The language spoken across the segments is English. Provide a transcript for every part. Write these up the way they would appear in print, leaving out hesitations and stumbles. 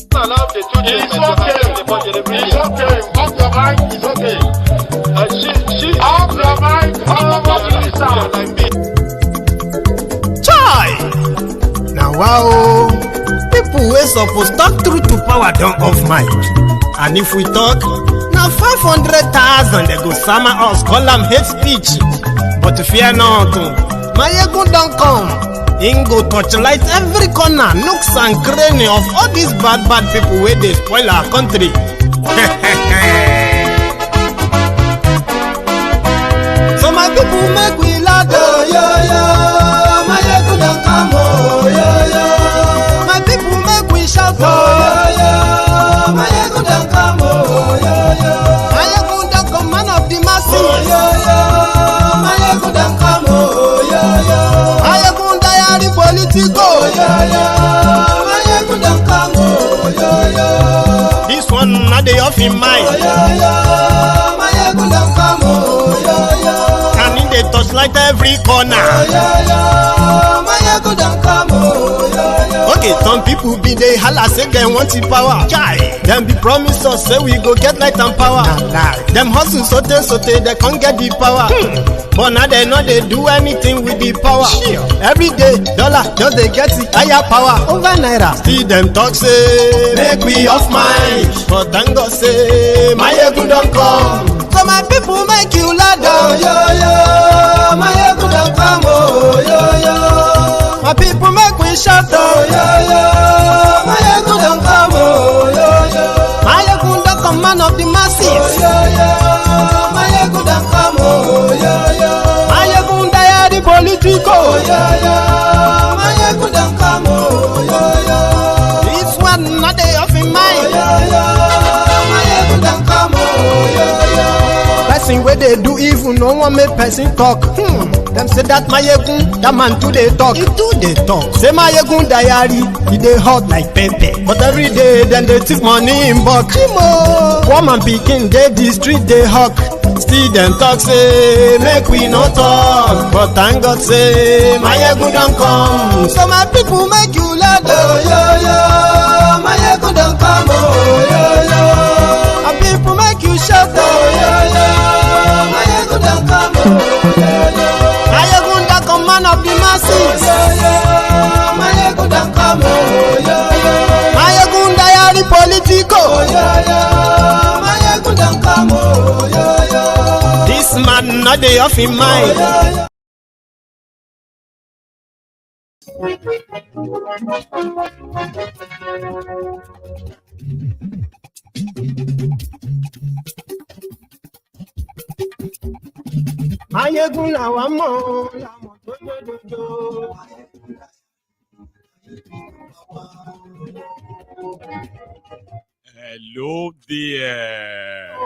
It's okay. Off your mind. It's okay. Off your mind. Chai! Now wow, people wey suppose talk truth to power don't off mic. And if we talk, now 500,000 they go summer us, call them hate speech. But fear not, Maiyegun don't come. Him go torchlight every corner, nooks and cranny of all these bad people where they spoil our country. So my people make we laugh, yo yo. Maiyegun don't come, oh yo yo. My people make we shout, oh yo yo. Maiyegun don't come, oh yo yo. Maiyegun don't come, man of the masses, oh yo yo. Maiyegun don't come, oh yo yo. Maiyegun diary Politico, oh yo yo. Maiyegun don't come, oh yo yo. This one not the off in mind, oh yo yo. Maiyegun don't come, oh yo yo. Can in the touchlight every corner, oh yo yo. Maiyegun don't come, oh yo yo. Okay, some people be they holla say they want the power. Chai, them be promise us say we go get light and power. Them hustle sote they can't get the power. But now they know they do anything with the power. Every day, dollar just they get the higher power over naira. See them talk say make we off mind, but thank God say Maiyegun don't come. So my people make you laugh, oh yo yo. Maiyegun don't come, oh yo yo. My people make we shout, oh yo yo. Maiyegun don't come, oh yo yo. Maiyegun don't come, man of the masses, oh yo yo. Maiyegun don't come, oh yo yo. Maiyegun diary Politico, oh yo yo. Maiyegun don't come, oh yo yo. This one not they off in mind, oh yo yo. Maiyegun don't come, oh yo yo. Person where they do evil, no one make person talk. Them say that Maiyegun, that man too they talk. He too they talk. Say Maiyegun diary, he they hot like pepper. But every day then they take money in bulk. Woman picking, they the street they hawk. Still them talk say make we no talk. But thank God say Maiyegun don't come. So my people make you laugh, oh yo yo. Maiyegun don't come, oh yo yo. My people make you shout, oh yo yo. Maiyegun don't come, oh yo yo. Maiyegun don't come, man of the masses, oh yo yo. Maiyegun don't come, oh yo yo. Maiyegun diary Politico, oh yo yo. Maiyegun don't come, oh yo yo. This man not the off in mind, oh, yo, yo. Maiyegun la wa mo dojo. Hello there.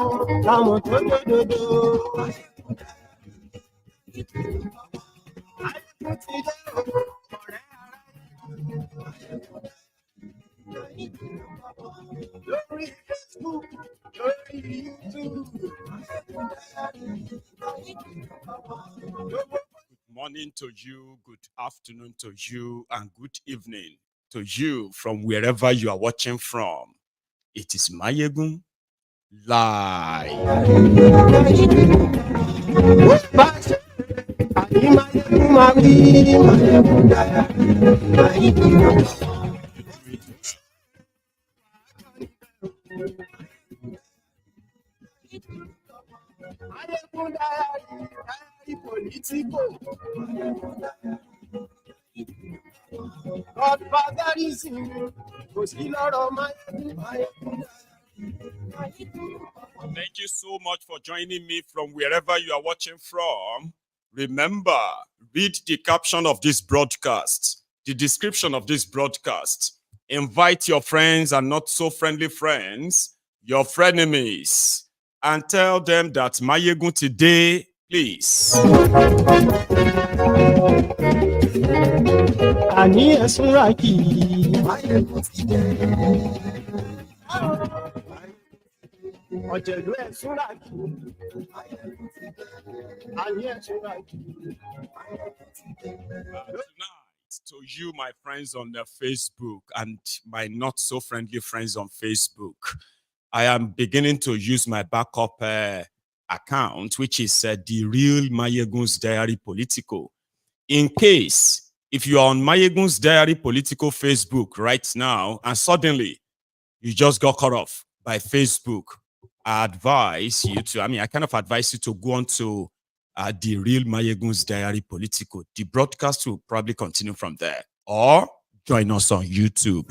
Good morning to you, good afternoon to you, and good evening to you from wherever you are watching from. It is Maiyegun live. Thank you so much for joining me from wherever you are watching from. Remember, read the caption of this broadcast, the description of this broadcast. Invite your friends and not so friendly friends, your frenemies, and tell them that Maiyegun today, please. to you, my friends on Facebook and my not so friendly friends on Facebook. I am beginning to use my backup account, which is the real MaiyegundsDiary Politico. In case, if you are on MaiyegundsDiary Politico Facebook right now, and suddenly you just got cut off by Facebook, I advise you to, I kind of advise you to go on to the real MaiyegundsDiary Politico. The broadcast will probably continue from there. Or join us on YouTube.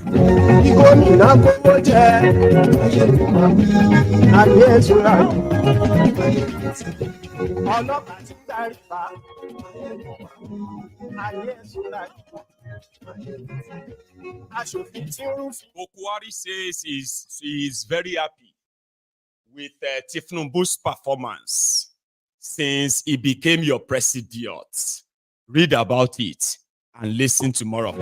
Bokohari says he's very happy with Tifnumbu's performance since he became your president. Read about it and listen tomorrow.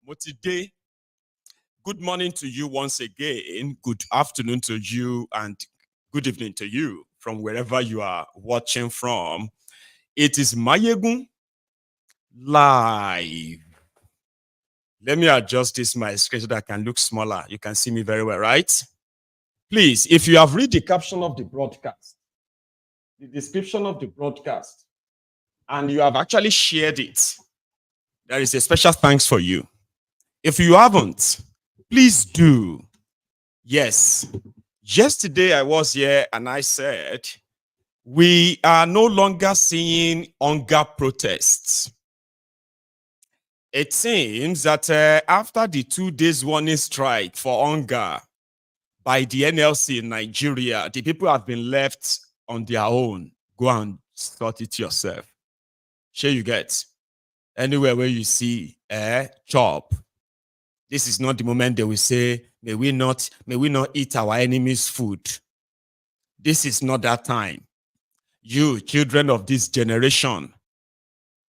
Motide, good morning to you once again. Good afternoon to you and good evening to you from wherever you are watching from. It is Maiyegun live. Let me adjust this my screen so that I can look smaller. You can see me very well, right? Please, if you have read the caption of the broadcast, the description of the broadcast, and you have actually shared it, there is a special thanks for you. If you haven't, please do. Yes. Yesterday I was here and I said, we are no longer seeing hunger protests. It seems that after the 2 days warning strike for hunger by the NLC in Nigeria, the people have been left on their own. Go and sort it yourself. Sure you get. Anywhere where you see chop. This is not the moment they will say, may we not eat our enemies' food. This is not that time. You, children of this generation,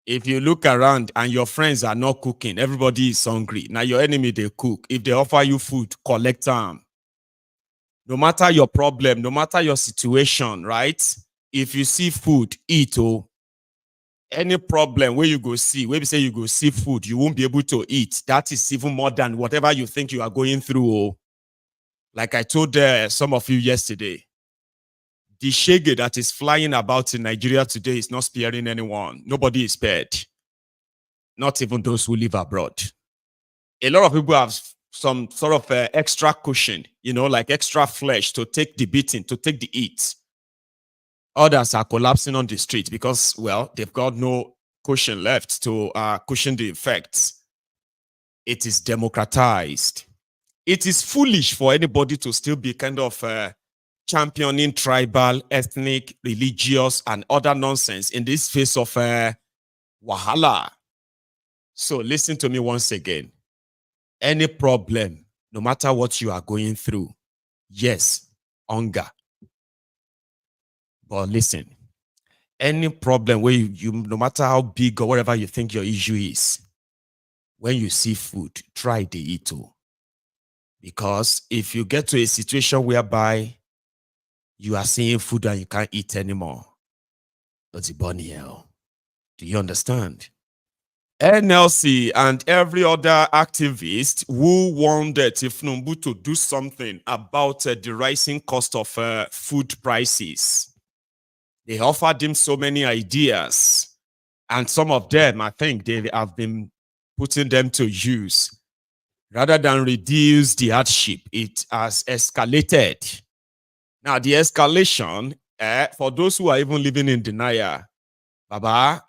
if you look around and your friends are not cooking, everybody is hungry. Now your enemy, they cook. If they offer you food, collect them. No matter your problem, no matter your situation, right? If you see food, eat. Oh, any problem where you go see, where we say you go see food, you won't be able to eat. That is even more than whatever you think you are going through. Oh. Like I told some of you yesterday, the shege that is flying about in Nigeria today is not sparing anyone. Nobody is spared. Not even those who live abroad. A lot of people have some sort of extra cushion, like extra flesh to take the beating, to take the heat. Others are collapsing on the street because, well, they've got no cushion left to cushion the effects. It is democratized. It is foolish for anybody to still be kind of championing tribal, ethnic, religious, and other nonsense in this face of wahala. So listen to me once again. Any problem, no matter what you are going through, yes, hunger. But listen, any problem where you no matter how big or whatever you think your issue is, when you see food, try to eat it. Because if you get to a situation whereby you are seeing food and you can't eat anymore, that's a bunny hell. Do you understand? NLC and every other activist who wanted Tifnumbu to do something about the rising cost of food prices. They offered him so many ideas, and some of them, I think, they have been putting them to use. Rather than reduce the hardship, it has escalated. Now, the escalation, for those who are even living in denial, Baba,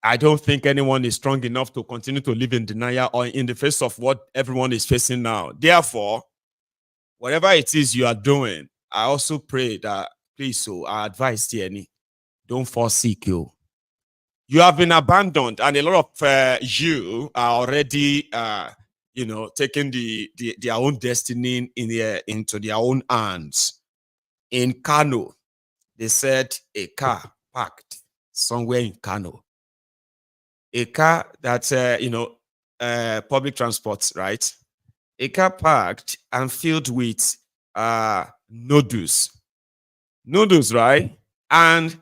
I don't think anyone is strong enough to continue to live in denial or in the face of what everyone is facing now. Therefore, whatever it is you are doing, I also pray that, please, so I advise Tieni, don't forsake you. You have been abandoned, and a lot of you are already, taking their own destiny into their own hands. In Kano, they said a car parked somewhere in Kano. a car that's, public transport, right? A car parked and filled with noodles. Noodles, right? And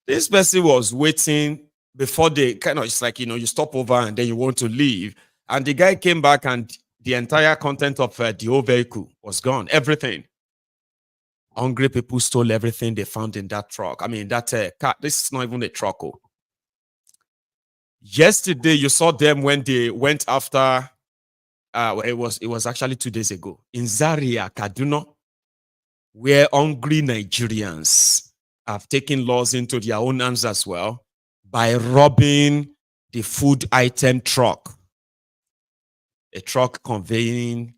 this person was waiting before they kind of, it's like, you stop over and then you want to leave. And the guy came back and the entire content of the whole vehicle was gone. Everything. Hungry people stole everything they found in that truck. I mean, that car, this is not even a truck. Oh. Yesterday, you saw them when they went after, it was actually 2 days ago, in Zaria, Kaduna, where hungry Nigerians have taken laws into their own hands as well by robbing the food item truck. A truck conveying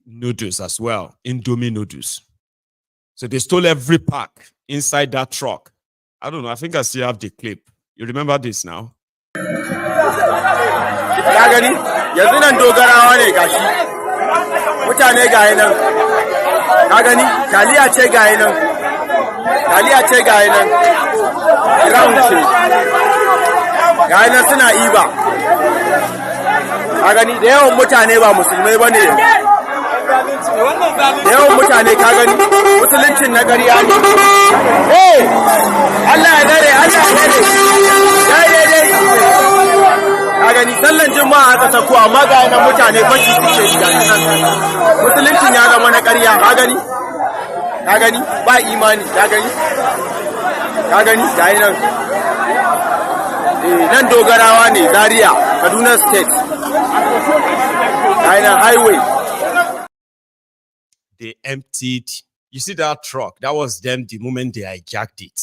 noodles as well, Indomie noodles. So they stole every pack inside that truck. I don't know. I think I still have the clip. You remember this now? Gani yanzu nan dogarawa ne gashi mutane gayi nan ka gani taliya ce gayi nan ground ce gayi nan suna iba ka gani da yawan mutane ba musulmai bane da yawan mutane ka gani musuluncin na ƙarya ne Allah ya dare ka gani sallan juma'a aka sako amma ga nan mutane fashi suke shiga musuluncin ya zama na ƙarya ka gani ba imani ka gani ga nan nan dogarawa ne Zaria Kaduna State ga nan highway. They emptied, you see that truck, that was them the moment they hijacked it.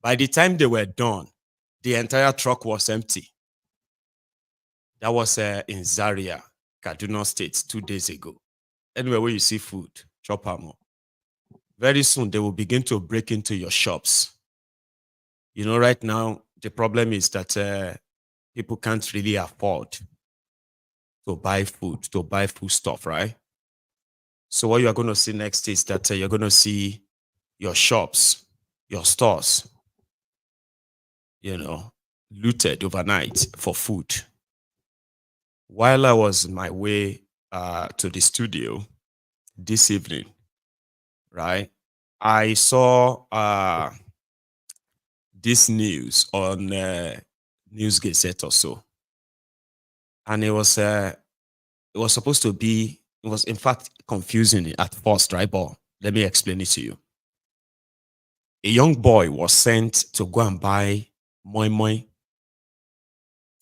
By the time they were done, the entire truck was empty. That was in Zaria, Kaduna State, 2 days ago. Anyway, where you see food, chop more. Very soon, they will begin to break into your shops. Right now, the problem is that people can't really afford to buy food, stuff, right? So what you are going to see next is that you're going to see your shops, your stores, looted overnight for food. While I was on my way to the studio this evening, right, I saw this news on News Gazette or so. And it was supposed to be, it was in fact confusing at first, right? But let me explain it to you. A young boy was sent to go and buy moi.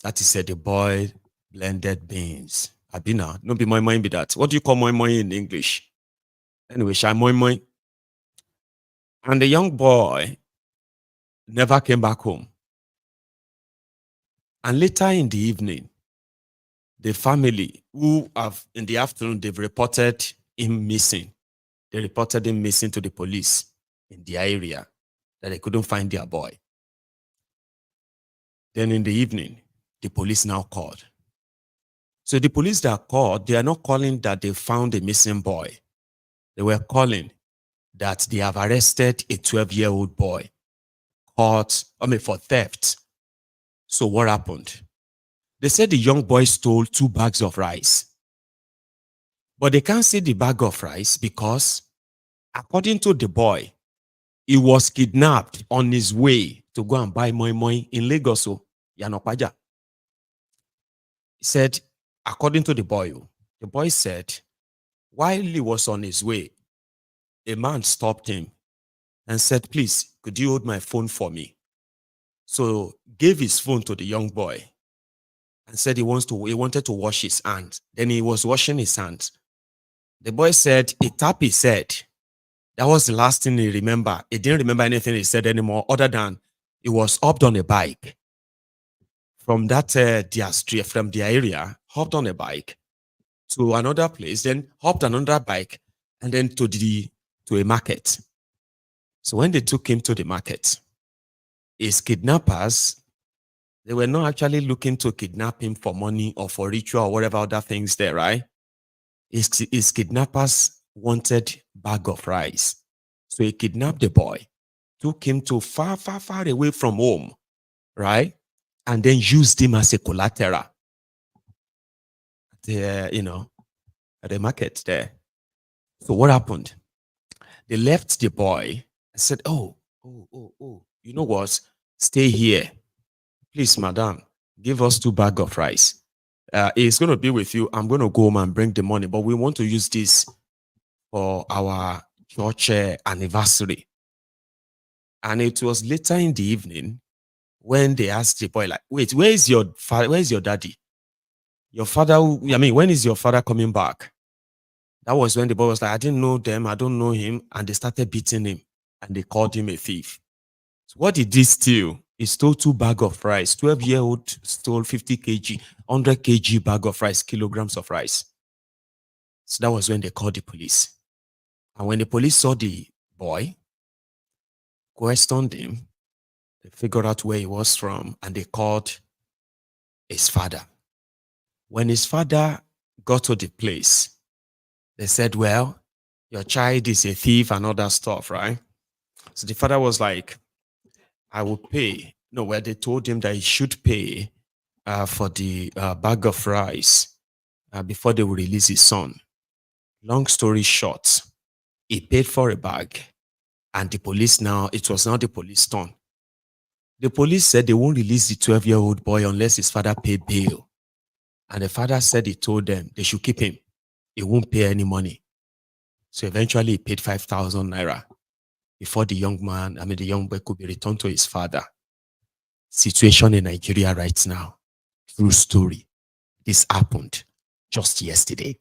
That is the boiled blended beans. Abina, no be moi be that. What do you call moi in English? Anyway, shy moi. And the young boy never came back home. And later in the evening, the family who have in the afternoon, they've reported him missing. They reported him missing to the police in the area that they couldn't find their boy. Then in the evening, the police now called. So the police that called, they are not calling that they found a missing boy. They were calling that they have arrested a 12-year-old boy caught, for theft. So what happened? They said the young boy stole 2 bags of rice. But they can't see the bag of rice because, according to the boy, he was kidnapped on his way to go and buy moi in Lagos, Yanopaja. He said, according to the boy said, while he was on his way, a man stopped him and said, please, could you hold my phone for me? So gave his phone to the young boy and said he wanted to wash his hands. Then he was washing his hands. The boy said he tapped his head. That was the last thing he remembered. He didn't remember anything he said anymore other than he was hopped on a bike. From that from the area, hopped on a bike to another place, then hopped another bike, and then to a market. So when they took him to the market, his kidnappers, they were not actually looking to kidnap him for money or for ritual or whatever other things there, right? His kidnappers wanted bag of rice. So he kidnapped the boy, took him to far away from home, right? and then used him as a collateral. At the market there. So what happened? They left the boy and said, oh, you know what? Stay here. Please, madam, give us 2 bags of rice. It's going to be with you. I'm going to go home and bring the money, but we want to use this for our church anniversary. And it was later in the evening when they asked the boy, like, wait, where is your father? Where is your daddy? Your father, when is your father coming back? That was when the boy was like, I didn't know them, I don't know him. And they started beating him and they called him a thief. So what did he steal? He stole 2 bags of rice. 12-year-old stole 50 kg, 100 kg bag of rice, kilograms of rice. So that was when they called the police. And when the police saw the boy, questioned him, they figured out where he was from, and they called his father. When his father got to the place, they said, well, your child is a thief and all that stuff, right? So the father was like, I will pay. No, where they told him that he should pay for the bag of rice before they will release his son. Long story short, he paid for a bag, and the police it was now the police turn. The police said they won't release the 12-year-old boy unless his father paid bail. And the father said he told them they should keep him. He won't pay any money. So eventually he paid 5,000 naira before the young boy could be returned to his father. Situation in Nigeria right now. True story. This happened just yesterday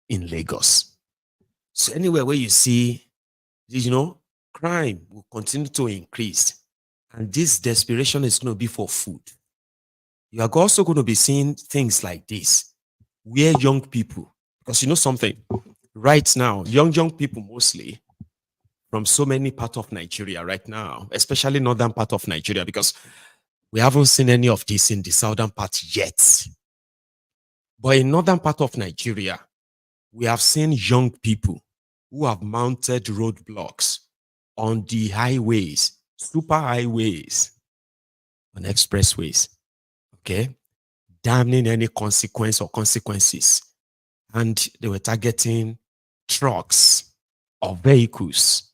in Lagos. So anywhere where you see, crime will continue to increase. And this desperation is going to be for food. You are also going to be seeing things like this, where young people, because you know something, right now, young people mostly from so many parts of Nigeria right now, especially northern part of Nigeria, because we haven't seen any of this in the southern part yet. But in northern part of Nigeria, we have seen young people who have mounted roadblocks on the highways, super highways, on expressways, okay, damning any consequence or consequences. And they were targeting trucks or vehicles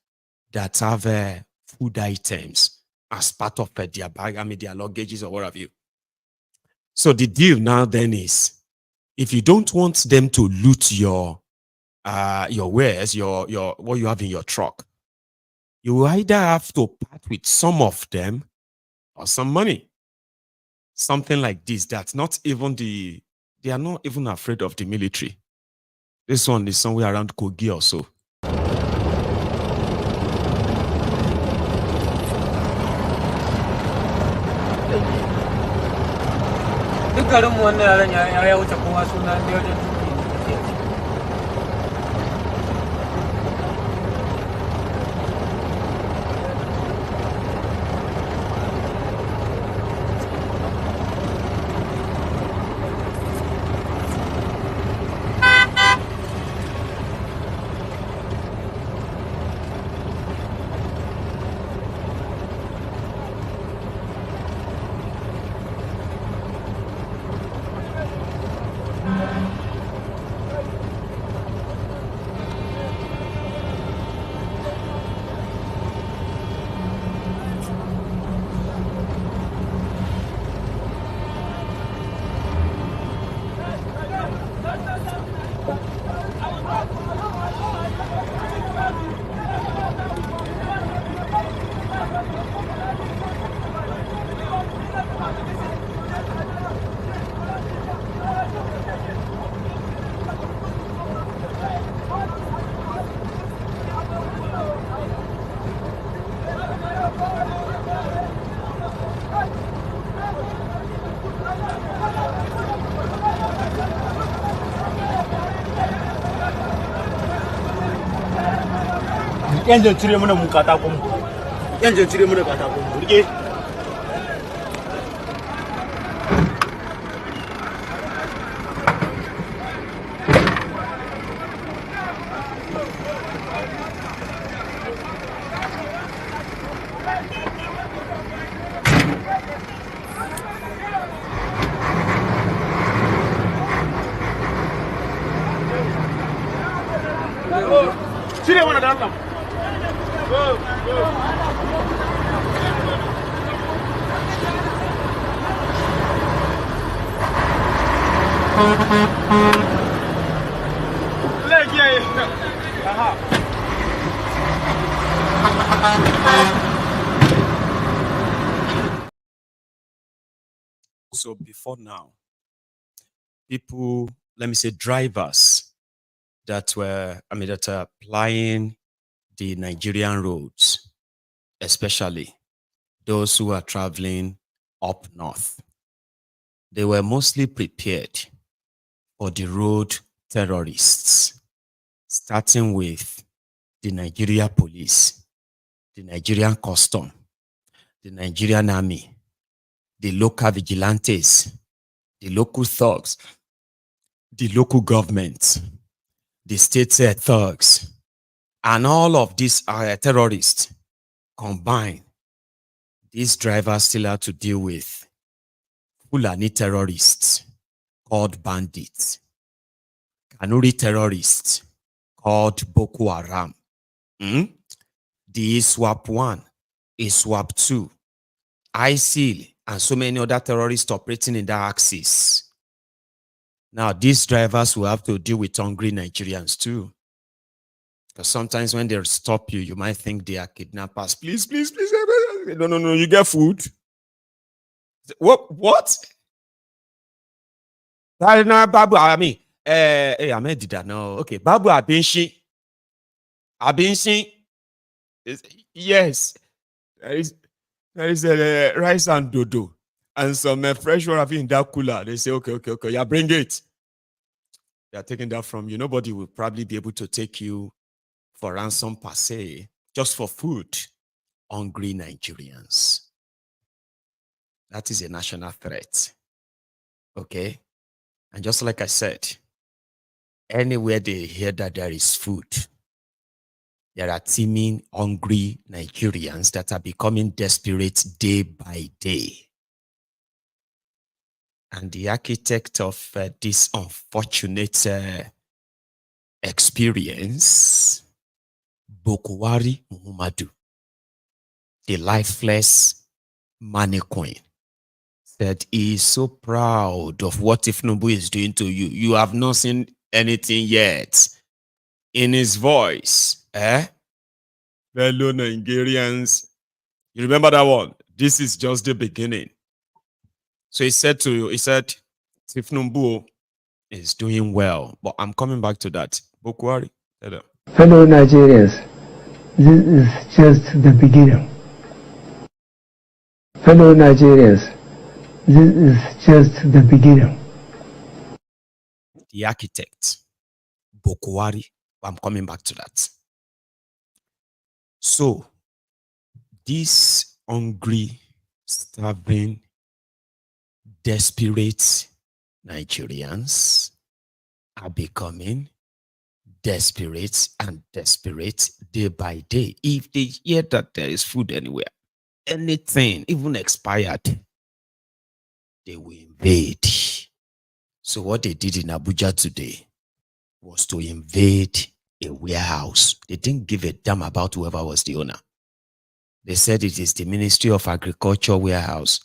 that have food items as part of their bag, their luggages or what have you. So the deal now then is, if you don't want them to loot your wares, your what you have in your truck, you will either have to part with some of them or some money. Something like this, that's not even they are not even afraid of the military. This one is somewhere around Kogi or so. Yan cire mana mu katakon mu. Yan cire mana katakon mu. Rike. So before now, people, let me say drivers that are applying the Nigerian roads, especially those who are traveling up north, they were mostly prepared for the road terrorists, starting with the Nigeria police, the Nigerian custom, the Nigerian army, the local vigilantes, the local thugs, the local government, the state thugs, and all of these terrorists combined. These drivers still have to deal with Fulani terrorists called bandits, Kanuri terrorists called Boko Haram, the ISWAP 1, ISWAP 2, ISIL, and so many other terrorists operating in that axis. Now, these drivers will have to deal with hungry Nigerians too. Because sometimes when they stop you, you might think they are kidnappers. Please, please, please. No, you get food. What? Babu, I mean, Ahmed did that. No, okay. Babu Abinshi. Yes. There is rice and dodo and some fresh water in that cooler. They say, okay. Yeah, bring it. They are taking that from you. Nobody will probably be able to take you for ransom per se, just for food. Hungry Nigerians. That is a national threat. Okay? And just like I said, anywhere they hear that there is food, there are teeming, hungry Nigerians that are becoming desperate day by day. And the architect of this unfortunate experience, Bokohari Muhammadu, the lifeless mannequin, said he is so proud of what Ifnumbu is doing to you. You have not seen anything yet. In his voice, fellow Nigerians, you remember that one? This is just the beginning. So he said Ifnumbu is doing well, but I'm coming back to that. Bokohari, fellow Nigerians, this is just the beginning. Fellow Nigerians, this is just the beginning. The architect, Bokohari, I'm coming back to that. So, these hungry, starving, desperate Nigerians are becoming desperate and desperate day by day. If they hear that there is food anywhere, anything, even expired, they will invade. So what they did in Abuja today was to invade a warehouse. They didn't give a damn about whoever was the owner. They said it is the Ministry of Agriculture warehouse.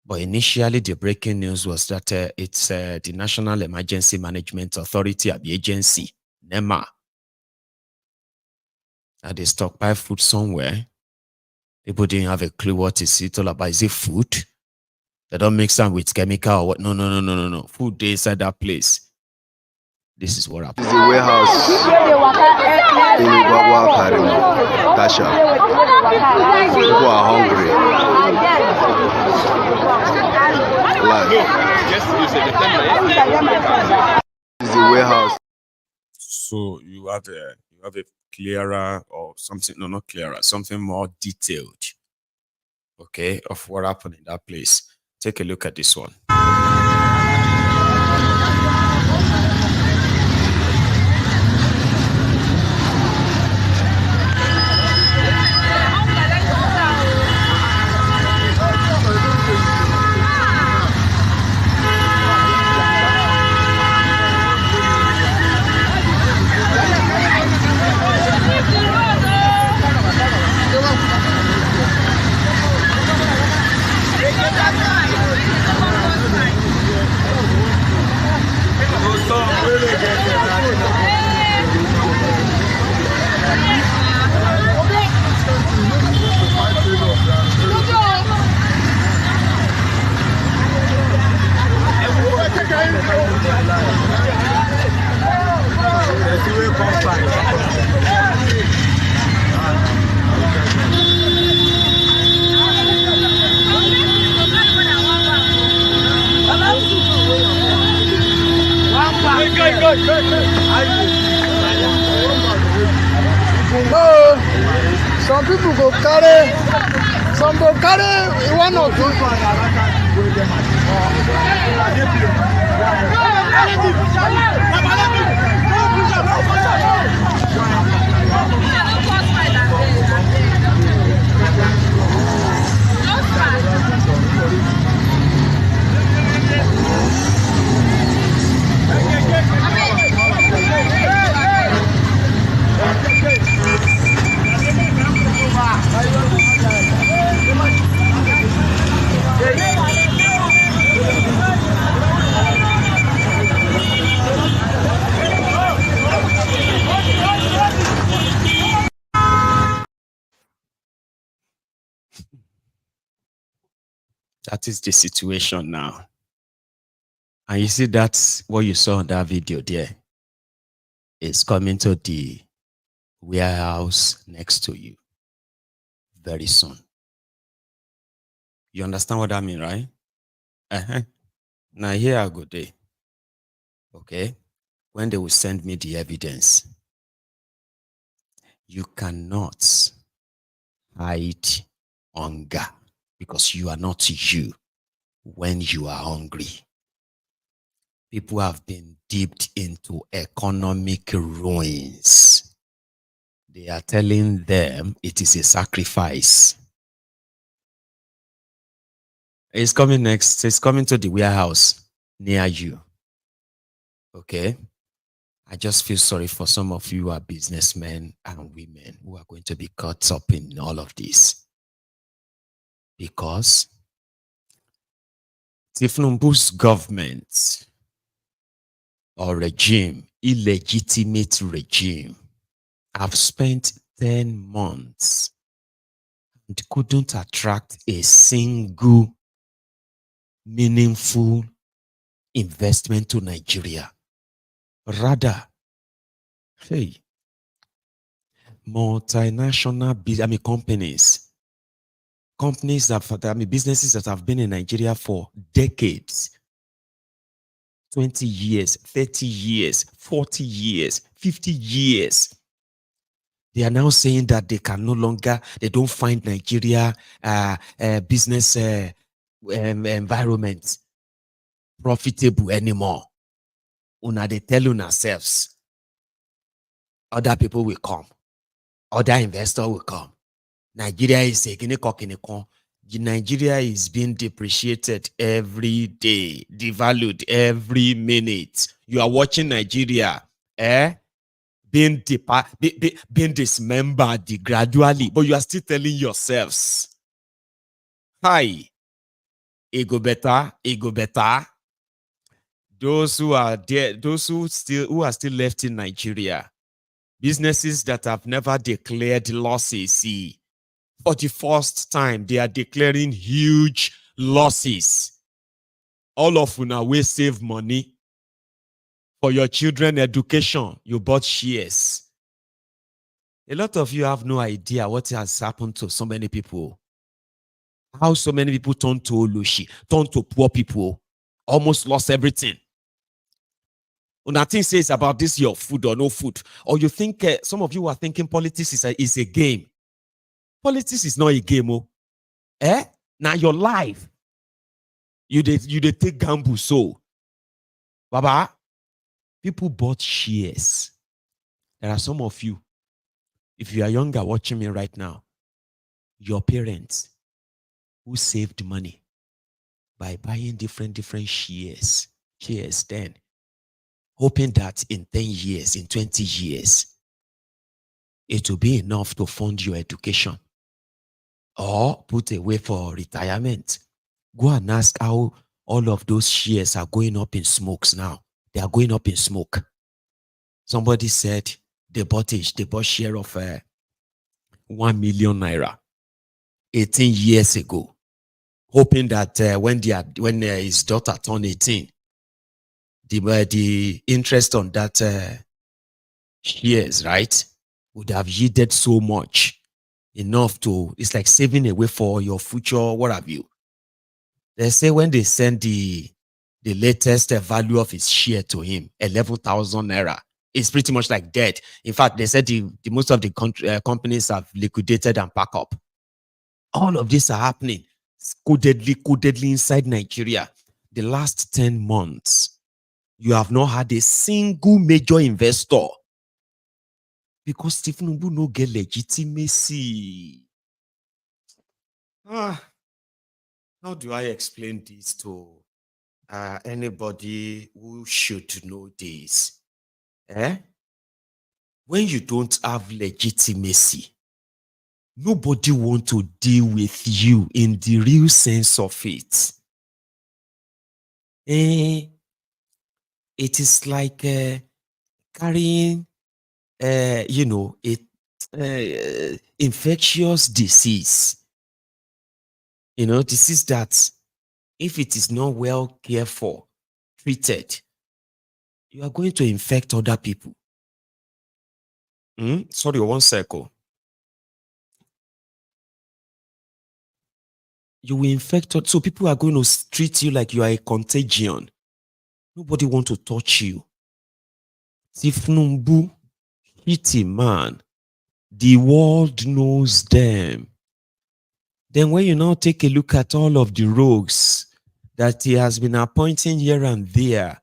But initially, the breaking news was that it's the National Emergency Management Authority, the agency, NEMA. And they stockpile food somewhere. People didn't have a clue what is it all about. Is it food? They don't mix them with chemical or what? No. Food inside that place. This is what happened. It's the warehouse in Bokohari, Tasha. People are hungry. It's the warehouse. So you have a clearer or something, no, not clearer, something more detailed, okay, of what happened in that place. Take a look at this one. Some people go carry, some go carry one or two. That is the situation now. And you see, that's what you saw in that video there. It's coming to the warehouse next to you very soon. You understand what I mean, right? Now here I go there. Okay? When they will send me the evidence, you cannot hide hunger because you are not you when you are hungry. People have been dipped into economic ruins. They are telling them it is a sacrifice. It's coming next. It's coming to the warehouse near you. Okay? I just feel sorry for some of you who are businessmen and women who are going to be caught up in all of this. Because Tifnumbu's government or regime, illegitimate regime, have spent 10 months and couldn't attract a single meaningful investment to Nigeria. Rather, multinational companies that businesses that have been in Nigeria for decades, 20 years, 30 years, 40 years, 50 years. They are now saying that they can no longer, they don't find Nigeria business environment profitable anymore. They tell you ourselves, other people will come, other investors will come. Nigeria is Nigeria is being depreciated every day, devalued every minute. You are watching Nigeria, being dismembered gradually, but you are still telling yourselves, hi, ego better. Those who are there, those who are still left in Nigeria, businesses that have never declared losses, see, for the first time, they are declaring huge losses. All of you will save money for your children's education. You bought shares. A lot of you have no idea what has happened to so many people. How so many people turned to Olushi, turned to poor people, almost lost everything. Nothing says about this your food or no food. Or you think, some of you are thinking politics is a game. Politics is not a game. Now your life, you take gamble. So, Baba, people bought shares. There are some of you, if you are younger watching me right now, your parents who saved money by buying different shares then, hoping that in 10 years, in 20 years, it will be enough to fund your education or put away for retirement. Go and ask how all of those shares are going up in smokes now. They are going up in smoke. Somebody said they bought share of 1 million naira 18 years ago, hoping that when his daughter turned 18, the interest on that shares, right, would have yielded so much, enough to, it's like saving away for your future, what have you. They say when they send the latest value of his share to him, 11,000 naira, it's pretty much like dead. In fact, they said the most of the companies have liquidated and pack up. All of this are happening codedly inside Nigeria. The last 10 months, you have not had a single major investor because Stephen Mbu no get legitimacy. How do I explain this to anybody who should know this? When you don't have legitimacy, nobody wants to deal with you in the real sense of it. It is like carrying, infectious disease. Disease that, if it is not well cared for, treated, you are going to infect other people. Sorry, 1 second. You will infect, so people are going to treat you like you are a contagion. Nobody wants to touch you. Tifnumbu, hitty man, the world knows them. Then when you now take a look at all of the rogues that he has been appointing here and there,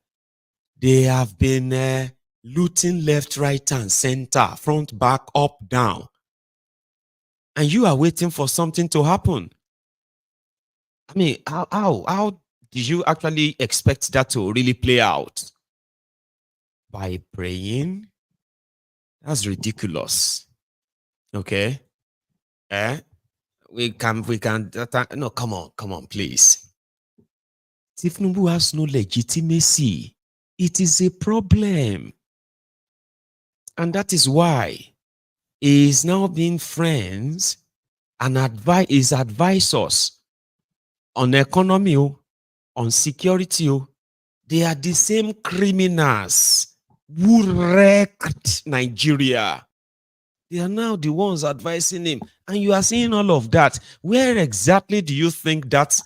they have been looting left, right, and center, front, back, up, down. And you are waiting for something to happen. I mean, how did you actually expect that to really play out? By praying? That's ridiculous. Okay? We can, no, come on, please. Tifnumbu has no legitimacy. It is a problem. And that is why he is now being friends and his advisors on economy, on security. They are the same criminals who wrecked Nigeria. They are now the ones advising him. And you are seeing all of that. Where exactly do you think that's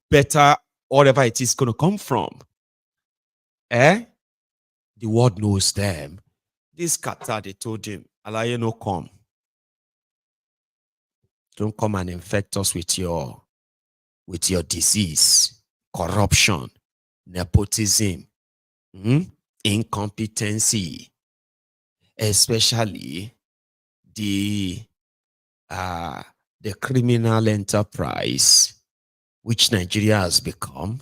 better, whatever it is, going to come from? The world knows them. This Qatar, they told him, Alaye no come. Don't come and infect us with your disease, corruption, nepotism, incompetency, especially the criminal enterprise which Nigeria has become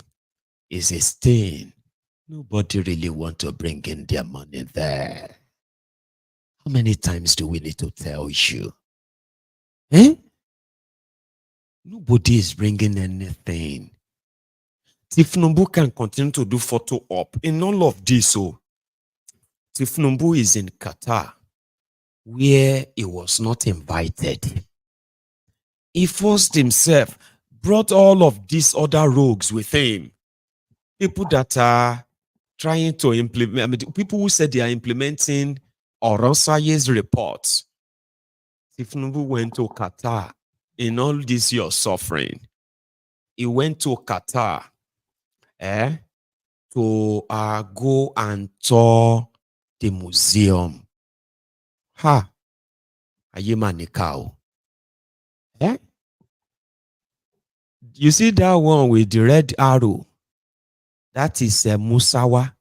is a stain. Nobody really want to bring in their money there. How many times do we need to tell you? Nobody is bringing anything. Tifnumbu can continue to do photo op in all of this. Tifnumbu is in Qatar, where he was not invited. He forced himself, brought all of these other rogues with him. People that are trying to implement, people who said they are implementing Oronsaye's report. Tifnumbu went to Qatar in all this your suffering. He went to Qatar to go and tour the museum. Ayemanikao. You see that one with the red arrow? That is Musawa.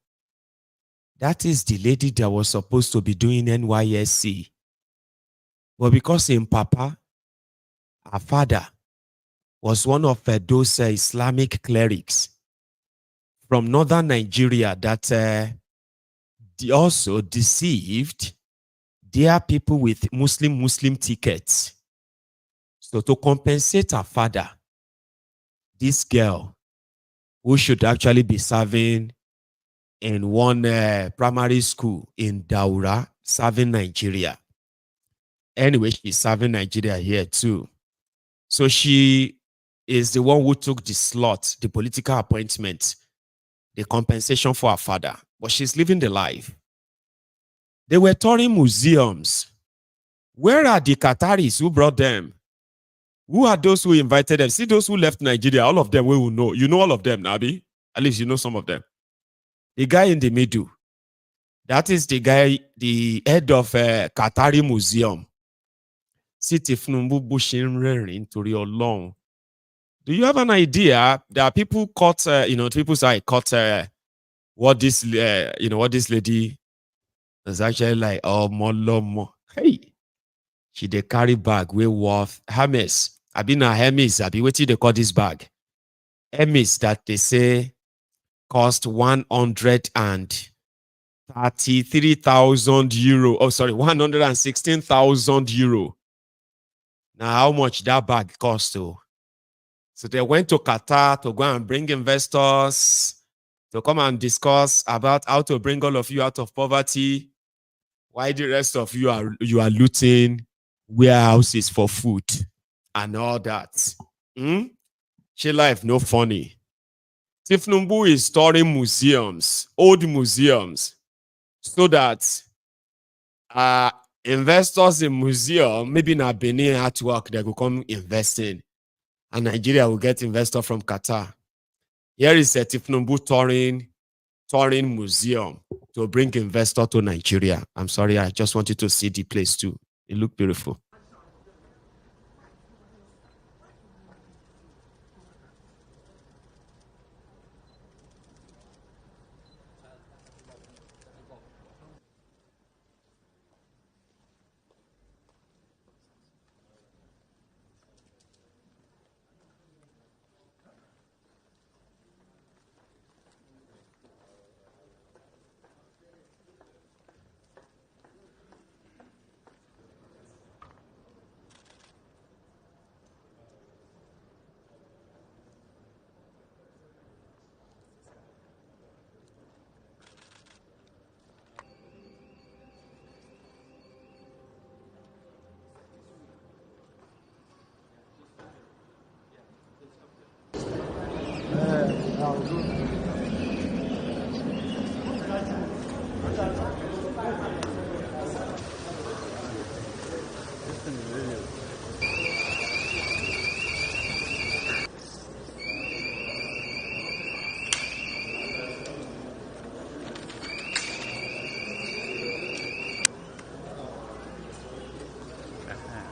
That is the lady that was supposed to be doing NYSC. But because in Papa, her father was one of those Islamic clerics from northern Nigeria that also deceived their people with Muslim tickets. So to compensate her father, this girl, who should actually be serving in one primary school in Daura, serving Nigeria. Anyway, she's serving Nigeria here too. So she is the one who took the slot, the political appointment the compensation for her father, but she's living the life. They were touring museums. Where are the Qataris who brought them? Who are those who invited them? See those who left Nigeria, all of them we will know. You know all of them, Nabi? At least you know some of them. The guy in the middle, that is the guy, the head of Qatari Museum. Do you have an idea that people caught, people say caught what this, what this lady is actually like, oh, molomo. Hey, she dey carry bag we worth Hermes. I been a Hermes. I be waiting they call this bag. Hermes that they say cost 133,000 euro. Oh, sorry, 116,000 euro. Now, how much that bag cost to? So they went to Qatar to go and bring investors to come and discuss about how to bring all of you out of poverty. Why the rest of you are looting warehouses for food and all that. She life no funny. Tifnumbu is storing museums, old museums, so that investors in museum, maybe in Benin artwork, they will come investing. And Nigeria will get investor from Qatar. Here is a Tifnumbu touring museum to bring investor to Nigeria. I'm sorry, I just wanted to see the place too. It looked beautiful.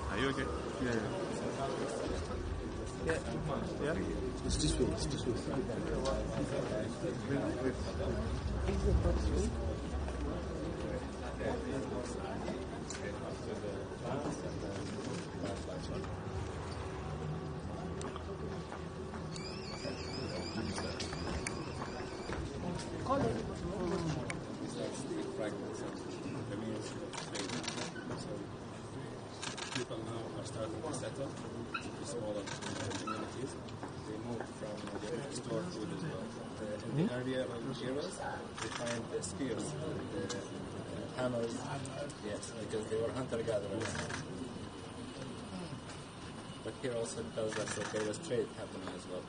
Are you okay? Yeah. It's this way. People now are starting to settle smaller communities. They move from the store food as well. In the area of Yorubas, they find the spears, the hammers, yes, because they were hunter-gatherers. But here also it tells us that there was trade happening as well.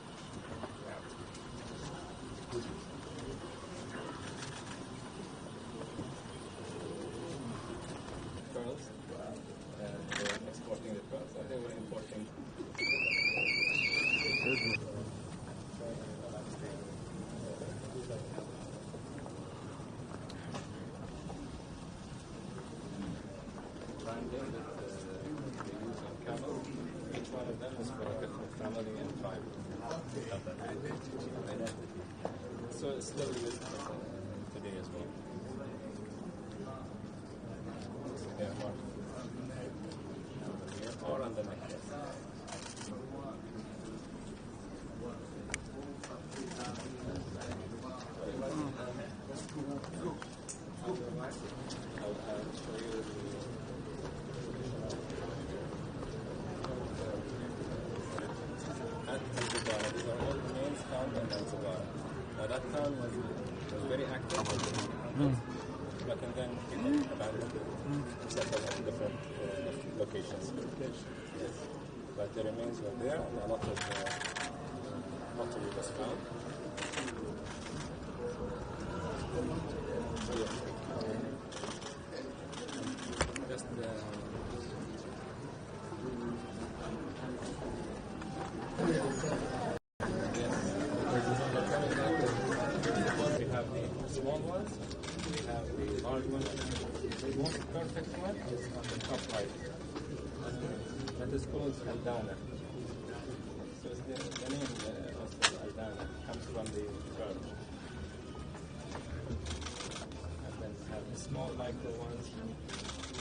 Pearls. And they were exporting the pearls, and they were importing. Branding that they use on camels, each one of them is for a different family and tribe. So it's still used today as well. Yeah, or on the neck. I'll show you at Zanzibar. These are all the names found in Zanzibar. Now that town was very active, but then abandoned, settled at different locations. Yes. But the remains were there, and a lot of was found. Just we have the small ones, we have the large ones. The most perfect one is on the top right. That is called Aldana. So the name of Aldana comes from the verb. And then we have the small micro ones,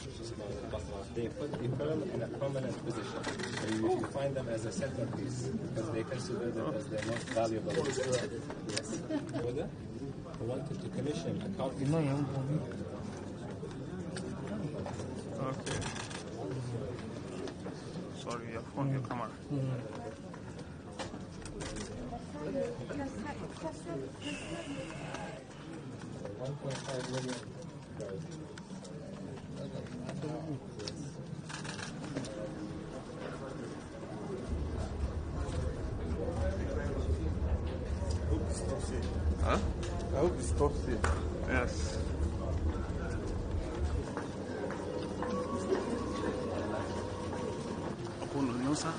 which is called Bafra. They put the pearl in a prominent position. So you find them as a centerpiece because they consider them as their most valuable. Yes. Yoda wanted to commission a copy. Okay. Sorry, your phone, your camera. 1.5 million. Huh? I hope it stops it. Yes. Apoloniosa.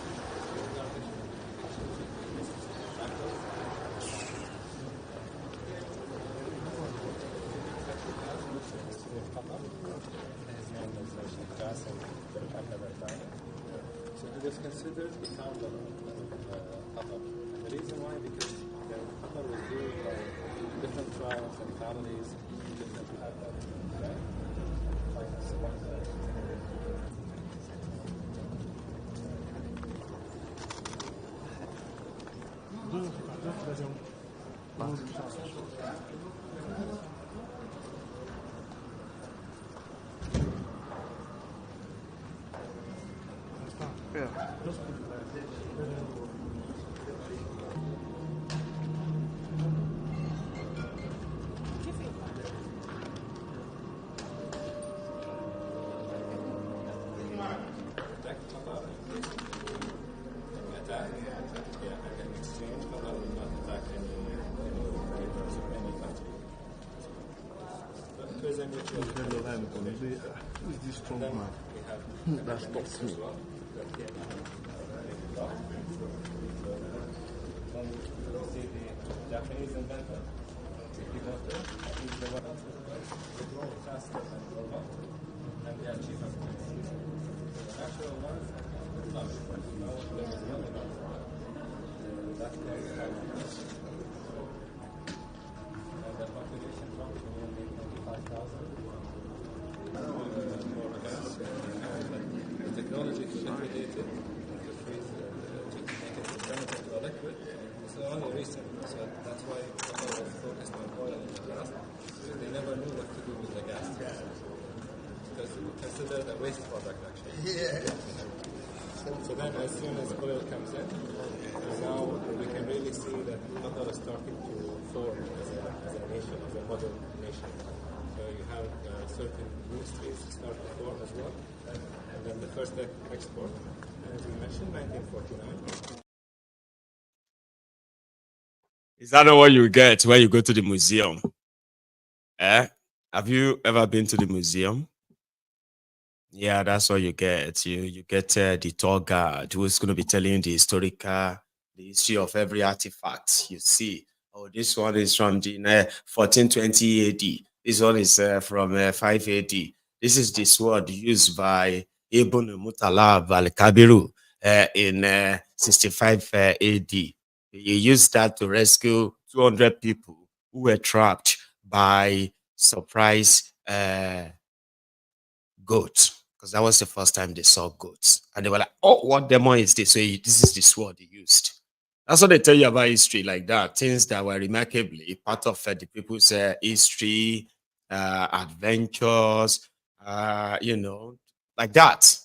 So it was considered the town of Qatar. The reason why, because Qatar was ruled by different tribes and families, different Yeah. Who is this strong man that stops me? See the Japanese inventor. He's the one faster and they are cheaper. The natural ones, there is no that there is and the population dropped to only 25,000. The technology to liquidate it, to freeze to make it alternative to liquid, is only recent. So that's why Qatar was focused on oil in the past. They never knew what to do with the gas. Because we consider it a waste product actually. Yeah. So then as soon as oil comes in, now we can really see that Qatar is starting to form as a nation, as a modern nation. So you have certain industries start to form as well. And then the first export, as we mentioned, 1949. Is that not what you get when you go to the museum? Have you ever been to the museum? Yeah, that's what you get. You get the tour guide who's going to be telling you the history of every artifact you see. Oh, this one is from the 1420 AD. This one is from 5 AD. This is the sword used by Ibn Mutalab al-Kabiru in 65 AD. He used that to rescue 200 people who were trapped by surprise goats, because that was the first time they saw goats. And they were like, oh, what demon is this? So this is the sword he used. That's what they tell you about history like that. Things that were remarkably part of the people's history, adventures, like that.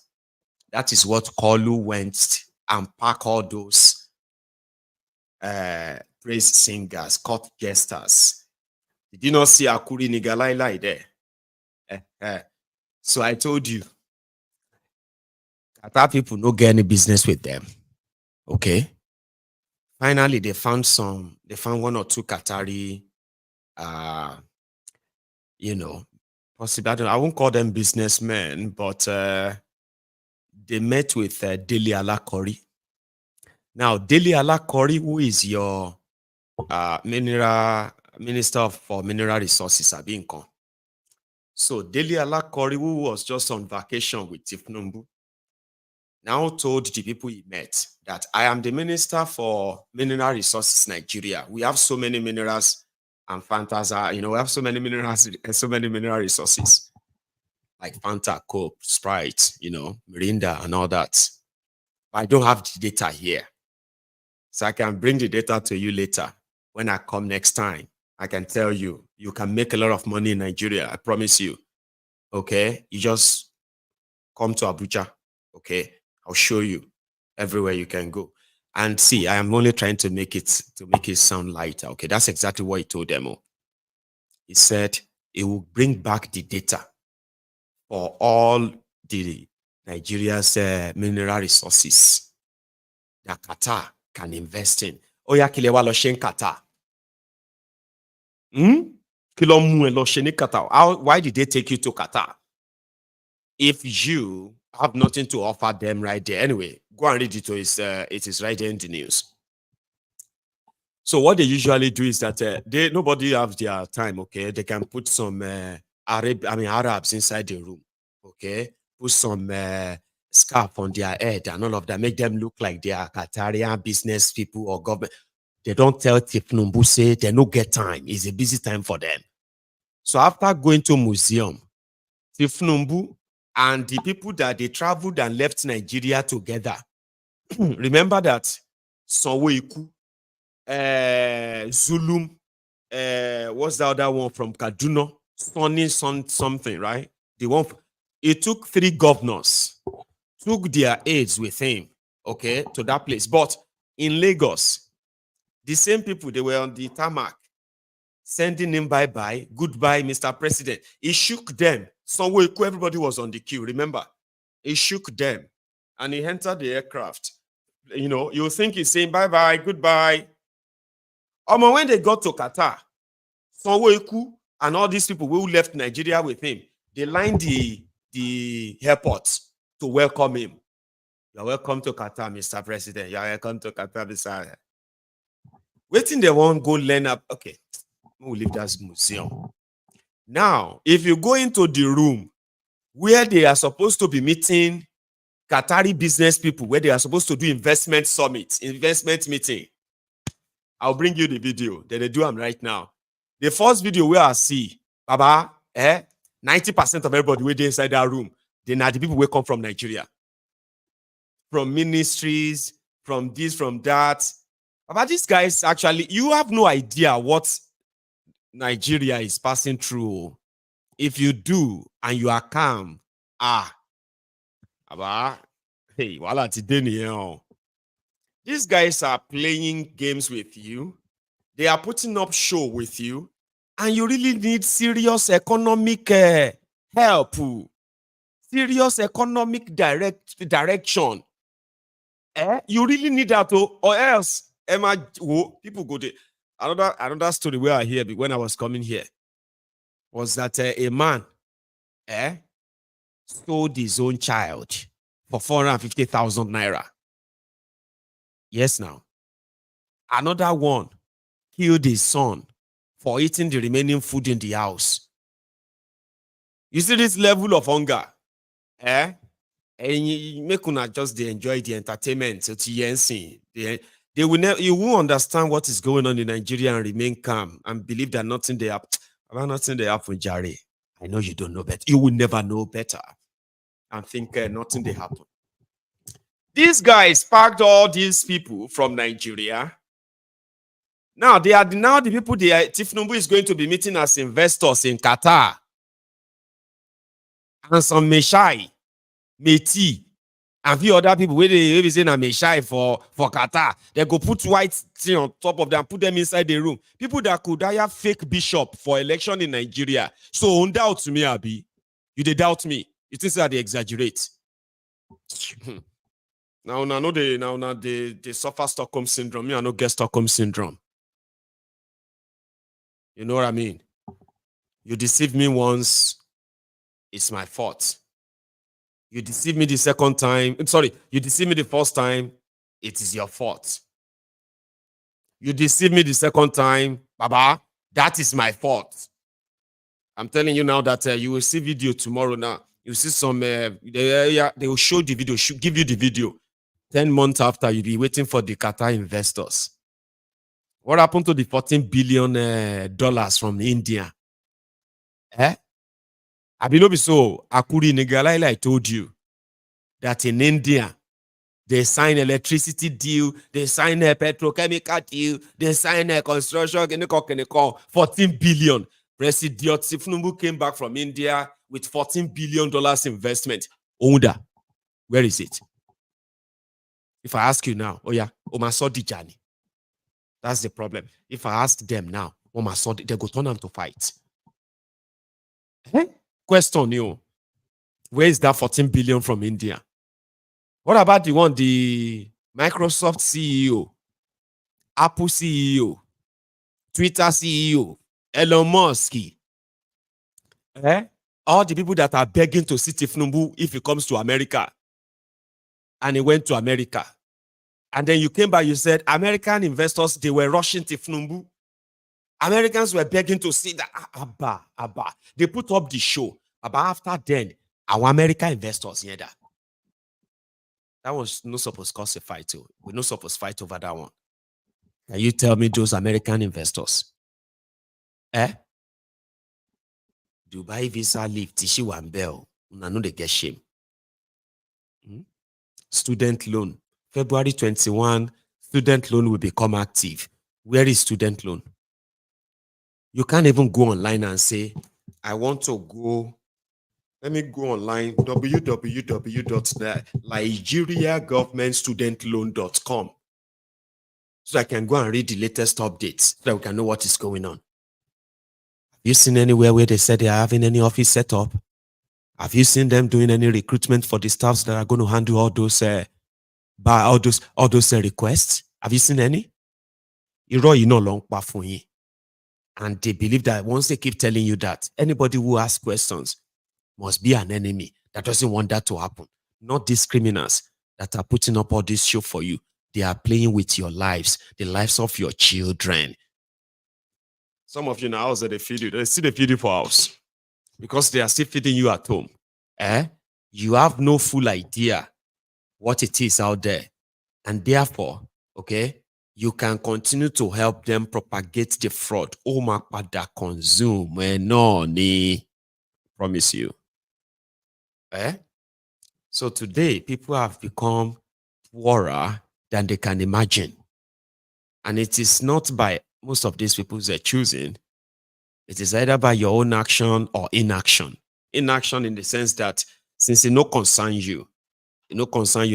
That is what Koolu went and packed all those praise singers, court jesters. Did you not see Akuri Nigalaila there? So I told you, Qatar people don't get any business with them. Okay. Finally, they found one or two Qatari you know, possibly, I won't call them businessmen, but they met with Dele Alakori. Now, Dele Alakori, who is your Minister for Mineral Resources, Abinko. So, Dele Alakori, who was just on vacation with Tifnumbu, now told the people he met that I am the Minister for Mineral Resources Nigeria. We have so many minerals and Fantas, we have so many minerals and so many mineral resources like Fanta, Coke, Sprite, Mirinda and all that. But I don't have the data here. So I can bring the data to you later. When I come next time, I can tell you, you can make a lot of money in Nigeria. I promise you. Okay? You just come to Abuja. Okay? I'll show you everywhere you can go. And see, I am only trying to make it sound lighter. Okay? That's exactly what he told them. He said he will bring back the data for all the Nigeria's mineral resources that Qatar can invest in. Oya kilewa lo shen Qatar. Kilo mu lo shen Qatar. Why did they take you to Qatar? If you have nothing to offer them right there, anyway, go and read it. It is right there in the news. So what they usually do is that nobody has their time. Okay, they can put some Arabs inside the room. Okay, put some scarf on their head and all of that, make them look like they are Qatarian business people or government. They don't tell Tifnumbu, say they don't get time. It's a busy time for them. So after going to museum, Tifnumbu and the people that they traveled and left Nigeria together, remember that Sanwo-Iku, Zulum, what's the other one from Kaduna? Sonny something, right? The one, it took 3 governors, took their aides with him, okay, to that place. But in Lagos, the same people, they were on the tarmac, sending him bye-bye, goodbye, Mr. President. He shook them. Somewhere, everybody was on the queue, remember? He shook them, and he entered the aircraft. You think he's saying bye-bye, goodbye. When they got to Qatar, Sanwo-Iku and all these people who left Nigeria with him, they lined the airport to welcome him. You're welcome to Qatar, Mr. President. You're welcome to Qatar, Mr. Waiting, they won't go learn up. Okay, we'll leave that museum. Now, if you go into the room where they are supposed to be meeting Qatari business people, where they are supposed to do investment summit, investment meeting, I'll bring you the video that they do them right now. The first video where I see, Baba, 90% of everybody waiting inside that room, they are the people who come from Nigeria. From ministries, from this, from that. But these guys, actually, you have no idea what Nigeria is passing through. If you do, and you are calm, hey, wala today. These guys are playing games with you. They are putting up show with you. And you really need serious economic help. Serious economic direction. You really need that, or else people go there. Another story where I hear when I was coming here was that a man sold his own child for 450,000 naira. Yes, now. Another one killed his son for eating the remaining food in the house. You see this level of hunger? And you make una just enjoy the entertainment. They will never, you won't understand what is going on in Nigeria and remain calm and believe that nothing they happen, Jare. I know you don't know better. You will never know better and think nothing they happen. These guys packed all these people from Nigeria. Now they are the people Tifnumbu is going to be meeting as investors in Qatar. And some Meshai, Meti, and few other people where they say na Meshai for Qatar. They go put white thing on top of them, put them inside the room. People that could hire fake bishop for election in Nigeria. So don't doubt me, Abi. You they doubt me. You think that they exaggerate. Now they suffer Stockholm syndrome. Me, I don't get Stockholm syndrome. You know what I mean? You deceive me once, it's my fault. You deceive me the second time. Sorry, you deceive me the first time, it is your fault. You deceive me the second time, Baba, that is my fault. I'm telling you now that you will see video tomorrow now. You see some, they will show the video, give you the video. 10 months after, you'll be waiting for the Qatar investors. What happened to the $14 billion dollars from India? Abilobi so Akuri Negalai, I told you that in India, they sign electricity deal, they sign a petrochemical deal, they sign a construction, 14 billion. President Sifnumbu came back from India with $14 billion investment. Onda, where is it? If I ask you now, oh yeah, Omasodi Jani. That's the problem. If I ask them now, Omasodi, they go turn them to fight. Question you, where is that 14 billion from India? What about the Microsoft CEO, Apple CEO, Twitter CEO, Elon Musk? All the people that are begging to see Tifnumbu if he comes to America. And he went to America. And then you came back, you said, American investors, they were rushing Tifnumbu. Americans were begging to see that. Abba. They put up the show. But after then, our American investors hear that. That was not supposed to cause a fight. We're not supposed to fight over that one. Can you tell me those American investors? Dubai visa leave, Tishi Wambel. I know they get shame. Student loan. February 21, student loan will become active. Where is student loan? You can't even go online and say, I want to go. Let me go online, www.nigeriagovernmentstudentloan.com, so I can go and read the latest updates, so that we can know what is going on. Have you seen anywhere where they said they are having any office set up? Have you seen them doing any recruitment for the staffs that are going to handle all those requests? Have you seen any? And they believe that once they keep telling you that, anybody who asks questions must be an enemy that doesn't want that to happen. Not these criminals that are putting up all this show for you. They are playing with your lives, the lives of your children. Some of you now, house that they feed you, they see the feed you for house because they are still feeding you at home. You have no full idea what it is out there. And therefore, okay, you can continue to help them propagate the fraud. Consume. Promise you. So today, people have become poorer than they can imagine. And it is not by most of these people they're choosing. It is either by your own action or inaction. Inaction in the sense that since it no concern you, it no concern you,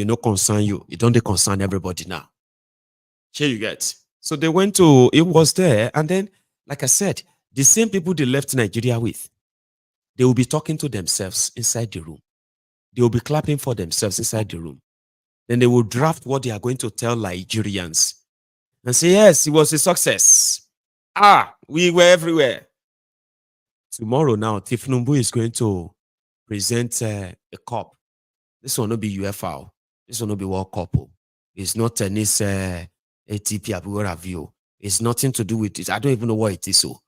it don't concern everybody now. Here you get. So they went to, it was there. And then, like I said, the same people they left Nigeria with, they will be talking to themselves inside the room. They will be clapping for themselves inside the room. Then they will draft what they are going to tell Nigerians and say, yes, it was a success. We were everywhere. Tomorrow now, Tifnumbu is going to present a cup. This will not be UFO. This will not be World Cup. It's not tennis ATP review. It's nothing to do with it. I don't even know what it is. So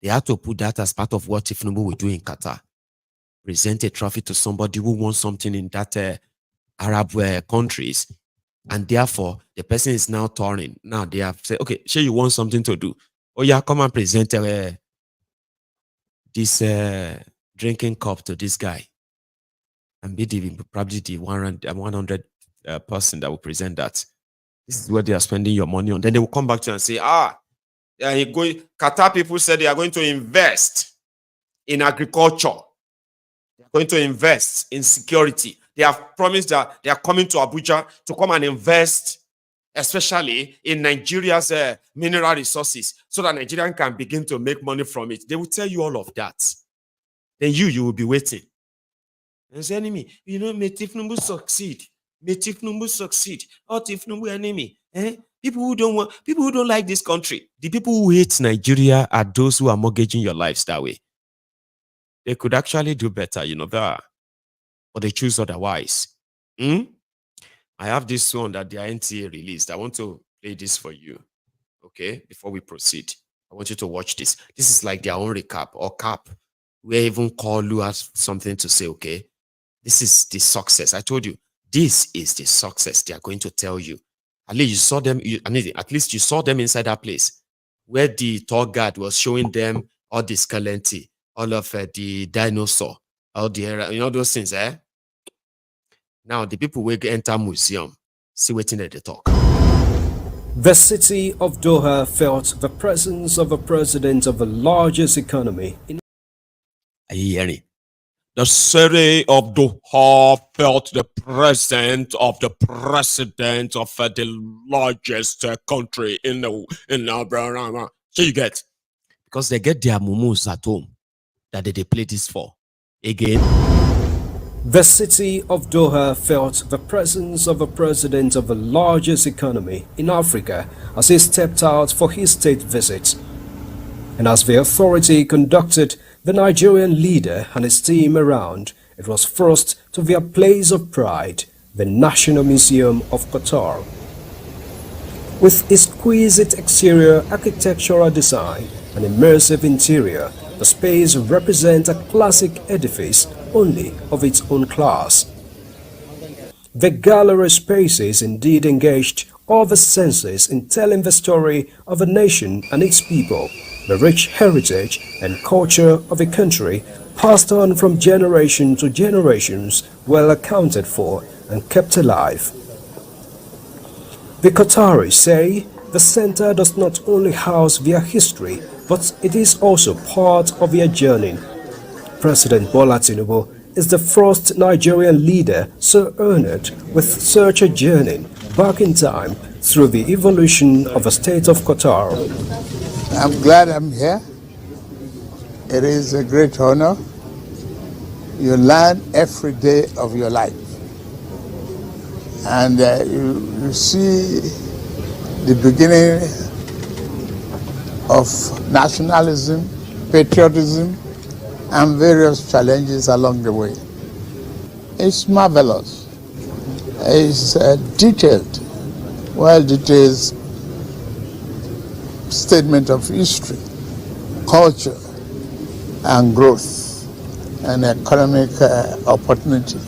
they have to put that as part of what Tifnumbu will do in Qatar. Present a trophy to somebody who wants something in that Arab countries. And therefore, the person is now touring. Now they have said, okay, sure, you want something to do. Oh yeah, come and present this drinking cup to this guy. And be probably the 100 person that will present that. This is where they are spending your money on. Then they will come back to you and say, Qatar people said they are going to invest in agriculture. They are going to invest in security. They have promised that they are coming to Abuja to come and invest, especially in Nigeria's mineral resources, so that Nigerian can begin to make money from it. They will tell you all of that. Then you will be waiting. And say, enemy, may Tifnumbu succeed. May Tifnumbu succeed. Oh, Tifnumbu enemy. People who don't like this country. The people who hate Nigeria are those who are mortgaging your lives that way. They could actually do better, you know that. But they choose otherwise. I have this one that the NTA released. I want to play this for you. Okay, before we proceed. I want you to watch this. This is like their own recap or cap, where even Koolu has something to say, okay? This is the success. I told you, this is the success they are going to tell you. At least you saw them, at least you saw them inside that place where the tour guide was showing them all the skeleton, all of the dinosaur, all the, you know, those things, eh? Now, the people will enter museum, see what's in the talk. The city of Doha felt the presence of a president of the largest economy in. Are you hearing? The city of Doha felt the presence of the president of the largest country in the so you get, because they get their mumus at home that they play this for. Again. The city of Doha felt the presence of a president of the largest economy in Africa as he stepped out for his state visit. And as the authority conducted the Nigerian leader and his team around, it was first to their place of pride, the National Museum of Qatar. With exquisite exterior architectural design and immersive interior, the space represents a classic edifice only of its own class. The gallery spaces indeed engaged all the senses in telling the story of a nation and its people, the rich heritage and culture of a country passed on from generation to generations, well accounted for and kept alive. The Qataris say the center does not only house their history, but it is also part of their journey. President Bola Tinubu is the first Nigerian leader so honored with such a journey back in time through the evolution of the state of Qatar. I'm glad I'm here. It is a great honor. You learn every day of your life. And you see the beginning of nationalism, patriotism, and various challenges along the way. It's marvelous. It's detailed, well-detailed statement of history, culture, and growth, and economic opportunity.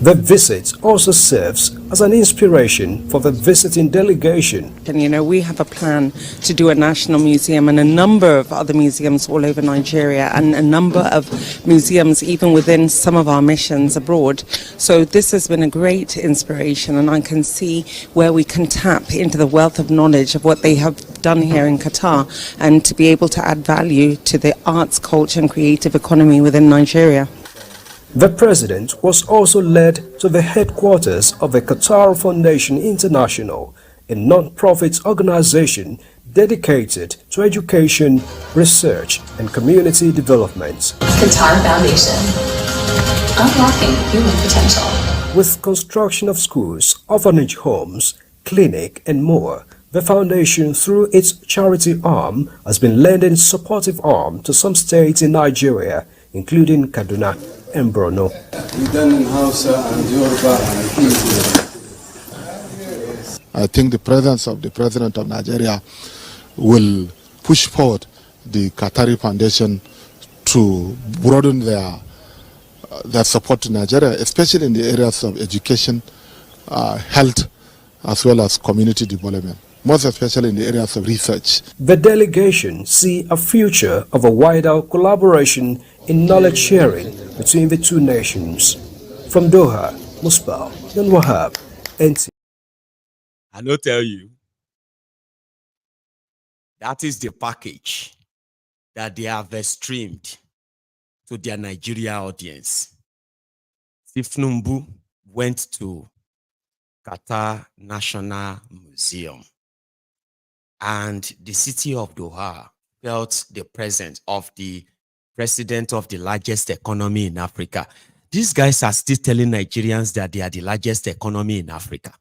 The visit also serves as an inspiration for the visiting delegation. And you know, we have a plan to do a national museum and a number of other museums all over Nigeria and a number of museums even within some of our missions abroad. So this has been a great inspiration, and I can see where we can tap into the wealth of knowledge of what they have done here in Qatar and to be able to add value to the arts, culture and creative economy within Nigeria. The president was also led to the headquarters of the Qatar Foundation International, a non-profit organization dedicated to education, research, and community development. Qatar Foundation, unlocking human potential. With construction of schools, orphanage homes, clinic, and more, the foundation, through its charity arm, has been lending supportive arm to some states in Nigeria, including Kaduna and Borno. I think the presence of the President of Nigeria will push forward the Qatari Foundation to broaden their support to Nigeria, especially in the areas of education, health, as well as community development, most especially in the areas of research. The delegation see a future of a wider collaboration in knowledge sharing between the two nations. From Doha, Musbah and Wahab, NT. I will tell you, that is the package that they have streamed to their Nigeria audience. Sifnumbu went to Qatar National Museum, and the city of Doha felt the presence of the president of the largest economy in Africa. These guys are still telling Nigerians that they are the largest economy in Africa.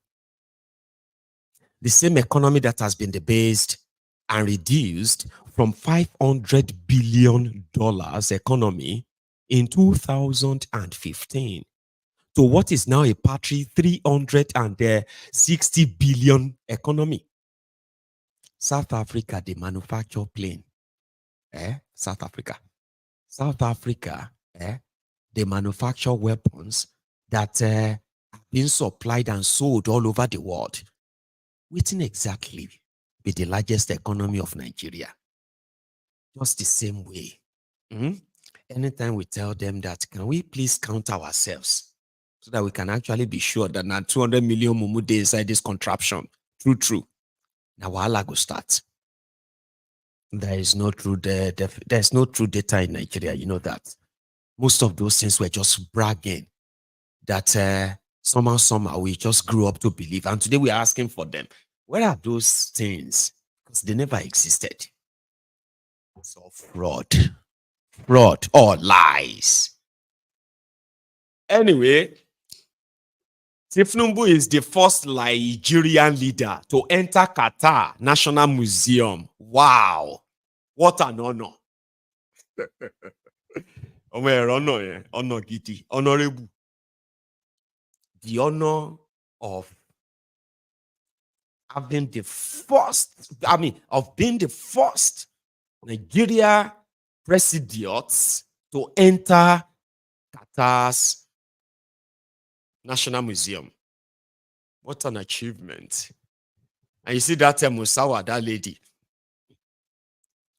The same economy that has been debased and reduced from $500 billion economy in 2015 to what is now a paltry 360 billion economy. South Africa, they manufacture plane. South Africa. South Africa, they manufacture weapons that are being supplied and sold all over the world. Waiting exactly be the largest economy of Nigeria. Just the same way. Anytime we tell them that, can we please count ourselves so that we can actually be sure that now 200 million mumu dey inside this contraption. True. Now wahala go start. There's no true data in Nigeria, you know that. Most of those things were just bragging that somehow we just grew up to believe. And today we are asking for them. Where are those things? Because they never existed. It's all fraud or lies. Anyway, Tifnumbu is the first Nigerian leader to enter Qatar National Museum. Wow. What an honor. Honor gidi. Honorable. The honor of being the first Nigeria presidents to enter Qatar's National Museum. What an achievement. And you see that Musawa, that lady.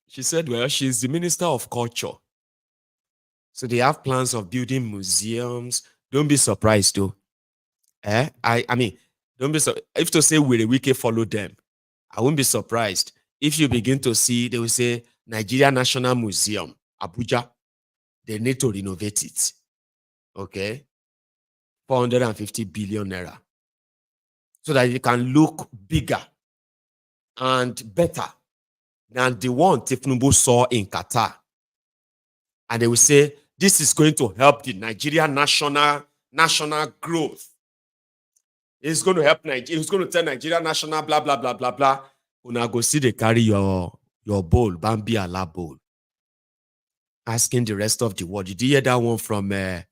She said, well, she's the Minister of Culture. So they have plans of building museums. Don't be surprised, though. Don't be surprised. If to say we're a wiki, follow them. I won't be surprised if you begin to see, they will say, Nigeria National Museum, Abuja. They need to renovate it. Okay? 450 billion naira. So that it can look bigger and better than the one Tifnumbu saw in Qatar. And they will say, this is going to help the Nigeria national growth. It's going to help Nigeria. It's going to tell Nigeria national blah, blah, blah, blah, blah. Una go see they carry your bowl, Bambi Allah bowl. Asking the rest of the world. Did you hear that one from the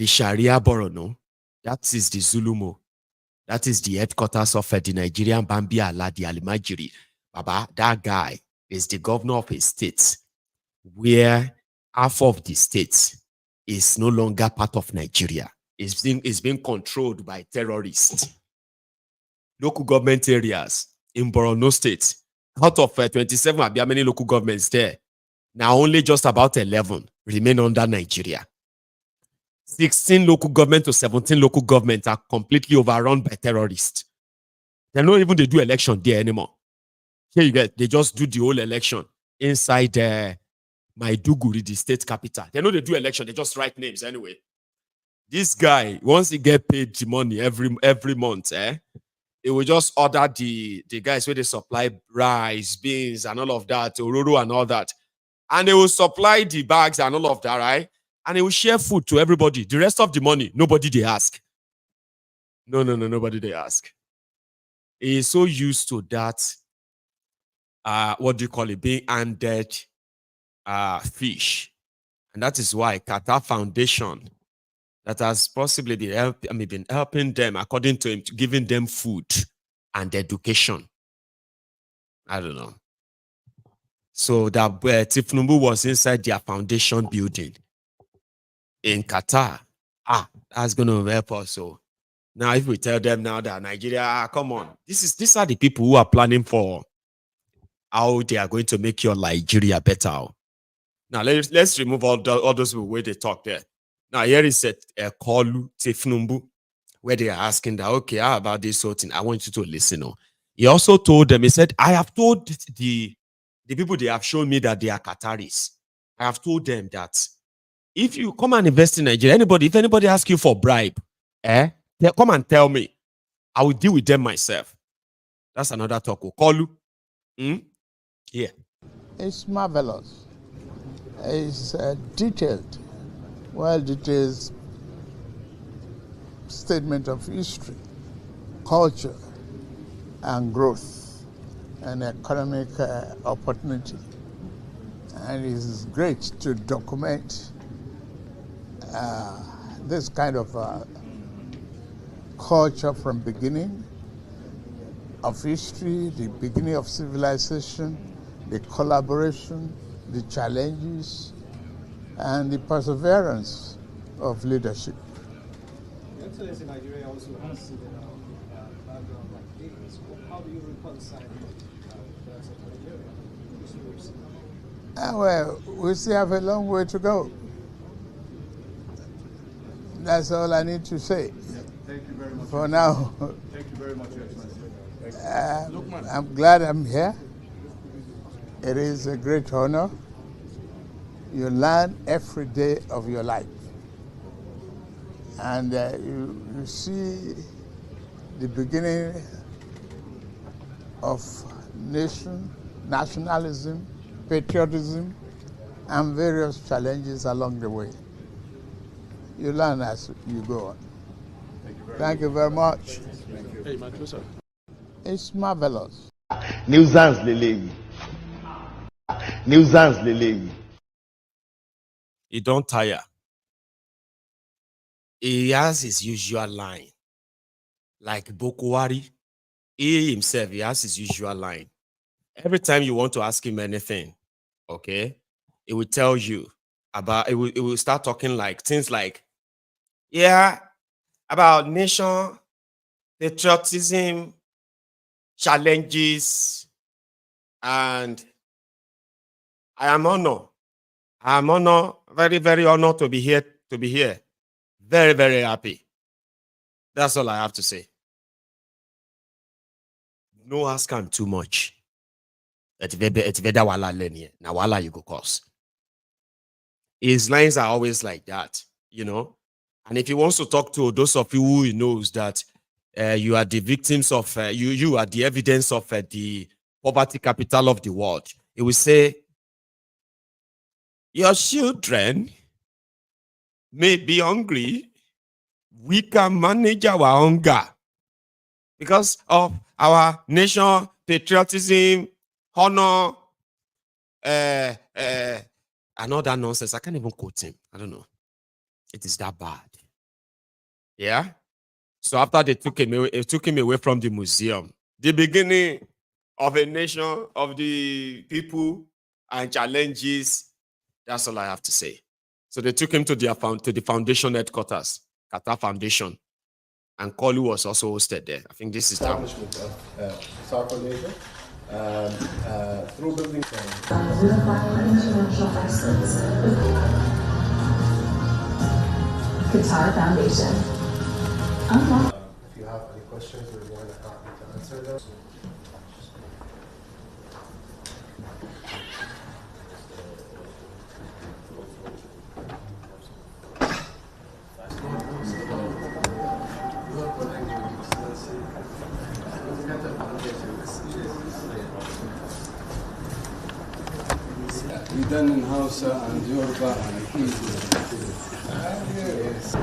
Sharia Borono? That is the Zulumo. That is the headquarters of the Nigerian Bambi Allah, the Alimajiri. Baba, that guy is the governor of a state where half of the state is no longer part of Nigeria. It's being controlled by terrorists. Local government areas in Borno State, out of 27, how many local governments there? Now only just about 11 remain under Nigeria. 16 local government to 17 local governments are completely overrun by terrorists. They don't even do election there anymore. Here you get, they just do the whole election inside Maiduguri, the state capital. They know they do election, they just write names anyway. This guy, once he get paid the money every month, he will just order the guys where they supply rice, beans, and all of that, ororo and all that. And they will supply the bags and all of that, right? And he will share food to everybody. The rest of the money, nobody they ask. No, nobody they ask. He is so used to that, what do you call it, being handed fish. And that is why Qatar Foundation, that has possibly been helping them, according to him, giving them food and education. I don't know. So that Tifnumbu was inside their foundation building in Qatar. That's going to help us. So now if we tell them now that Nigeria, come on, these are the people who are planning for how they are going to make your Nigeria better. Now let's remove all those where they talk there. Now here is a Koolu Tifnumbu where they are asking that, okay, how about this sort of thing? I want you to listen. He also told them, he said, I have told the people they have shown me that they are Qataris. I have told them that if you come and invest in Nigeria, if anybody asks you for bribe, come and tell me. I will deal with them myself. That's another talk. Koolu. Yeah. It's marvelous. It's detailed, well-detailed statement of history, culture, and growth and economic opportunity. And it is great to document this kind of culture from beginning of history, the beginning of civilization, the collaboration, the challenges, and the perseverance of leadership. Excellency, Nigeria also has similar background like this. How do you reconcile that of Nigeria? Well, we still have a long way to go. That's all I need to say. Thank you very much. For now. Thank you very much, Excellency. I'm glad I'm here. It is a great honor. You learn every day of your life. And you see the beginning of nationalism, patriotism, and various challenges along the way. You learn as you go on. Thank you very much. Hey, my closer. It's marvelous. Nuisance Lele. Nuisance Lele. He don't tire. He has his usual line. Like Bokohari, he himself, he has his usual line. Every time you want to ask him anything, okay, he will tell you about, it will start talking like things like, yeah, about nation, patriotism, challenges, and I am honored, very, very honored to be here, Very, very happy. That's all I have to say. No ask him too much. It's veda wala lenye. Na wala you go cause. His lines are always like that, you know. And if he wants to talk to those of you who he knows that you are the victims of, you are the evidence of the poverty capital of the world, he will say, your children may be hungry. We can manage our hunger because of our nation, patriotism, honor, and all that nonsense. I can't even quote him. I don't know. It is that bad. Yeah. So after they took him away from the museum, the beginning of a nation, of the people and challenges. That's all I have to say. So they took him to the foundation headquarters, Qatar Foundation, and Koolu was also hosted there. I think this is that. Establishment of South Asia through building. Unifying international excellence. Qatar Foundation. If you have any questions, we're more than happy to answer them. We done in Hausa and Yoruba and yes.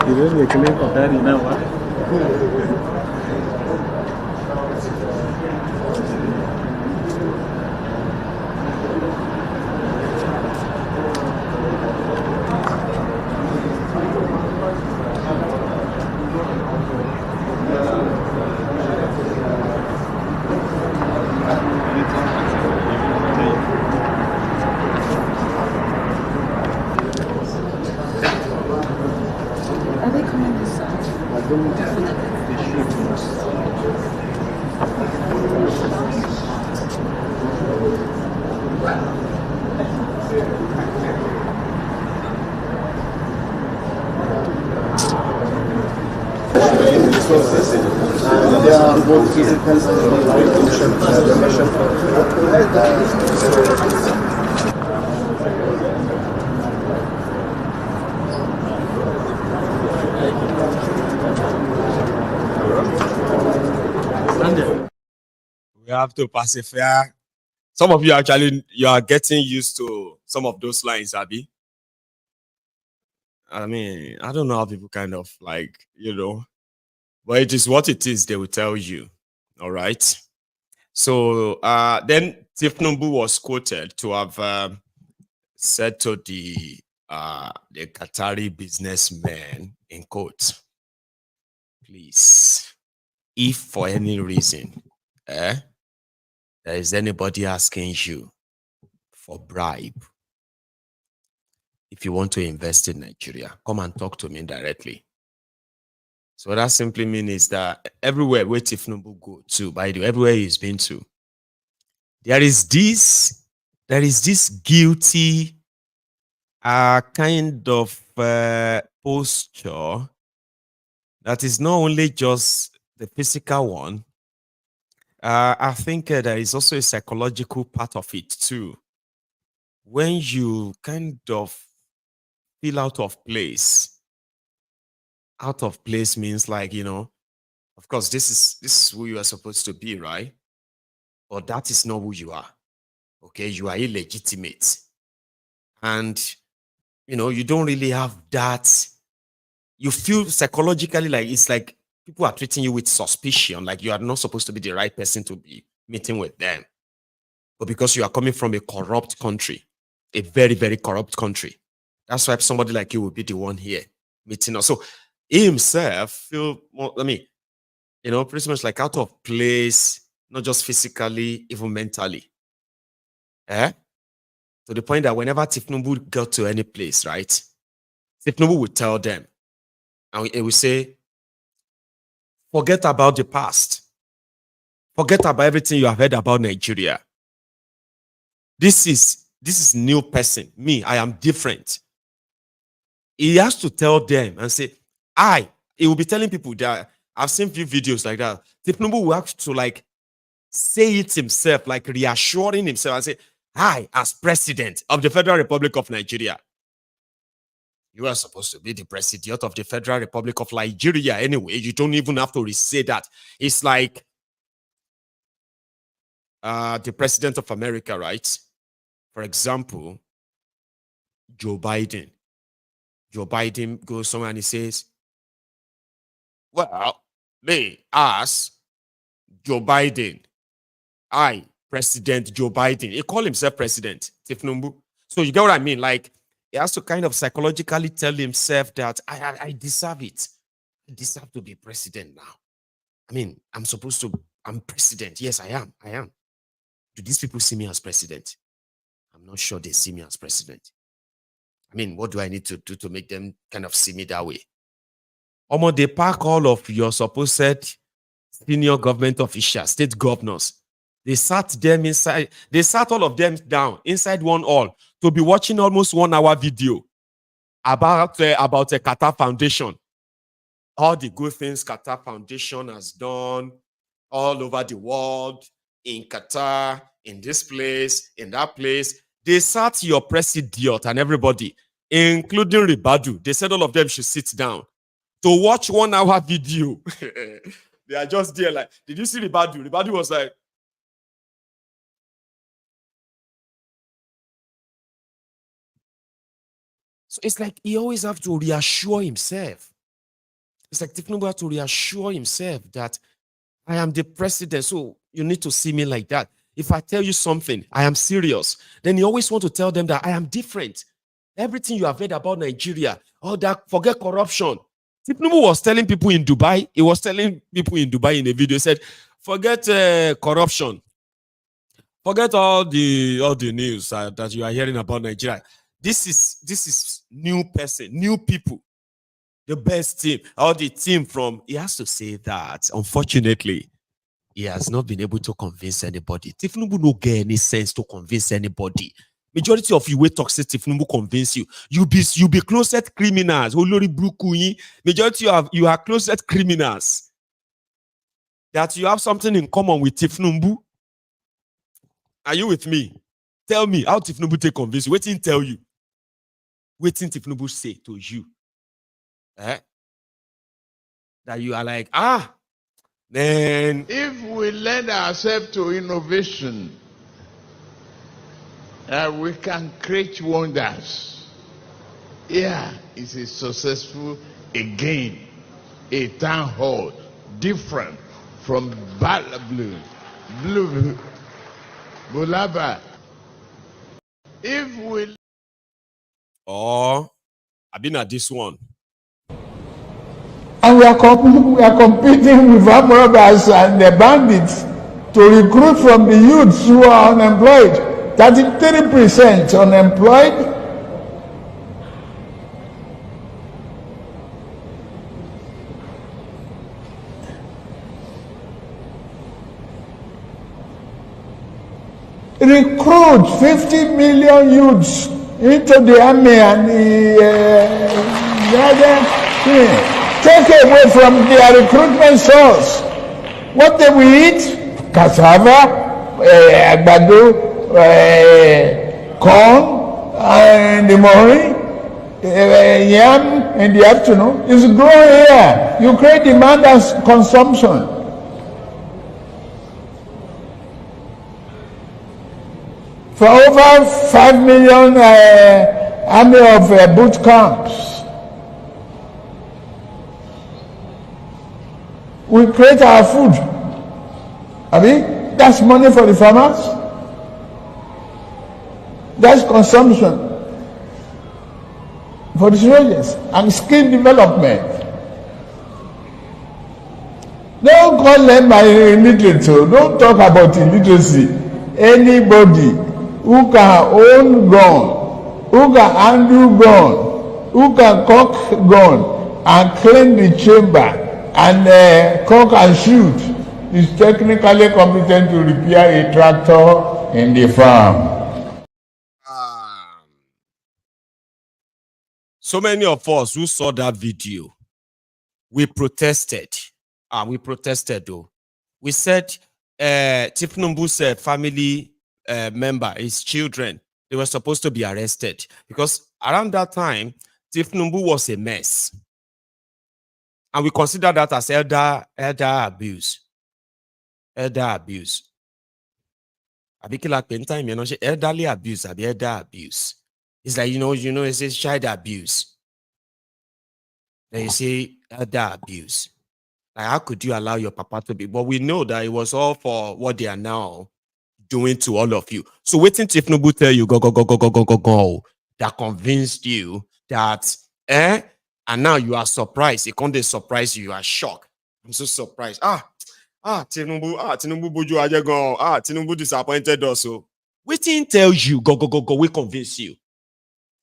You really claim for that now, huh? Are they coming this side? They are both physical and We have to pacify. Some of you actually, you are getting used to some of those lines, Abby. I mean, I don't know how people kind of like, but it is what it is, they will tell you. All right. So then Tifnumbu was quoted to have said to the Qatari businessman, in quotes, please, if for any reason there is anybody asking you for bribe, if you want to invest in Nigeria, come and talk to me directly. So what that simply means is that everywhere where Tifnumbu go to, by the way, everywhere he's been to, there is this guilty kind of posture that is not only just the physical one. I think there is also a psychological part of it too. When you kind of feel out of place. Out of place means like, of course, this is who you are supposed to be, right? But that is not who you are. Okay, you are illegitimate. And, you don't really have that. You feel psychologically like it's like people are treating you with suspicion, like you are not supposed to be the right person to be meeting with them. But because you are coming from a corrupt country, a very, very corrupt country, that's why somebody like you will be the one here meeting us. So he himself feel, pretty much like out of place, not just physically, even mentally. To the point that whenever Tifnumbu got to any place, right, Tifnumbu would tell them, and he would say, forget about the past. Forget about everything you have heard about Nigeria. This is new person. Me, I am different. He has to tell them and say, he will be telling people that I've seen few videos like that. Tifnumbu will have to like say it himself, like reassuring himself and say, I, as president of the Federal Republic of Nigeria, you are supposed to be the president of the Federal Republic of Nigeria anyway. You don't even have to say that. It's like the president of America, right? For example, Joe Biden. Joe Biden goes somewhere and he says, well, they ask Joe Biden, I, President Joe Biden. He called himself President Tifnumbu. So you get what I mean? Like, he has to kind of psychologically tell himself that I deserve it. I deserve to be president now. I mean, I'm president. Yes, I am. Do these people see me as president? I'm not sure they see me as president. I mean, what do I need to do to make them kind of see me that way? They pack all of your supposed senior government officials, state governors. They sat them inside. They sat all of them down inside one hall to be watching almost 1 hour video about a Qatar Foundation. All the good things Qatar Foundation has done all over the world, in Qatar, in this place, in that place. They sat your president and everybody, including Ribadu. They said all of them should sit down to watch 1 hour video. They are just there like, did you see Ribadu? Ribadu was like, so it's like he always have to reassure himself. It's like Tifnumbu have to reassure himself that I am the president, so you need to see me like that. If I tell you something, I am serious. Then you always want to tell them that I am different. Everything you have heard about Nigeria, all that, forget corruption. Tifnumbu was telling people in Dubai, he was telling people in Dubai in a video, he said, forget corruption. Forget all the news that you are hearing about Nigeria. This is new person, new people. The best team, all the team from, he has to say that, unfortunately, he has not been able to convince anybody. Tifnumbu no get any sense to convince anybody. Majority of you will talk say Tifnumbu convince you. You be closet criminals. Majority of you are closet criminals. That you have something in common with Tifnumbu. Are you with me? Tell me how Tifnumbu take convince you. Waiting tell you. Waiting Tifnumbu say to you. That you are like, Then, if we lend ourselves to innovation, we can create wonders. Yeah, it's a successful again, a town hall, different from blue, Bulaba. If we I've been at this one. And we are competing with armed robbers and the bandits to recruit from the youths who are unemployed. 33% unemployed. Recruit 50 million youths into the army and the other thing. Take away from their recruitment source. What they will eat? Cassava, agbado, corn, and the morning, yam in the afternoon. It's growing here. You create demand and consumption. For over 5 million army of boot camps. We create our food. I mean, that's money for the farmers. That's consumption for the soldiers and skill development. Don't call them illiterate. Don't talk about illiteracy. Anybody who can own gun, who can handle gun, who can cock gun and clean the chamber and cock and shoot is technically competent to repair a tractor in the farm. So many of us who saw that video, we protested. We protested though. We said Tifnumbu's family member, his children, they were supposed to be arrested because around that time, Tifnumbu was a mess. And we consider that as elder abuse. Elder abuse. Elderly abuse, elder abuse. It's like, it says child abuse. Then you say elder abuse. Like, how could you allow your papa to be? But we know that it was all for what they are now doing to all of you. So waiting till Tifnubu tell you go, that convinced you that and now you are surprised. It can't surprise you. You are shocked. I'm so surprised. Tinubu boju ajegon. Tinubu disappointed us. So waiting tells you go. We convince you.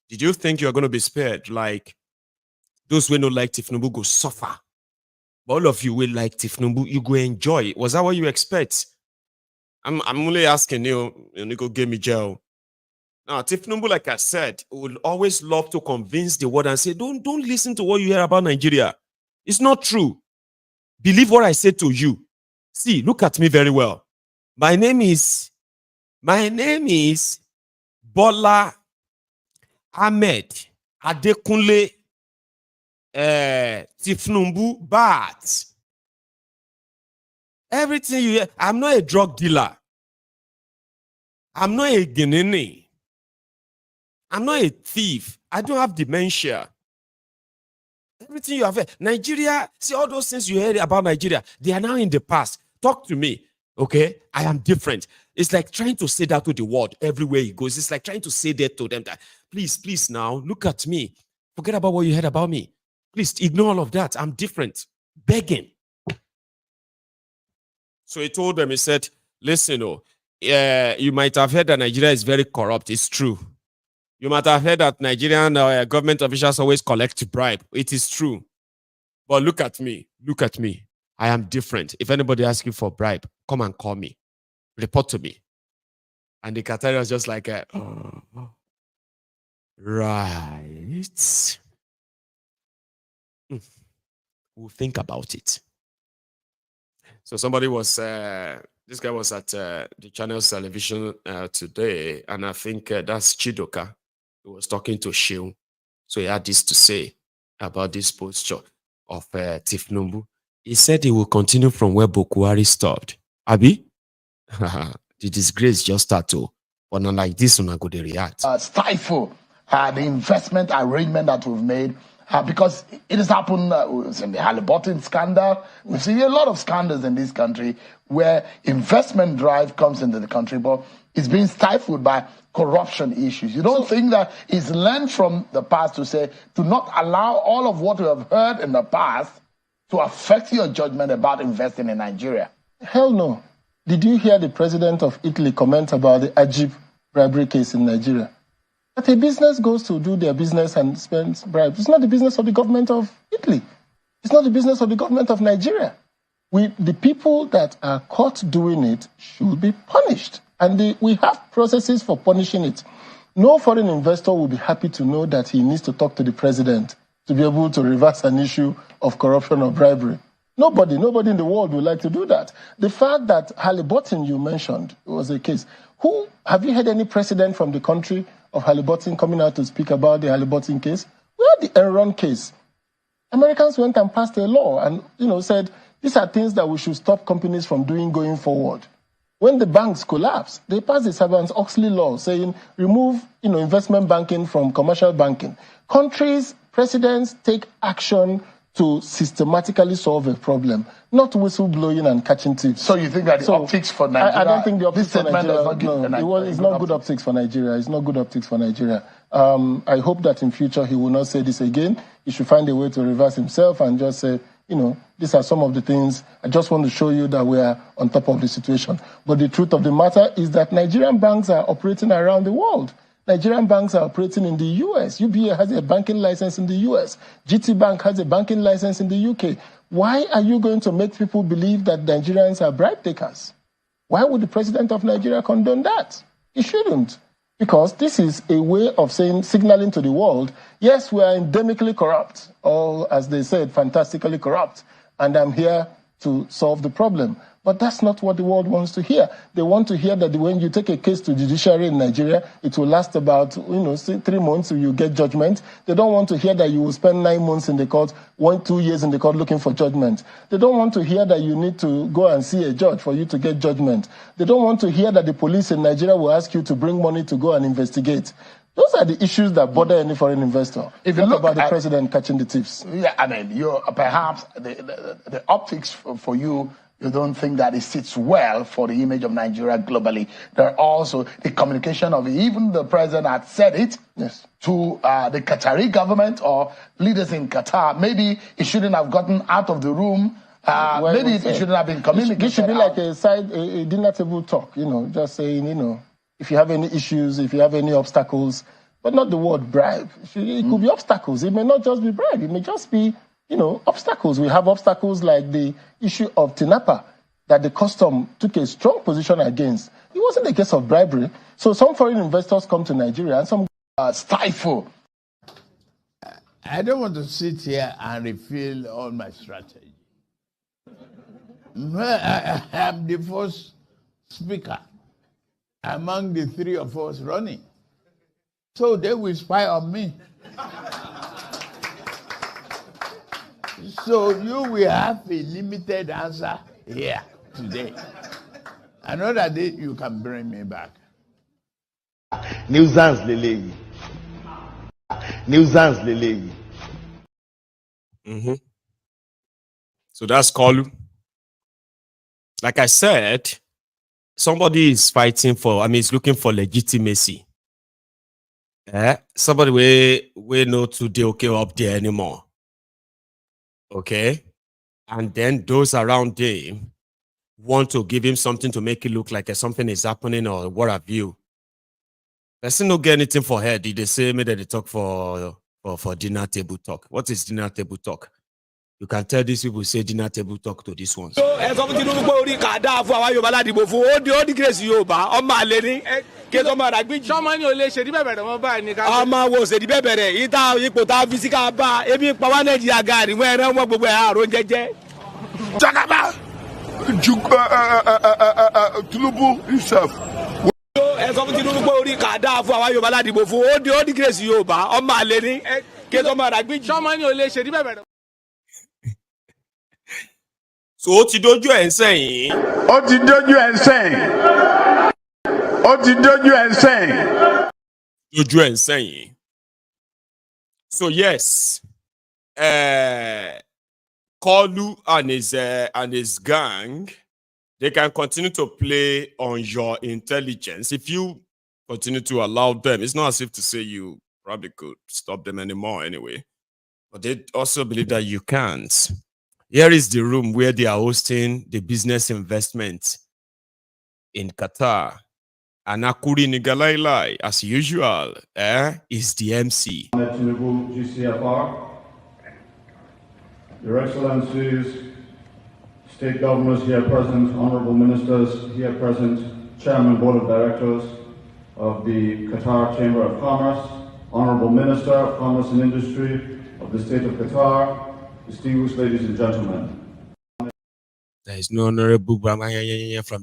Did you think you are going to be spared? Like those who don't like Tifnubu go suffer. But all of you will like Tifnubu. You go enjoy. Was that what you expect? I'm only asking you. You go give me jail. Now, Tifnumbu, like I said, will always love to convince the world and say, don't listen to what you hear about Nigeria. It's not true. Believe what I say to you. See, look at me very well. My name is Bola Ahmed Adekunle Tifnumbu, but everything you hear, I'm not a drug dealer. I'm not a Guinea. I'm not a thief. I don't have dementia. Everything you have heard. Nigeria, see all those things you heard about Nigeria, they are now in the past. Talk to me, okay? I am different. It's like trying to say that to the world everywhere he goes. It's like trying to say that to them that, please now, look at me. Forget about what you heard about me. Please ignore all of that. I'm different. Begging. So he told them, he said, listen, you might have heard that Nigeria is very corrupt. It's true. You might have heard that Nigerian government officials always collect bribe. It is true. But look at me. Look at me. I am different. If anybody asks you for bribe, come and call me. Report to me. And the Qatari was just like, right. We'll think about it. So somebody was, this guy was at the channel's television today, and I think that's Chidoka. He was talking to Shiu. So he had this to say about this posture of Tifnumbu. He said he will continue from where Bokohari stopped. Abi? The disgrace just started. But not like this one, I go to react. Stifle the investment arrangement that we've made. Because it has happened in the Halliburton scandal. We've seen a lot of scandals in this country where investment drive comes into the country, but it's being stifled by corruption issues. You don't think that it's learned from the past to say, to not allow all of what we have heard in the past to affect your judgment about investing in Nigeria? Hell no. Did you hear the president of Italy comment about the Ajib bribery case in Nigeria? That a business goes to do their business and spends bribes. It's not the business of the government of Italy. It's not the business of the government of Nigeria. The people that are caught doing it should be punished. And we have processes for punishing it. No foreign investor will be happy to know that he needs to talk to the president to be able to reverse an issue of corruption or bribery. Nobody in the world would like to do that. The fact that Halliburton, you mentioned, was a case. Have you heard any precedent from the country of Halliburton coming out to speak about the Halliburton case? We had the Enron case. Americans went and passed a law and said these are things that we should stop companies from doing going forward. When the banks collapsed, they passed the Sarbanes-Oxley law saying remove investment banking from commercial banking. Countries, presidents take action to systematically solve a problem, not whistleblowing and catching thieves. So you think that the optics for Nigeria... I don't think the optics for Nigeria... It's not good optics for Nigeria. It's not good optics for Nigeria. I hope that in future he will not say this again. He should find a way to reverse himself and just say, these are some of the things. I just want to show you that we are on top of the situation. But the truth of the matter is that Nigerian banks are operating around the world. Nigerian banks are operating in the US. UBA has a banking license in the US. GT Bank has a banking license in the UK. Why are you going to make people believe that Nigerians are bribe takers? Why would the president of Nigeria condone that? He shouldn't. Because this is a way of signaling to the world, yes, we are endemically corrupt, or as they said, fantastically corrupt, and I'm here to solve the problem. But that's not what the world wants to hear. They want to hear that when you take a case to judiciary in Nigeria, it will last about 3 months till you get judgment. They don't want to hear that you will spend 9 months in the court, 1-2 years in the court looking for judgment. They don't want to hear that you need to go and see a judge for you to get judgment. They don't want to hear that the police in Nigeria will ask you to bring money to go and investigate. Those are the issues that bother any foreign investor. If you look about the president catching the thieves. Yeah, I mean, perhaps the optics for you, you don't think that it sits well for the image of Nigeria globally. There are also the communication of even the president had said it to the Qatari government or leaders in Qatar. Maybe it shouldn't have gotten out of the room. Maybe it shouldn't have been communicated. This should be like a dinner table talk, just saying, if you have any issues, if you have any obstacles, but not the word bribe. It could be obstacles. It may not just be bribe. It may just be, obstacles. We have obstacles like the issue of Tinapa that the custom took a strong position against. It wasn't a case of bribery. So some foreign investors come to Nigeria and some stifle. I don't want to sit here and reveal all my strategy. I am the first speaker among the 3 of us running. So they will spy on me. So you will have a limited answer here today. Another day you can bring me back. Nuisance Lele. Nuisance Lele. So that's Koolu. Like I said, somebody is fighting for, is looking for legitimacy. Somebody we know today okay up there anymore. Okay? And then those around him want to give him something to make it look like something is happening or what have you. Person don't get anything for head. They say maybe they talk for dinner table talk. What is dinner table talk? You can tell these people say dinner table talk to this one. So, Tinubu himself. So ó ti dójú ẹ̀ ń sẹ́yìn. Ó ti dójú ẹ̀ ń sẹ́yìn. Ó ti dójú ẹ̀ ń sẹ́yìn. Dójú ẹ̀ ń sẹ́yìn. So yes, Koolu and his gang, they can continue to play on your intelligence if you continue to allow them. It's not as if to say you probably could stop them anymore anyway, but they also believe that you can't. Here is the room where they are hosting the business investment in Qatar. And Akuri Nigalailai, as usual, is the MC. GCFR, Your Excellencies, State Governors here present, Honorable Ministers here present, Chairman Board of Directors of the Qatar Chamber of Commerce, Honorable Minister of Commerce and Industry of the State of Qatar, distinguished ladies and gentlemen. There is no honorable from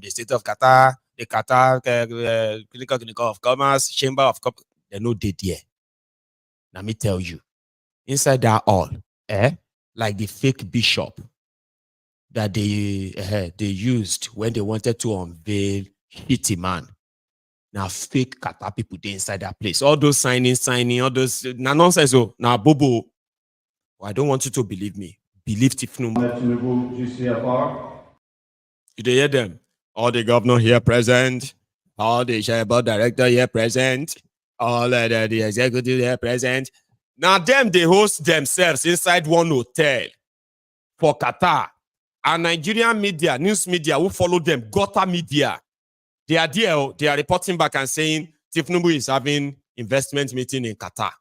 the State of Qatar, the Qatar Clinical of Commerce, Chamber of Commerce. They're no dead here. Let me tell you, inside that all, like the fake bishop that they used when they wanted to unveil Shitty Man. Now fake Qatar people they inside that place. All those signing, all those nonsense. Oh, now Bobo. Well, I don't want you to believe me. Believe Tifnum. GCFR. You hear them? All the governor here present, all the board director here present, all the executive here present. Now them they host themselves inside one hotel for Qatar. And Nigerian media, news media who follow them, Gota media, they are there, they are reporting back and saying Tifnubu is having investment meeting in Qatar.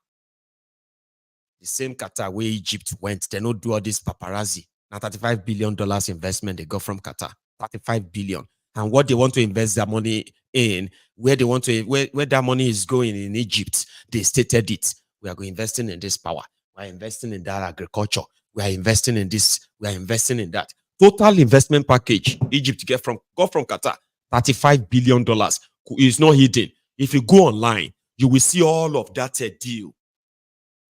The same Qatar where Egypt went, they don't do all this paparazzi. Now $35 billion investment they got from Qatar. 35 billion. And what they want to invest their money in, where they want to, where that money is going in Egypt, they stated it. We are investing in this power. We are investing in that agriculture. We are investing in this. We are investing in that. Total investment package Egypt got from Qatar, $35 billion is not hidden. If you go online, you will see all of that deal.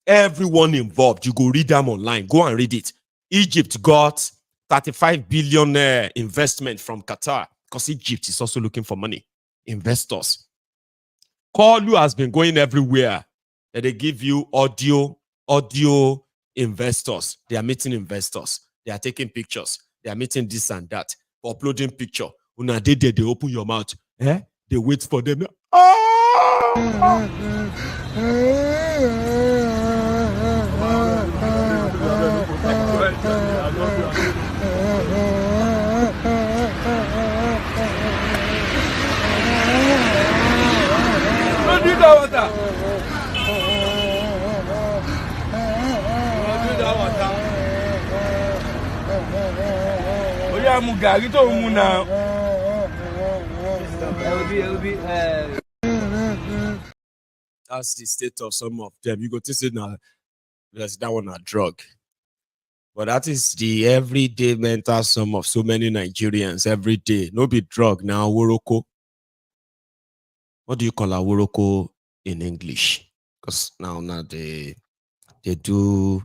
Everyone involved, you go read them online. Go and read it. Egypt got 35 billion investment from Qatar because Egypt is also looking for money. Investors. Koolu has been going everywhere that they give you audio investors. They are meeting investors. They are taking pictures. They are meeting this and that. For uploading picture. When they open your mouth. They wait for them. That's the state of some of them. You go to say now, that one a drug. But that is the everyday mental sum of so many Nigerians every day. No be drug now, woroko. What do you call a woroko in English? Because now they do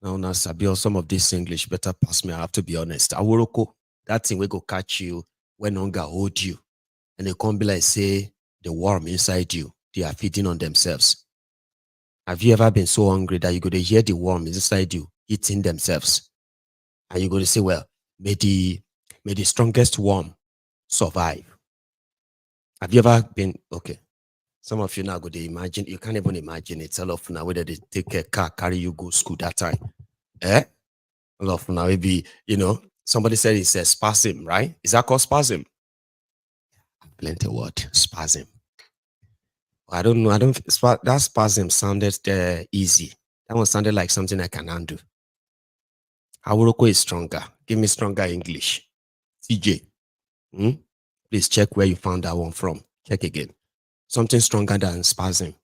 now Sabi or some of this English better pass me. I have to be honest. A woroko, that thing we go catch you when hunger hold you. And they come be like say the worm inside you. They are feeding on themselves. Have you ever been so hungry that you go to hear the worm inside you eating themselves? And you go to say, well, may the strongest worm survive. Have you ever been, okay, some of you now go to imagine, you can't even imagine it. All of now, whether they take a car, carry you, go school that time. All of now, maybe, somebody said it's a spasm, right? Is that called spasm? Plenty of word, spasm. I don't know. That spasm sounded easy. That one sounded like something I can undo. Awuroko is stronger. Give me stronger English. CJ. Please check where you found that one from. Check again. Something stronger than spasm.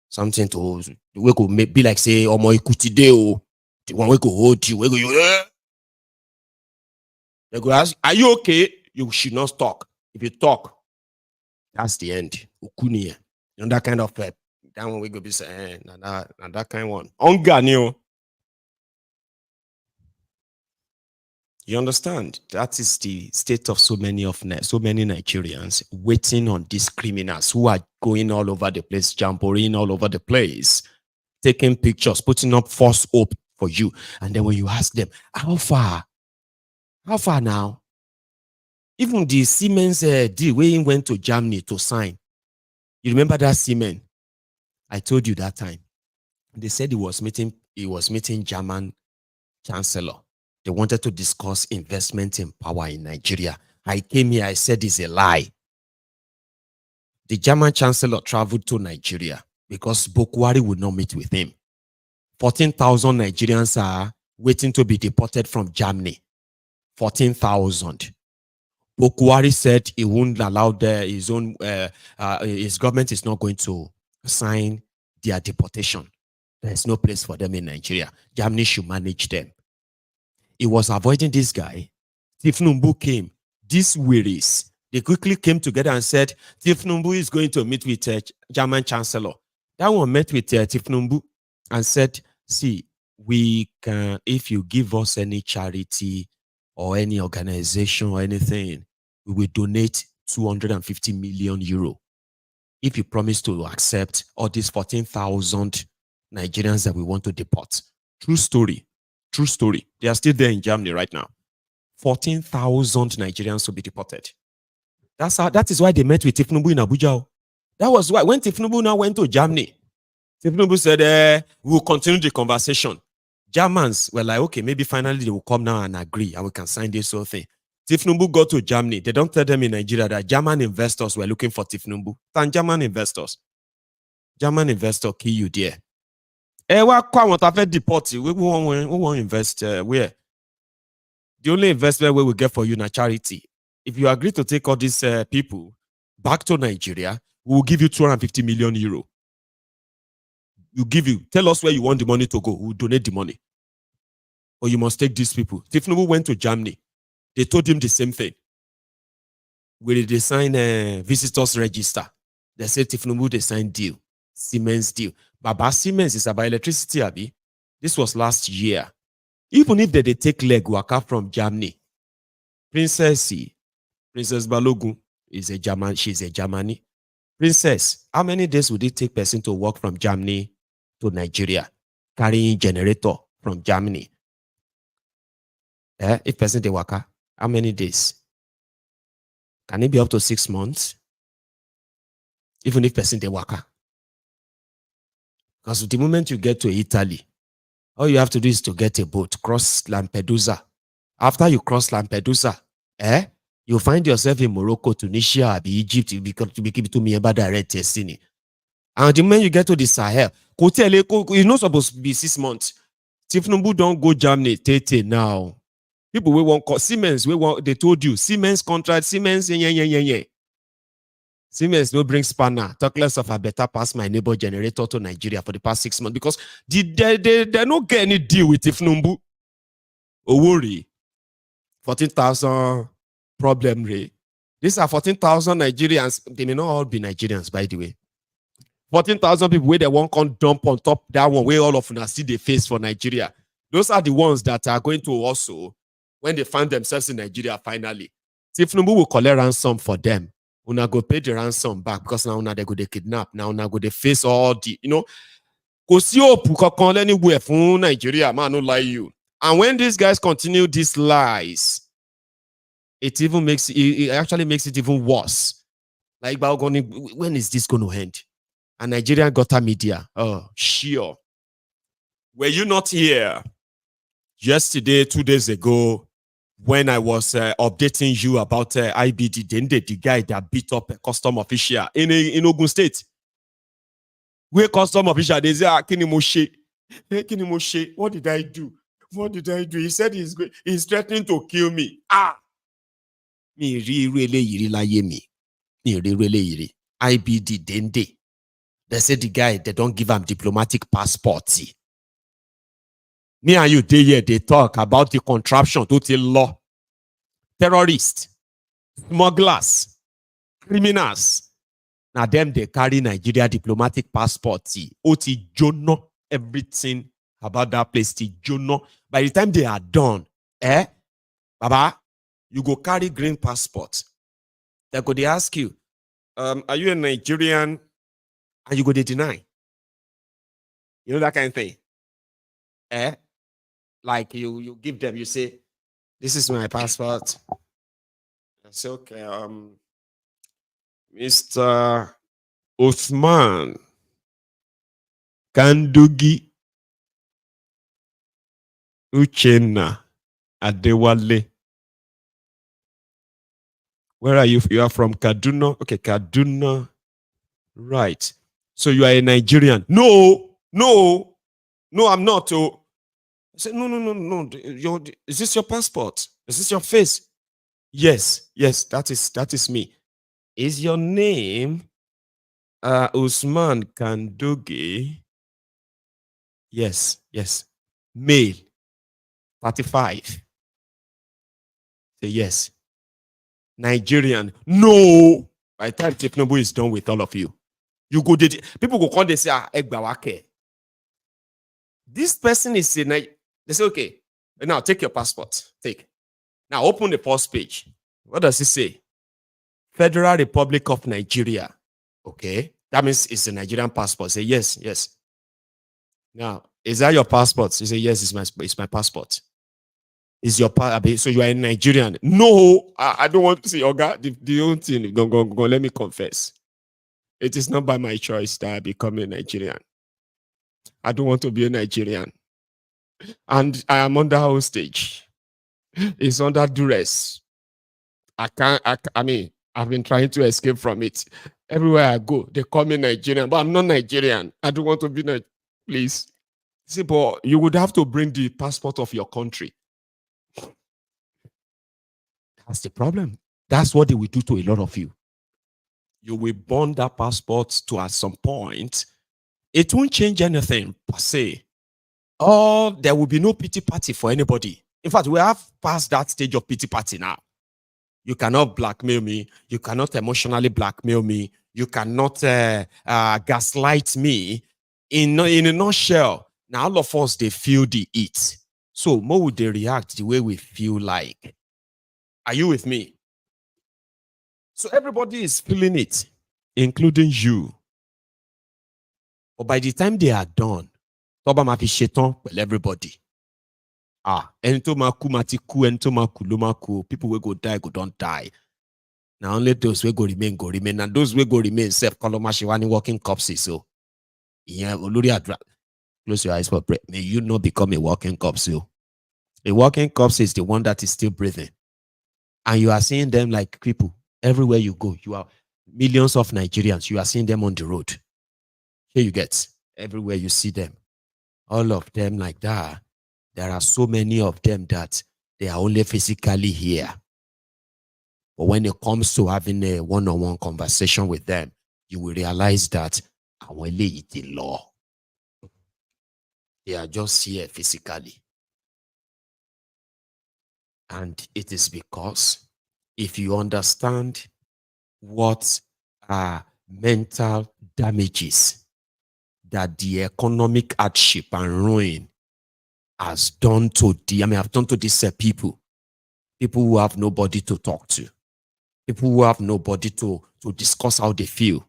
Something to we could be like say, "Oh my kutideo." The one we could hold you. We go. They go ask, "Are you okay?" You should not talk. If you talk, that's the end. Ukunie. That kind of that one we go be saying, that kind of one. Onganio. You understand? That is the state of so many Nigerians waiting on these criminals who are going all over the place, jamboreeing all over the place, taking pictures, putting up false hope for you. And then when you ask them, how far? How far now? Even the Siemens deal where he went to Germany to sign. You remember that Siemens? I told you that time. They said he was meeting German chancellor. They wanted to discuss investment in power in Nigeria. I came here, I said it's a lie. The German chancellor traveled to Nigeria because Bokohari would not meet with him. 14,000 Nigerians are waiting to be deported from Germany. 14,000. Bokohari said he won't allow his government is not going to sign their deportation. There's no place for them in Nigeria. Germany should manage them. He was avoiding this guy. Tifnumbu came. These wearies, they quickly came together and said, Tifnumbu is going to meet with German chancellor. That one met with Tifnumbu and said, see, we can, if you give us any charity or any organization or anything, we will donate 250 million euro. If you promise to accept all these 14,000 Nigerians that we want to deport. True story. True story. They are still there in Germany right now. 14,000 Nigerians to be deported. That is why they met with Tifnumbu in Abuja. That was why when Tifnumbu now went to Germany, Tifnumbu said, we will continue the conversation. Germans were like, okay, maybe finally they will come now and agree and we can sign this whole thing. Tifnumbu got to Germany. They don't tell them in Nigeria that German investors were looking for Tifnumbu. And German investors. German investor kill you there. What deport you? We won't invest where? The only investment we will get for you is charity. If you agree to take all these people back to Nigeria, we will give you 250 million euro. Tell us where you want the money to go. We'll donate the money. Or you must take these people. Tifnumbu went to Germany. They told him the same thing. Will they sign a visitors register? They said Tifnumbu, they signed deal. Siemens deal. Baba Siemens is about electricity, Abi. This was last year. Even if they take leg waka from Germany, Princess Balogun is a German. She's a Germany. Princess, how many days would it take person to walk from Germany to Nigeria, carrying generator from Germany? If person they waka, how many days? Can it be up to 6 months? Even if person they waka. Because the moment you get to Italy, all you have to do is to get a boat, cross Lampedusa. After you cross Lampedusa, you find yourself in Morocco, Tunisia, Egypt, you become to me about direct destiny. And the moment you get to the Sahel, it's not supposed to be 6 months. Tifnumbu don't go Germany, Tete now. People we want Siemens, they told you Siemens contract, Siemens, Siemens no bring spanner. Talk less of a better pass my neighbor generator to Nigeria for the past 6 months because they not get any deal with Tifnumbu. Oh worry. 14,000 problem rate. These are 14,000 Nigerians. They may not all be Nigerians, by the way. 14,000 people where they won't come dump on top that one where all of us see the face for Nigeria. Those are the ones that are going to also, when they find themselves in Nigeria finally, Tifnumbu will collect ransom for them. Una go pay the ransom back because now una they go they kidnap. Now una go they face all the, go see anywhere from Nigeria, man, no lie you. And when these guys continue these lies, it actually makes it even worse. Like, when is this going to end? And Nigerian Gota media, oh, sure. Were you not here yesterday, 2 days ago, when I was updating you about IBD, the guy that beat up a custom official in Ogun State? Where custom official, they say, Kinimoshe, what did I do? What did I do? He said he's threatening to kill me. IBD Dende. They say the guy, they don't give him diplomatic passport. Me and you, they talk about the contraption to the law. Terrorists, smugglers, criminals. Now them, they carry Nigeria diplomatic passport. Oti Jono, everything about that place. Jono. By the time they are done, Baba, you go carry green passport. They go, they ask you, are you a Nigerian? And you go, they deny. You know that kind of thing. Like you give them, you say, this is my passport. I say, okay, Mr. Osman Kandugi Uchenna Adewale. Where are you? You are from Kaduna. Okay, Kaduna. Right. So you are a Nigerian. No, I'm not. Oh. I said, no. Is this your passport? Is this your face? Yes, that is me. Is your name Usman Kandugi? Yes. Male, 35. Say yes. Nigerian. No. By the time Technobo is done with all of you, you go. People go call. They say, Egbawake. This person is saying, they say, okay, now take your passport. Take. Now open the first page. What does it say? Federal Republic of Nigeria. Okay. That means it's a Nigerian passport. Say yes. Now, is that your passport? You say, yes, it's my passport. Is your passport? So you are a Nigerian? No, I don't want to see Oga. The only thing, go, let me confess. It is not by my choice that I become a Nigerian. I don't want to be a Nigerian. And I am under hostage. It's under duress. I mean, I've been trying to escape from it. Everywhere I go, they call me Nigerian, but I'm not Nigerian. I don't want to be Nigerian. Please. See, but you would have to bring the passport of your country. That's the problem. That's what they will do to a lot of you. You will burn that passport to at some point. It won't change anything per se. Or there will be no pity party for anybody. In fact, we have passed that stage of pity party now. You cannot blackmail me. You cannot emotionally blackmail me. You cannot gaslight me. In a nutshell, now all of us, they feel the heat. So, more would they react the way we feel like? Are you with me? So everybody is feeling it, including you. But by the time they are done, Toba ma fi shetan with everybody. Ento maku matiku, ento maku lumaku. People will go die, go don't die. Now only those will go remain. And those will go remain self kolomashiwani walking corpses. So yeah, close your eyes for breath. May you not become a walking corpse. A walking corpse is the one that is still breathing. And you are seeing them like people. Everywhere you go, you are millions of Nigerians. You are seeing them on the road. Here you get. Everywhere you see them. All of them like that. There are so many of them that they are only physically here. But when it comes to having a one-on-one conversation with them, you will realize that law. They are just here physically. And it is because if you understand what are mental damages that the economic hardship and ruin has done to have done to these people who have nobody to talk to, people who have nobody to discuss how they feel,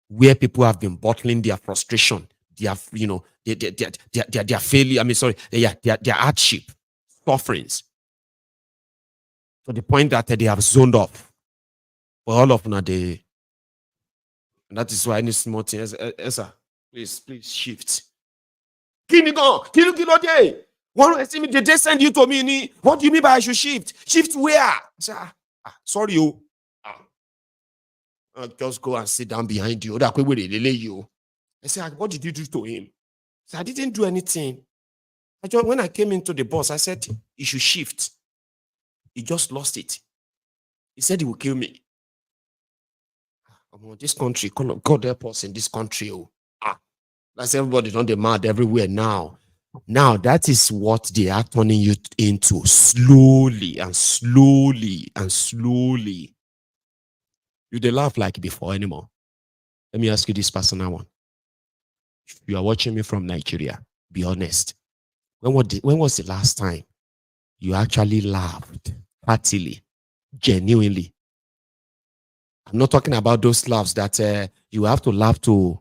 where people have been bottling their frustration, their failure, their hardship, sufferings, to the point that they have zoned off. But all of them, and that is why any small thing, Esa, please shift. Kinigo, day. Did they send you to me? What do you mean by I should shift? Shift where? Sorry, you. Just go and sit down behind you. I said, what did you do to him? I said, I didn't do anything. When I came into the bus, I said, he should shift. He just lost it. He said he will kill me. This country, God help us in this country. That's everybody don't they mad everywhere now. Now that is what they are turning you into slowly and slowly and slowly. You don't laugh like before anymore. Let me ask you this personal one. If you are watching me from Nigeria, be honest. When was the last time you actually laughed heartily, genuinely. I'm not talking about those laughs that you have to laugh to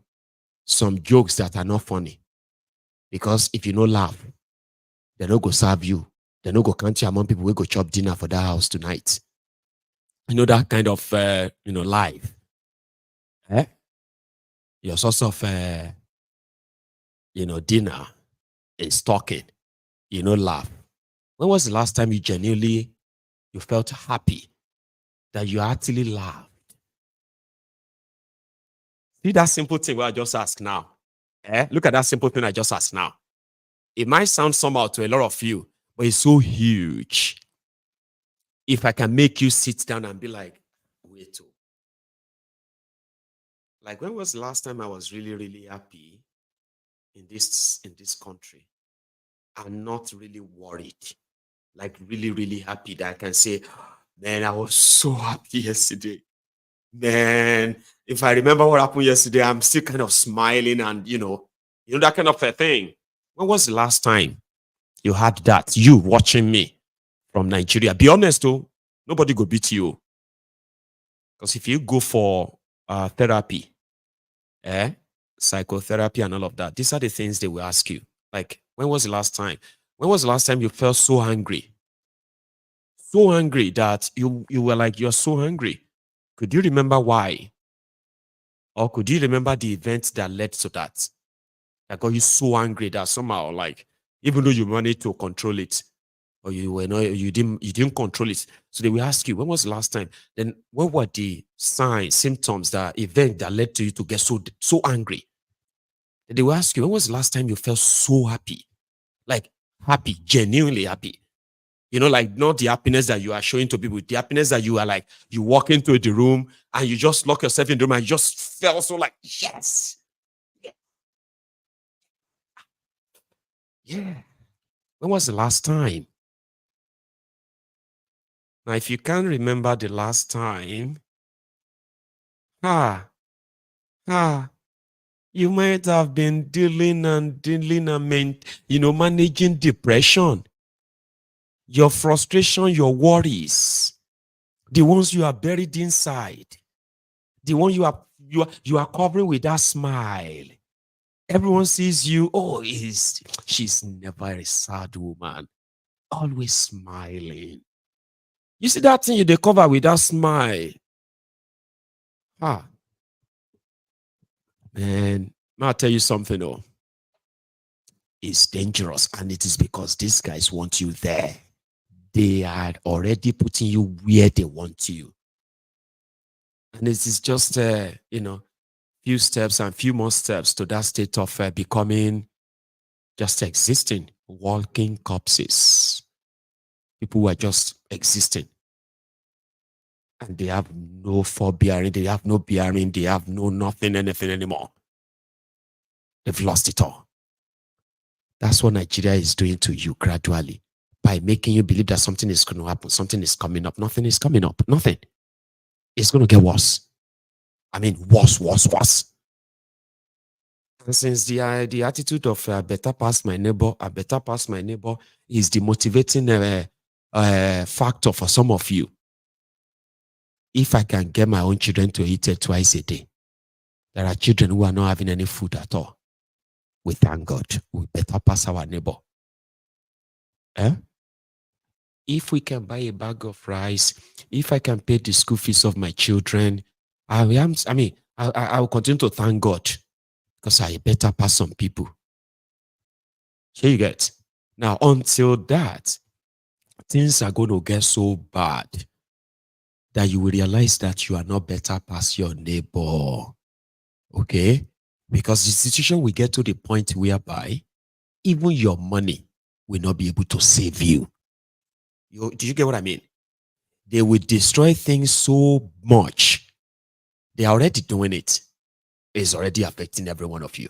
some jokes that are not funny. Because if you no laugh, they no go serve you. They no go count you among people who go chop dinner for that house tonight. You know that kind of life. Your source of dinner is talking. You know, laugh. When was the last time you genuinely felt happy that you actually laughed? See that simple thing where I just asked now. Look at that simple thing I just asked now. It might sound somehow to a lot of you, but it's so huge. If I can make you sit down and be like, wait. Like, when was the last time I was really, really happy in this country? I'm not really worried. Like, really, really happy that I can say, man, I was so happy yesterday. Man, if I remember what happened yesterday, I'm still kind of smiling and, that kind of a thing. When was the last time you had that? You watching me from Nigeria. Be honest, though. Nobody go beat you. Because if you go for therapy, psychotherapy and all of that, these are the things they will ask you. Like, when was the last time? When was the last time you felt so angry? So angry that you were like, you're so angry. Could you remember why? Or could you remember the events that led to that? That got you so angry that somehow, like, even though you managed to control it, or you didn't control it. So they will ask you, when was the last time? Then what were the signs, symptoms, the event that led to you to get so angry? They will ask you, when was the last time you felt so happy? Like, happy, genuinely happy. Like, not the happiness that you are showing to people, the happiness that you are like, you walk into the room and you just lock yourself in the room and you just felt so like, yes. Yeah. When was the last time? Now, if you can't remember the last time, you might have been dealing and managing depression, your frustration, your worries, the ones you are buried inside, the one you are covering with that smile. Everyone sees you. Oh, she's never a sad woman, always smiling. You see that thing they cover with that smile. Man, I'll tell you something though. It's dangerous, and it is because these guys want you there. They are already putting you where they want you. And it is just, few steps and few more steps to that state of becoming just existing, walking corpses. People who are just existing. And they have no forbearing, they have no bearing, they have no nothing, anything anymore. They've lost it all. That's what Nigeria is doing to you gradually. By making you believe that something is going to happen, something is coming up. Nothing is coming up. Nothing. It's going to get worse. I mean, worse. And since the attitude of better pass my neighbor, is the motivating factor for some of you. If I can get my own children to eat it twice a day, there are children who are not having any food at all. We thank God. We better pass our neighbor. If we can buy a bag of rice, if I can pay the school fees of my children, I will continue to thank God because I better pass some people. Here you get. Now, until that, things are going to get so bad that you will realize that you are not better past your neighbor. Okay? Because the situation will get to the point whereby even your money will not be able to save you. Do you get what I mean? They will destroy things so much. They are already doing it. It's already affecting every one of you.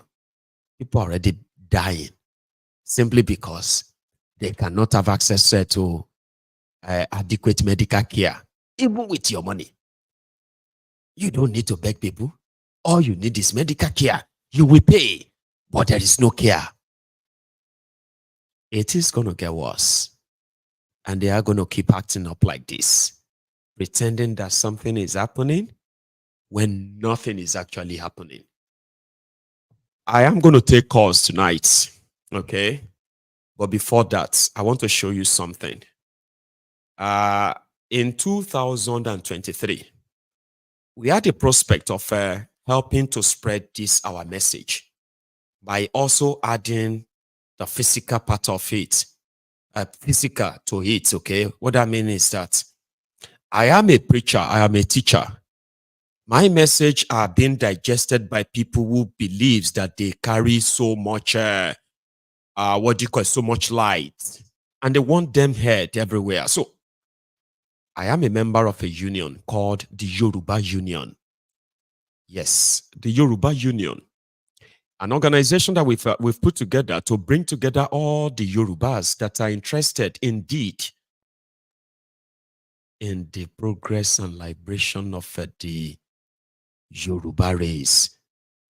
People are already dying simply because they cannot have access to adequate medical care, even with your money. You don't need to beg people. All you need is medical care. You will pay, but there is no care. It is going to get worse. And they are going to keep acting up like this, pretending that something is happening when nothing is actually happening. I am going to take calls tonight, okay? But before that, I want to show you something. In 2023, we had the prospect of helping to spread this, our message, by also adding the physical part of it, physical to it, okay? What I mean is that I am a preacher, I am a teacher. My message are being digested by people who believes that they carry so much, so much light, and they want them heard everywhere. So I am a member of a union called the Yoruba Union. Yes, the Yoruba Union, an organization that we've put together to bring together all the Yorubas that are interested indeed in the progress and liberation of the Yoruba race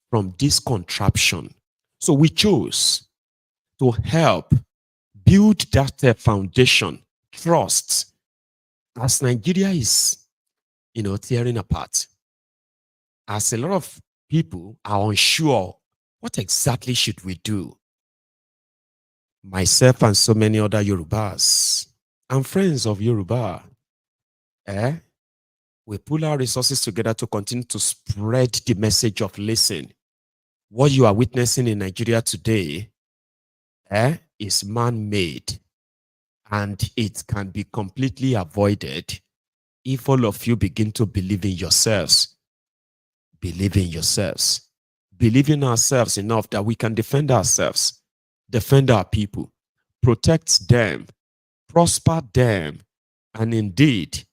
from this contraption. So we chose to help build that foundation, trust, as Nigeria is, tearing apart. As a lot of people are unsure, what exactly should we do? Myself and so many other Yorubas and friends of Yoruba, we pull our resources together to continue to spread the message of listen. What you are witnessing in Nigeria today is man-made, and it can be completely avoided if all of you begin to believe in yourselves. Believe in yourselves. Believe in ourselves enough that we can defend ourselves, defend our people, protect them, prosper them, and indeed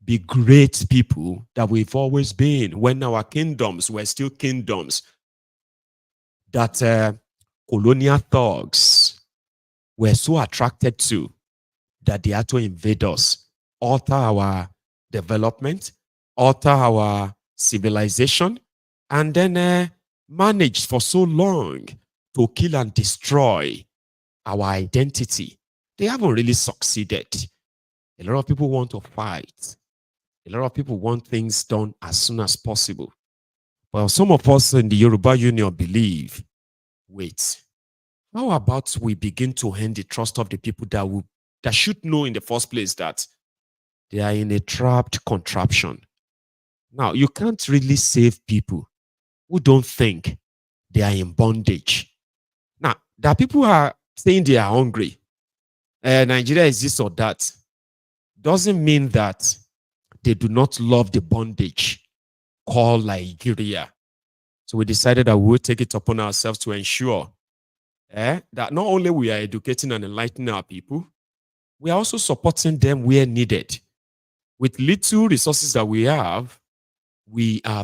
be great people that we've always been when our kingdoms were still kingdoms that colonial thugs were so attracted to that they had to invade us, alter our development, alter our civilization, and then managed for so long to kill and destroy our identity. They haven't really succeeded. A lot of people want to fight. A lot of people want things done as soon as possible. Well, some of us in the Yoruba Union believe, wait, how about we begin to earn the trust of the people that should know in the first place that they are in a trapped contraption. Now, you can't really save people who don't think they are in bondage. Now, there are people who are saying they are hungry. Nigeria is this or that. Doesn't mean that they do not love the bondage called Nigeria. So we decided that we will take it upon ourselves to ensure that not only we are educating and enlightening our people, we are also supporting them where needed. With little resources that we have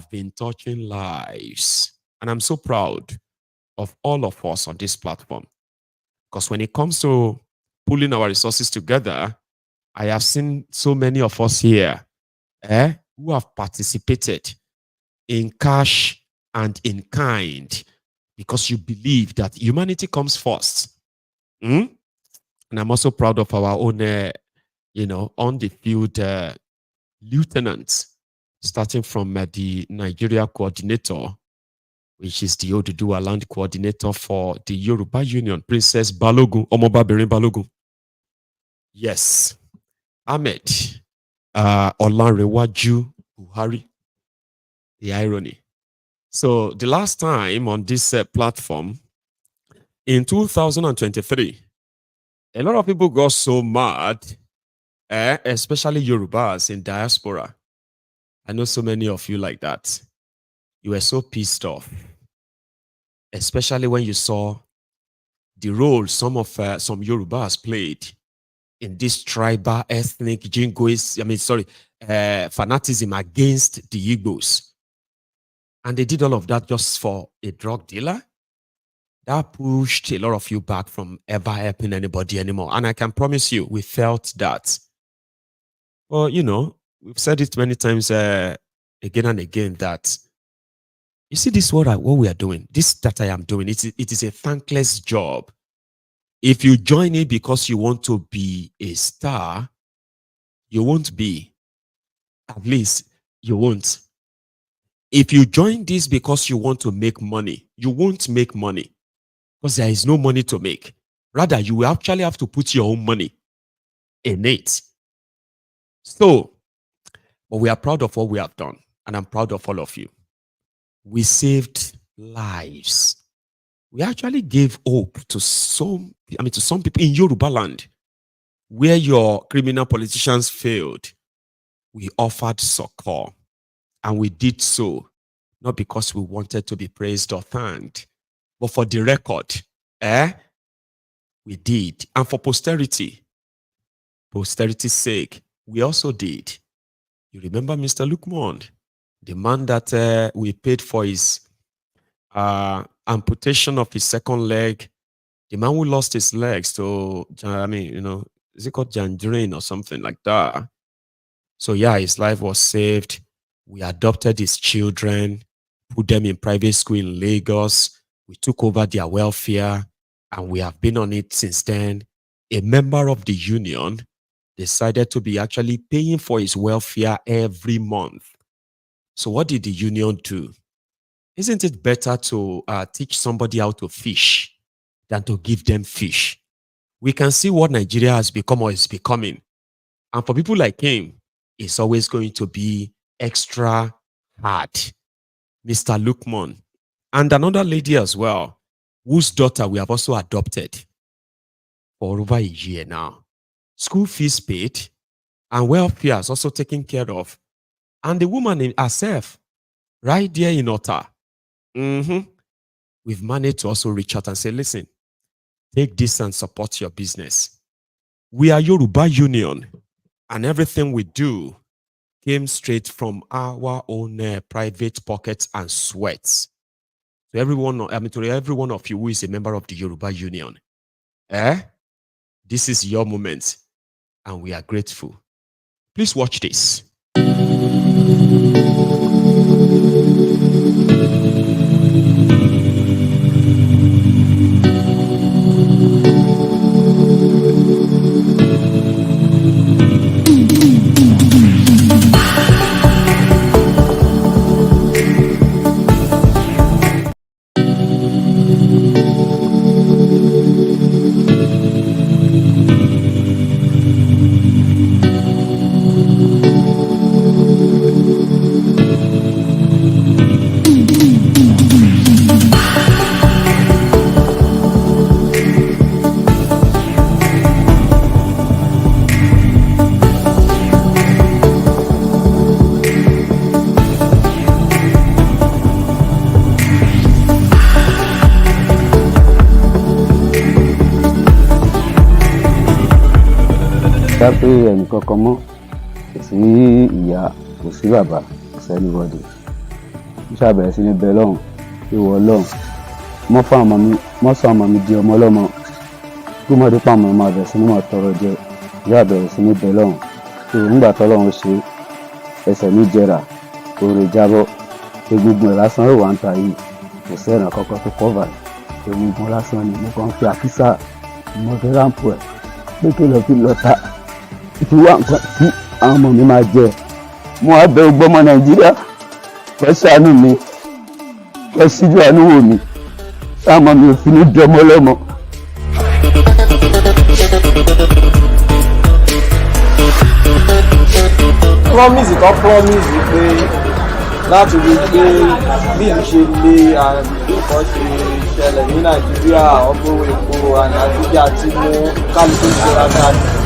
been touching lives. And I'm so proud of all of us on this platform. Because when it comes to pulling our resources together, I have seen so many of us here who have participated in cash and in kind because you believe that humanity comes first. And I'm also proud of our own, on the field lieutenants, starting from the Nigeria coordinator, which is the Oduduwa land coordinator for the Yoruba Union, Princess Balogun, Omoba Berin Balogun. Yes, Ahmed, Olanrewaju Buhari. The irony. So the last time on this platform, in 2023, a lot of people got so mad, especially Yorubas in diaspora. I know so many of you like that. You were so pissed off, especially when you saw the role some Yorubas played in this tribal, ethnic, fanatism against the Igbos. And they did all of that just for a drug dealer. That pushed a lot of you back from ever helping anybody anymore. And I can promise you, we felt that. Well, we've said it many times again and again that, you see, this is what we are doing. This that I am doing, it is a thankless job. If you join it because you want to be a star, you won't be. At least you won't. If you join this because you want to make money, you won't make money because there is no money to make. Rather, you will actually have to put your own money in it. So, but we are proud of what we have done, and I'm proud of all of you. We saved lives. We actually gave hope to some people in Yoruba land where your criminal politicians failed. We offered succor, and we did so not because we wanted to be praised or thanked, but for the record, we did. And for posterity's sake, we also did. You remember Mr. Lukman, the man that we paid for his amputation of his second leg, the man who lost his legs to, is it called gangrene or something like that? So yeah, his life was saved. We adopted his children, put them in private school in Lagos. We took over their welfare, and we have been on it since then. A member of the union decided to be actually paying for his welfare every month. So what did the union do? Isn't it better to teach somebody how to fish than to give them fish? We can see what Nigeria has become or is becoming. And for people like him, it's always going to be extra hard. Mr. Lukman, and another lady as well, whose daughter we have also adopted for over a year now. School fees paid, and welfare is also taken care of. And the woman herself, right there in Ota, we've managed to also reach out and say, listen, take this and support your business. We are Yoruba Union, and everything we do came straight from our own private pockets and sweats. To everyone of you who is a member of the Yoruba Union, this is your moment, and we are grateful. Please watch this. pé ẹnìkankan mọ́ kò sí ìyá kò sí bàbá kò sí anybody mo ṣàbẹ̀rẹ̀ sí ní bẹ lọ́hùn ìwọ ọlọ́hùn mọ́ sọ ọmọ mi di ọmọ ọlọ́mọ kí mọ́ dípò àwọn ọmọ àbẹ̀ sí ní mọ̀ tọrọ jẹ ìyá àbẹ̀rẹ̀ sí ní bẹ lọ́hùn tó nígbà tọ́lọ́hùn ṣe ẹsẹ̀ mi jẹrà oore jábọ́ egungun ẹ̀ lásán ó wà ń ta yìí kò sí ẹ̀ràn kankan tó kọ́va egungun lásán ni mo kàn fi àkísà mo fi ráǹpù ẹ̀ pé kí lọ fi lọ ta fi wá nǹkan tí àwọn ọmọ mi máa jẹ mo wá bẹ̀ gbogbo ọmọ Nàìjíríà kẹ́ ṣàánú mi kẹ́ síjú àánú wò mí táwọn ọmọ mi ò fi ní dọmọ lọ́mọ. promise kan promise pé láti rí pé bí ìlú ṣe lé àbí nǹkan ṣe ṣẹlẹ̀ ní Nàìjíríà ọgbọ́n epo àyàjíjà tí mú kálukú ìṣura káàdì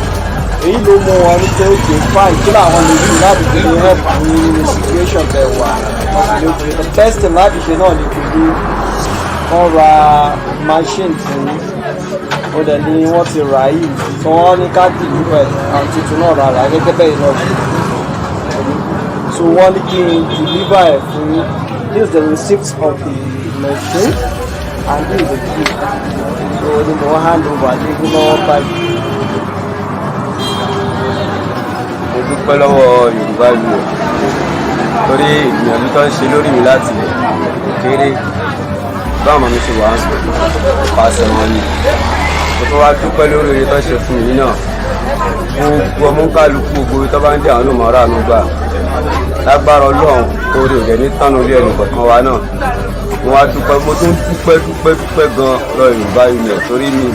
èyí ló mú wọn ní pé òkè fáì kí làwọn lè rí láti fi lè help ní situation tẹ̀ wá ọ̀sùnlókè the best thing láti ṣe náà ní pẹ̀lú wọ́n ra machine tí ó dẹ̀ ní wọ́n ti rà yìí tí wọ́n ní káàdì nípa àwọn tuntun náà rà gẹ́gẹ́ bẹ́ẹ̀ náà ṣe. So wọ́n ní kí n deliver ẹ̀ fún this is the receipt of the machine and this is the key so ní mo hand over ní kí wọ́n báyìí. mo dúpẹ́ lọ́wọ́ Yorùbá Union torí ìgbìyànjú tó ń ṣe lórí mi láti kéré báwọn ọmọ mi ṣe wà ń sọ pàṣẹ wọn ni mo tó wá dúpẹ́ lórí oore tó ń ṣe fún mi náà gbogbo ọmọ kálukú gbogbo tó bá ń dé àwọn ọmọ ará àánú gbà lágbára Ọlọ́run orí òjẹ ní tánú orí ẹnì kọ̀ọ̀kan wa náà mo wá dúpẹ́ mo tún dúpẹ́ gan lọ Yorùbá Union torí mi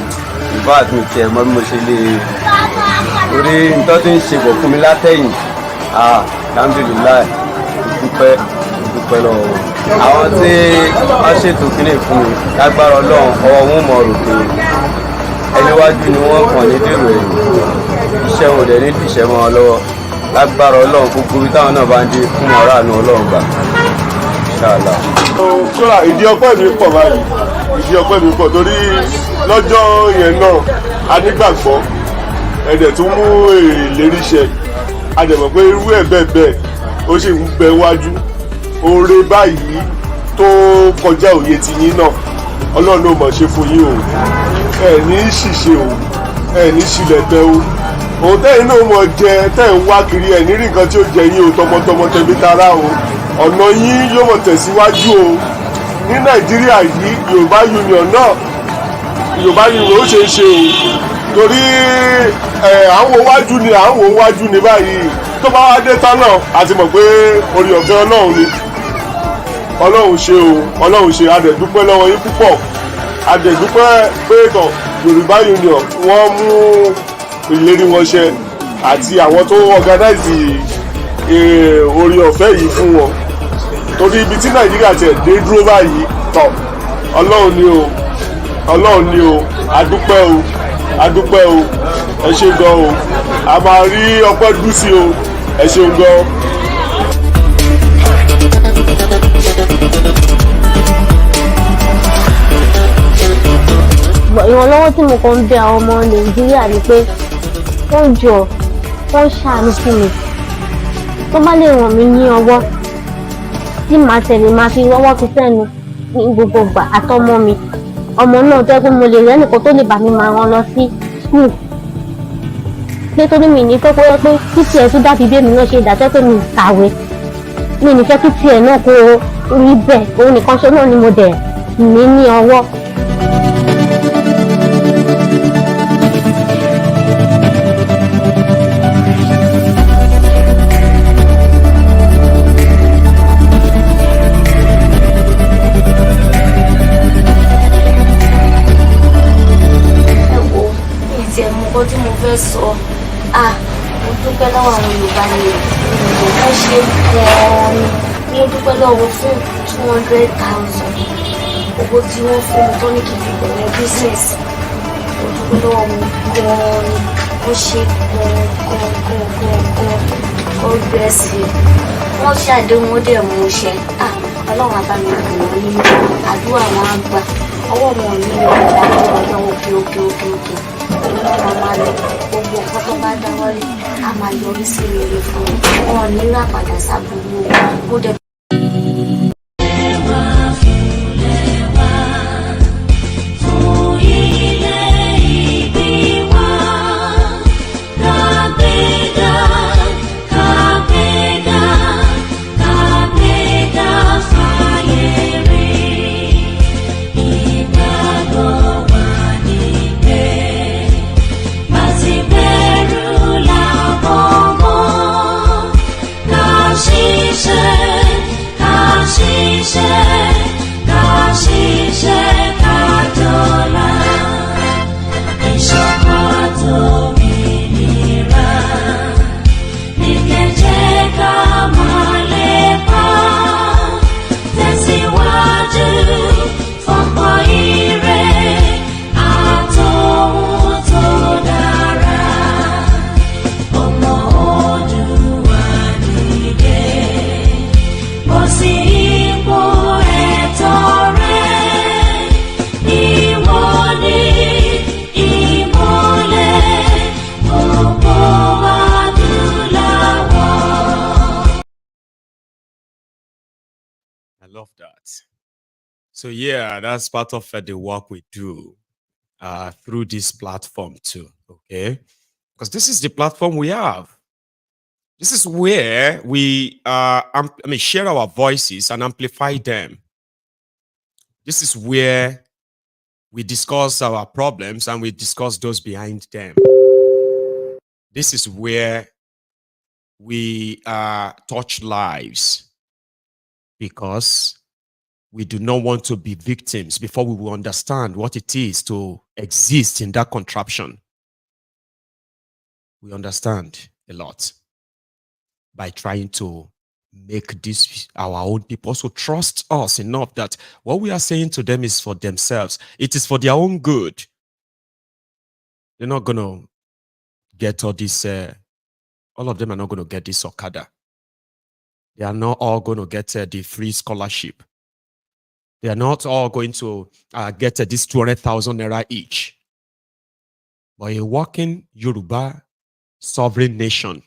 ìbá àti mi tiẹ̀ mọ́ bí mo ṣe lè torí nítorí tó ń ṣe bọ̀ fún mi látẹ̀yìn alhamdulilayi dúpẹ́ lọ́wọ́ àwọn tí wọ́n ṣètò kílè fún mi lágbára Ọlọ́run ọwọ́ wọn mọ̀ rò pé ẹniwájú ni wọ́n kàn ní dèrò ẹ̀yìn iṣẹ́ wọn dẹ̀ ní ìṣẹ́ mọ́ ọ lọ́wọ́ lágbára Ọlọ́run gbogbo ibi táwọn náà bá ń dé fún ọ̀rá àánú Ọlọ́run gbà ṣáàlà. kóra ìdí ọpẹ́ mi pọ̀ báyìí ìdí ọpẹ́ mi pọ̀ torí lọ́jọ́ yẹn náà a nígbàgbọ́ ẹ̀dẹ̀ tún mú ìlérí ṣẹ a dẹ̀ mọ̀ pé irú ẹ̀ bẹ́ẹ̀ ó sì ń bẹ wájú oore báyìí tó kọjá òye tiyín náà Ọlọ́run ló mọ̀ ṣe fún yín o ẹ̀ ní ṣìṣe o ẹ̀ ní ṣìlẹ̀tẹ̀ o òun tẹ́yìn náà mọ̀ jẹ tẹ́yìn wá kiri ẹ̀ ní rí nǹkan tí ó jẹ yín o tọmọtọmọ tẹbí tará o ọ̀nà yín yóò mọ̀ tẹ̀síwájú o ní Nàìjíríà yìí Yorùbá Union náà Yorùbá Union ó ṣe é ṣe o torí àwọn wájú ni báyìí tó bá wá dé tán náà a ti mọ̀ pé orí ọ̀fẹ́ Ọlọ́run ni Ọlọ́run ṣe o Ọlọ́run ṣe adẹ̀dúpẹ́ lọ́wọ́ yín púpọ̀ adẹ̀dúpẹ́ pé tán Yorùbá Union wọ́n mú ìlérí wọn ṣẹ àti àwọn tó organize orí ọ̀fẹ́ yìí fún wọn torí ibi tí Nàìjíríà ti dé dúró báyìí tán Ọlọ́run ni o adúpẹ́ o ẹ ṣé gan o a máa rí ọpẹ́ dùn sí o ẹ ṣeun gan. ìrànlọ́wọ́ tí mo kàn ń bẹ àwọn ọmọ Nàìjíríà ni pé wọ́n jọ wọ́n ṣàánú fún mi tó bá lè ràn mí ní ọwọ́ tí màá tẹ̀lé máa fi ọwọ́ fi sẹ́nu ní gbogbo ìgbà àtọmọ mi ọmọ náà tó yẹ pé mo lè rẹ́ nìkan tó lè bá mi máa rán lọ sí skul pé tó ní mi ní fẹ́ kó yẹ pé kí tiẹ̀ tún dàbí bí èmi náà ṣe dàtẹ́ pé mi kàwé mi ní fẹ́ kí tiẹ̀ náà kó rí bẹ́ẹ̀ òun nìkan ṣe náà ni mo dẹ̀ ní ọwọ́. tí mo fẹ́ sọ mo dúpẹ́ lọ́wọ́ àwọn Yorùbá ni wọ́n ṣe gan-an ni mo dúpẹ́ lọ́wọ́ fún 200,000 owó tí wọ́n fún mi tó ní kí n fi bẹ̀rẹ̀ business mo dúpẹ́ lọ́wọ́ wọn gan-an ni wọ́n ṣe gan-an God bless you wọ́n ṣàdéhùn ó dẹ̀ mú ṣẹ Ọlọ́run àbámi àgbọ̀n nínú àdúrà wọn á gbà ọwọ́ wọn ò ní ìrọ̀lẹ́ ọjọ́ òkè ọlọ́run máa lọ gbogbo nǹkan tó bá dáwọ́lé a máa yọrí sí rere fún wọn ò ní rà padà sábúrú ó dẹ. Love that. So yeah, that's part of the work we do through this platform too. Okay, because this is the platform we have. This is where we share our voices and amplify them. This is where we discuss our problems and we discuss those behind them. This is where we touch lives, because we do not want to be victims before we will understand what it is to exist in that contraption. We understand a lot by trying to make this our own people also trust us enough that what we are saying to them is for themselves. It is for their own good. They're not going to get all this, all of them are not going to get this Okada. They are not all going to get the free scholarship. They are not all going to get this 200,000 naira each. But a working Yoruba sovereign nation,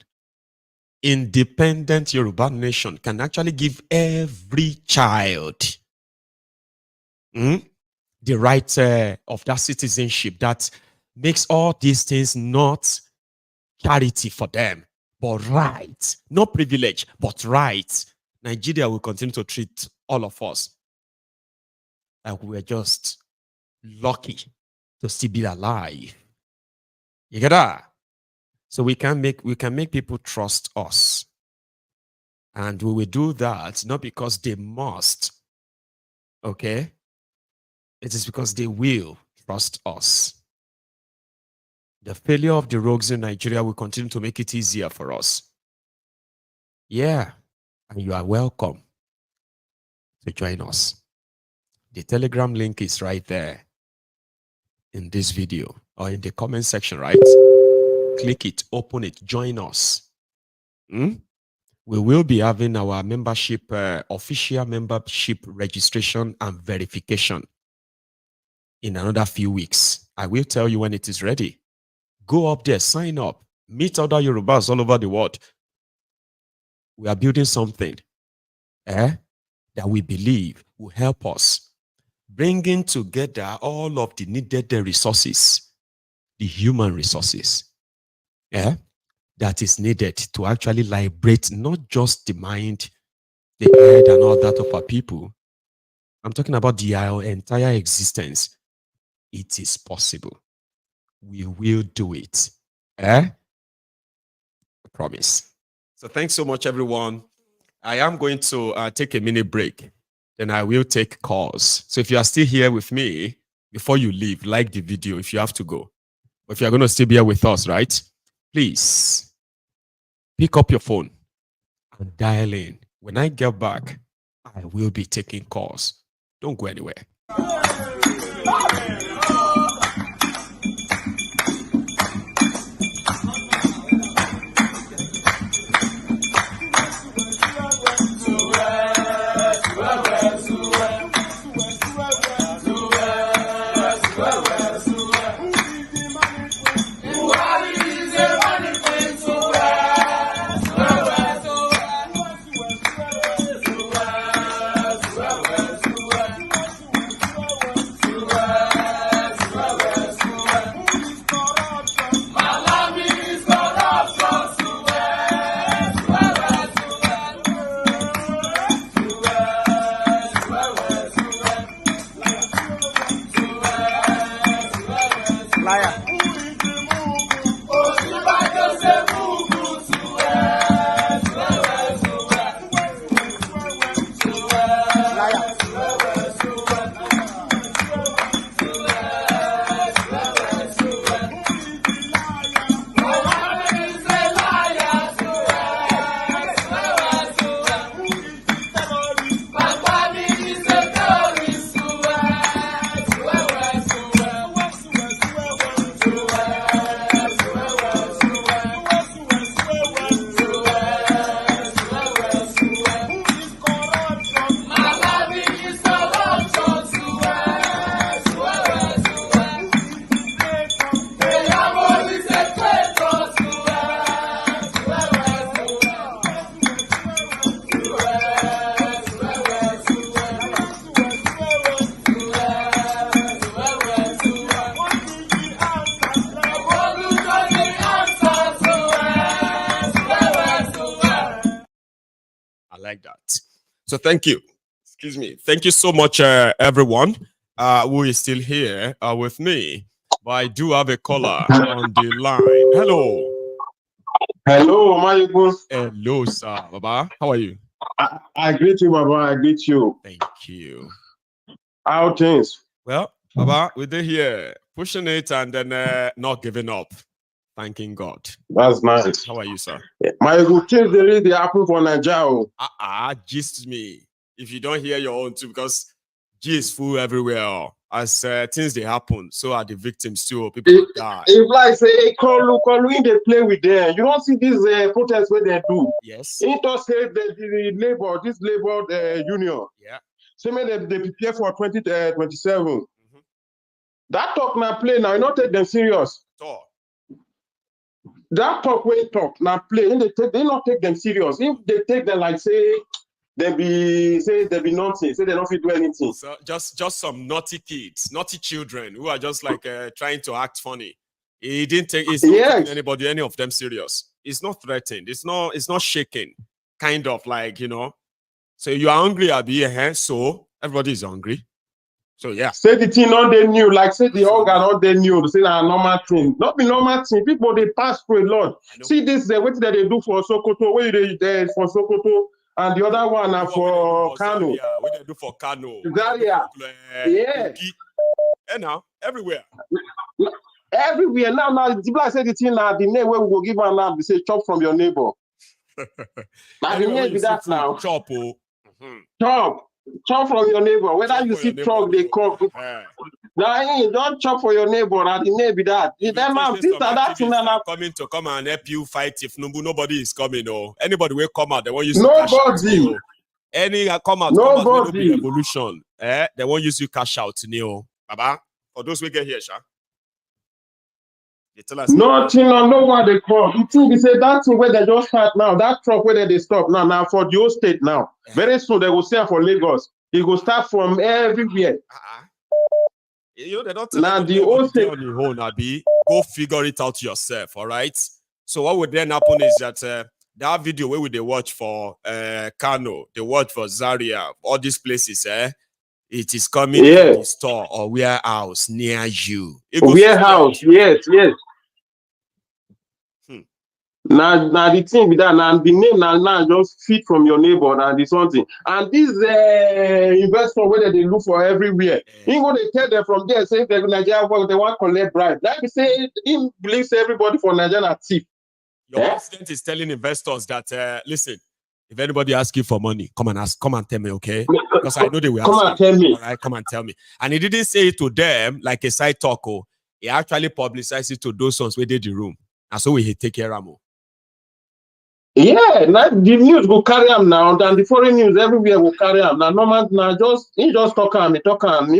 independent Yoruba nation, can actually give every child the right of that citizenship that makes all these things not charity for them, but right. Not privilege, but right. Nigeria will continue to treat all of us like we're just lucky to still be alive. You get that? So we can make people trust us. And we will do that not because they must. Okay? It is because they will trust us. The failure of the rogues in Nigeria will continue to make it easier for us. Yeah. And you are welcome to join us. The Telegram link is right there in this video or in the comment section, right? Click it, open it, join us. We will be having our membership, official membership registration and verification in another few weeks. I will tell you when it is ready. Go up there, sign up, meet other Yorubas all over the world. We are building something that we believe will help us, bringing together all of the needed resources, the human resources, that is needed to actually liberate not just the mind, the head, and all that of our people. I'm talking about our entire existence. It is possible. We will do it. I promise. So thanks so much, everyone. I am going to take a minute break. Then I will take calls. So if you are still here with me, before you leave, like the video if you have to go. But if you're going to still be here with us, right? Please pick up your phone and dial in. When I get back, I will be taking calls. Don't go anywhere. So thank you. Excuse me. Thank you so much, everyone who is still here with me. But I do have a caller on the line. Hello. Hello, Maiyegun. Hello, sir. Baba, how are you? I greet you, Baba. I greet you. Thank you. How things? Well, Baba, we're here pushing it and then not giving up. Thanking God. That's nice. How are you, sir? Maiyegun, things they happen for Nigeria. Gist me. If you don't hear your own too, because G is full everywhere. As things they happen, so are the victims too. People die. If like say, hey, Koolu, they play with them. You don't see these protests where they do. Yes. Into say the labor, this labor union. Yeah. So they prepare for 2027. That talk now play now. You not take them serious. So. That talk when talk now play. They not take them serious. If they take them like say. They be nonsense. Say they don't fit do anything. So just some naughty kids, naughty children who are just like trying to act funny. He didn't take. It's not taking anybody, any of them serious. It's not threatened. It's not shaking. Kind of like So you are hungry, Abi. So everybody is hungry. So yeah. Say the thing not they new. Like say the hunger not they new. Say that normal thing. Not be normal thing. People they pass through a lot. See this what that they do for Sokoto. Where they for Sokoto. And the other one are for Kano. What they do for Kano? Zaria. Yeah. And now everywhere. Everywhere. Now the people say the thing now the name where we go give one now. They say chop from your neighbor. Now the name be that now. Chop. Chop from your neighbor. Whether you see truck, they come. Now you don't chop for your neighbor. Now the name be that. Coming to come and help you fight if nobody is coming. Anybody will come out. They want you to nobody. Cash out. Any come out. Nobody. Revolution. They won't use you cash out. Baba. For those we get here, Sha. They tell us nothing or no one they call. The thing they say that thing where they just start now. That truck where they stop now for the whole state now. Very soon they will say for Lagos. It will start from everywhere. They don't tell now the whole state on your own, Abi. Go figure it out yourself. All right. So what would then happen is that that video where would they watch for Kano, they watch for Zaria, all these places, it is coming to the store or warehouse near you. Warehouse, yes. Now the thing with that, now the name now just fit from your neighbor and this something. And this investor whether they look for everywhere. Even they tell them from there, say they Nigeria work, they want to collect bribe. Like we say, he believes everybody for Nigeria are thief. Your president is telling investors that listen, if anybody asks you for money, come and tell me, okay? Because I know they will ask come and tell me. All right, come and tell me. And he didn't say it to them like a side talk. He actually publicized it to those ones where they the room. And so we take care of them. Yeah, now the news will carry him now, and the foreign news everywhere will carry him. Now, normal, now he just talk him. He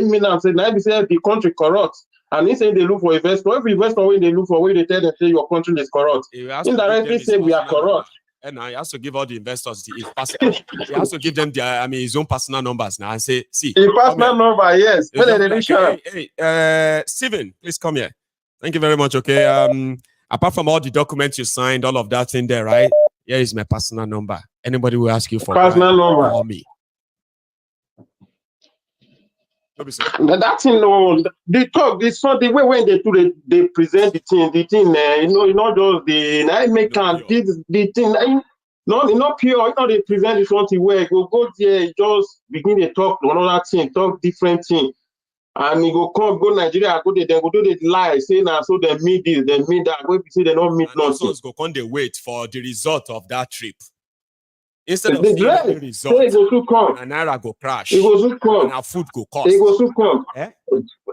mean now say now he say the country corrupt, and he say they look for investor. Every investor when they look for, when they tell them say your country is corrupt. Indirectly say we are corrupt. And now he has to give all the investors his personal. He has to give them his own personal numbers now and say, see, his personal number, yes. Hey, Steven, please come here. Thank you very much. Okay. Apart from all the documents you signed, all of that in there, right? Here is my personal number. Anybody will ask you for personal number or me. That thing, no, they talk. This so the way when they present the thing, not just the I make the thing. Not pure. They present it something where go there, just begin to talk another thing, talk different thing. And he go Nigeria, go there, then go do the lie, say now so they meet this, they meet that. Go say they don't meet nothing. Go come they wait for the result of that trip. Instead of seeing the result, and Naira go crash. It goes to come. And our food go cost. It goes to come.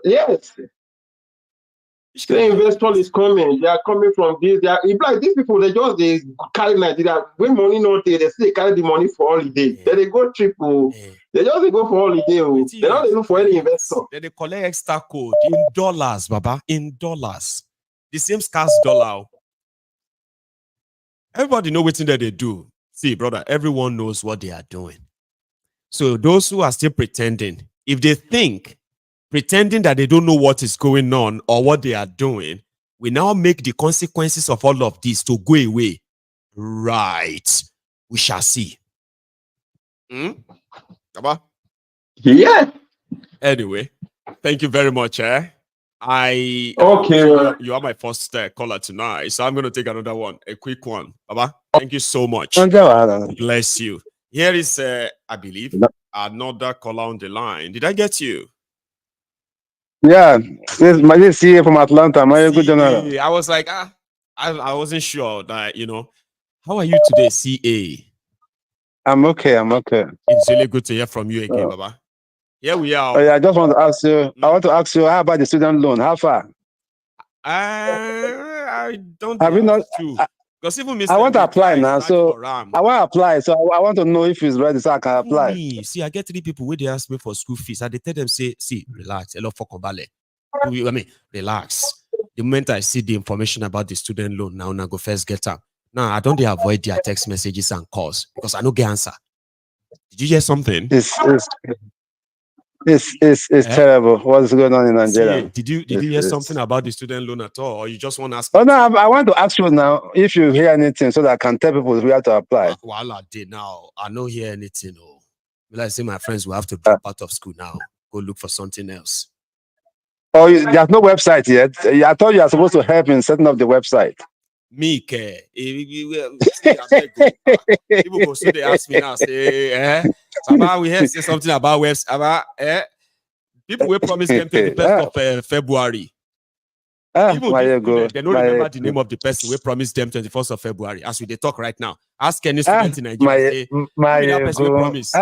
Yes. The investor is coming. They are coming from this. They are like these people. They carry Nigeria. When money not there, they say they carry the money for holiday. Then they go triple. They just go for holiday. They don't look for any investor. Then they collect extra code in dollars, Baba. In dollars. The same scarce dollar. Everybody know what they do. See, brother, everyone knows what they are doing. So those who are still pretending, if they think pretending that they don't know what is going on or what they are doing, we now make the consequences of all of this to go away. Right. We shall see. Yeah. Anyway, thank you very much. Okay. You are my first caller tonight, so I'm going to take another one, a quick one. Baba, thank you so much. Bless you. Here is, I believe, another caller on the line. Did I get you? Yeah, this is CA from Atlanta. Maiyegun General. I was like, I wasn't sure that, How are you today, CA? I'm okay. It's really good to hear from you again, Baba. Here we are. Oh, yeah, I just want to ask you. I want to ask you, how about the student loan? How far? I don't have you not? Because even Mr. I want to apply now, so I want to apply. So I want to know if it's ready, so I can apply. See, I get 3 people where they ask me for school fees. They tell them, say, see, relax, I mean, relax. The moment I see the information about the student loan, now I go first get up. Now I don't avoid their text messages and calls because I don't get answer. Did you hear something? It's terrible. What's going on in Nigeria? Did you hear something about the student loan at all, or you just want to ask? Oh no, I want to ask you now if you hear anything so that I can tell people where to apply. Well, I did now. I don't hear anything. Oh, like I say, my friends will have to drop out of school now. Go look for something else. Oh, there's no website yet. I thought you are supposed to help in setting up the website. Me care. People go so they ask me now, say, Baba, we have say something about webs. People will promise them 21st of February. They don't remember the name of the person we promised them 21st of February. As we they talk right now, ask any student in Nigeria. That person will promise.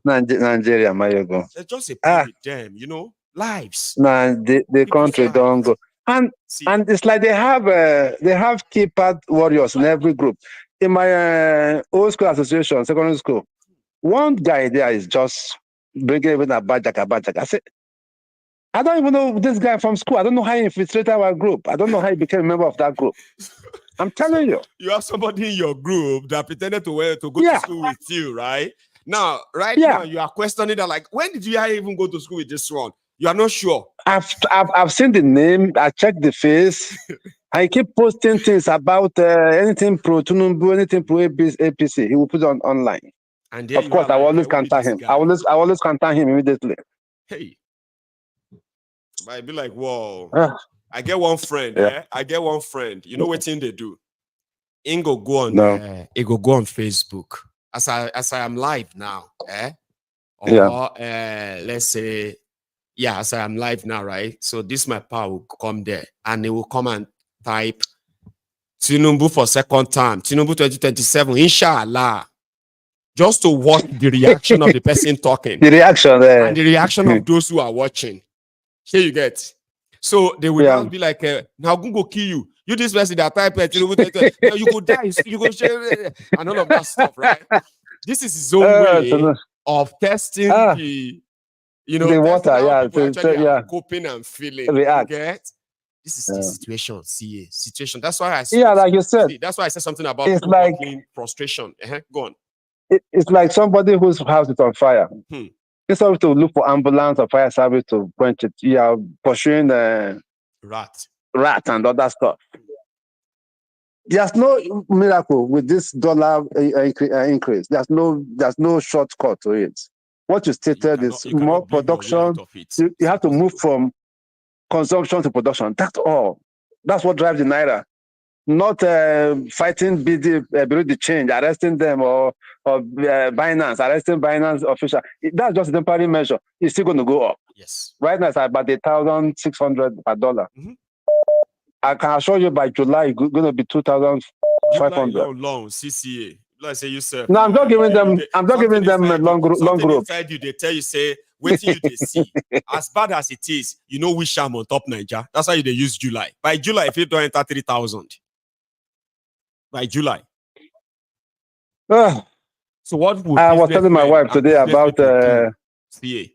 Nigeria, Maiyegun. It's just a play with them, lives. Nah, the country don't go. And it's like they have keypad warriors in every group. In my old school association, secondary school, one guy there is just bringing even a bajak. I said, I don't even know this guy from school. I don't know how he infiltrated our group. I don't know how he became a member of that group. I'm telling you. You have somebody in your group that pretended to go to school with you, right? Now, now, you are questioning that, like, when did you even go to school with this one? You are not sure. I've seen the name. I checked the face. I keep posting things about anything pro Tinubu, anything pro APC. He will put it online. And of course, I will always contact him. I always contact him immediately. Hey, I'd be like, whoa. I get one friend. I get one friend. You know what thing they do? He go on Facebook. As I am live now. Let's say. Yeah, so I'm live now, right? So this my pal will come there and he will come and type Tinubu for second time, Tinubu 2027, inshallah. Just to watch the reaction of the person talking. The reaction there. And the reaction of those who are watching. Here you get. So they will not be like, now Google kill you. You this person that type Tinubu 2027, you go die, you go share, and all of that stuff, right? This is his own way of testing the the water, coping and feeling. React. This is the situation. Situation. That's why I said. Yeah, like you said. That's why I said something about it's like frustration. Go on. It's like somebody whose house is on fire. Instead of to look for ambulance or fire service to quench it, you are pursuing rat and other stuff. There's no miracle with this dollar increase. There's no shortcut to it. What you stated is more production. You have to move from consumption to production. That's all. That's what drives the naira. Not fighting bureau de change, arresting them or Binance, arresting Binance official. That's just a temporary measure. It's still going to go up. Yes. Right now it's about 1,600 per dollar. I can assure you by July it's going to be 2,500. Long CCA. Let's say you say. No, I'm not giving them. I'm not giving them a long group. Inside you, they tell you say, wait till you they see. As bad as it is, you know which sham on top Niger. That's why they use July. By July, if you don't enter 3,000. By July. So what would I was telling my wife today about CA.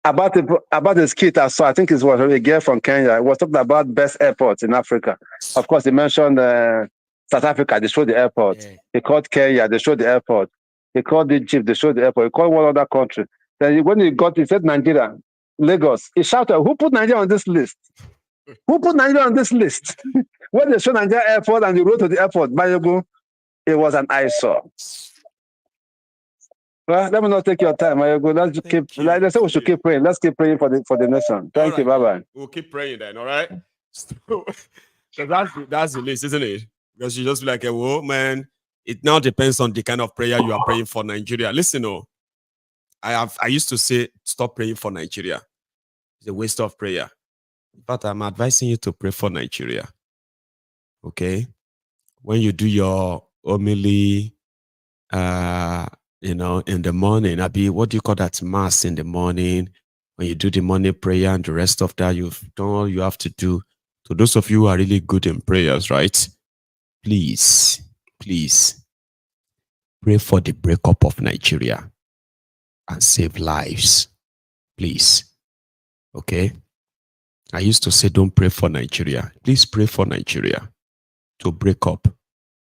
About the skit I saw. I think it was a girl from Kenya. It was talking about best airports in Africa. Of course, they mentioned South Africa. They showed the airport. They called Kenya. They showed the airport. They called Egypt. They showed the airport. They called one other country. Then when he said Nigeria, Lagos. He shouted, "Who put Nigeria on this list? Who put Nigeria on this list?" When they showed Nigeria airport and they wrote to the airport, Maiyegun, it was an eyesore. Well, let me not take your time. Let's keep. Like they say, we should keep praying. Let's keep praying for the nation. Thank you. Bye bye. We'll keep praying then. All right. So that's the list, isn't it? Because you just be like, whoa, man. It now depends on the kind of prayer you are praying for Nigeria. Listen, I used to say, stop praying for Nigeria. It's a waste of prayer. But I'm advising you to pray for Nigeria. Okay? When you do your homily, in the morning, what do you call that? Mass in the morning. When you do the morning prayer and the rest of that, you've done all you have to do. To those of you who are really good in prayers, right? Please pray for the breakup of Nigeria and save lives. Please. Okay? I used to say, don't pray for Nigeria. Please pray for Nigeria to break up.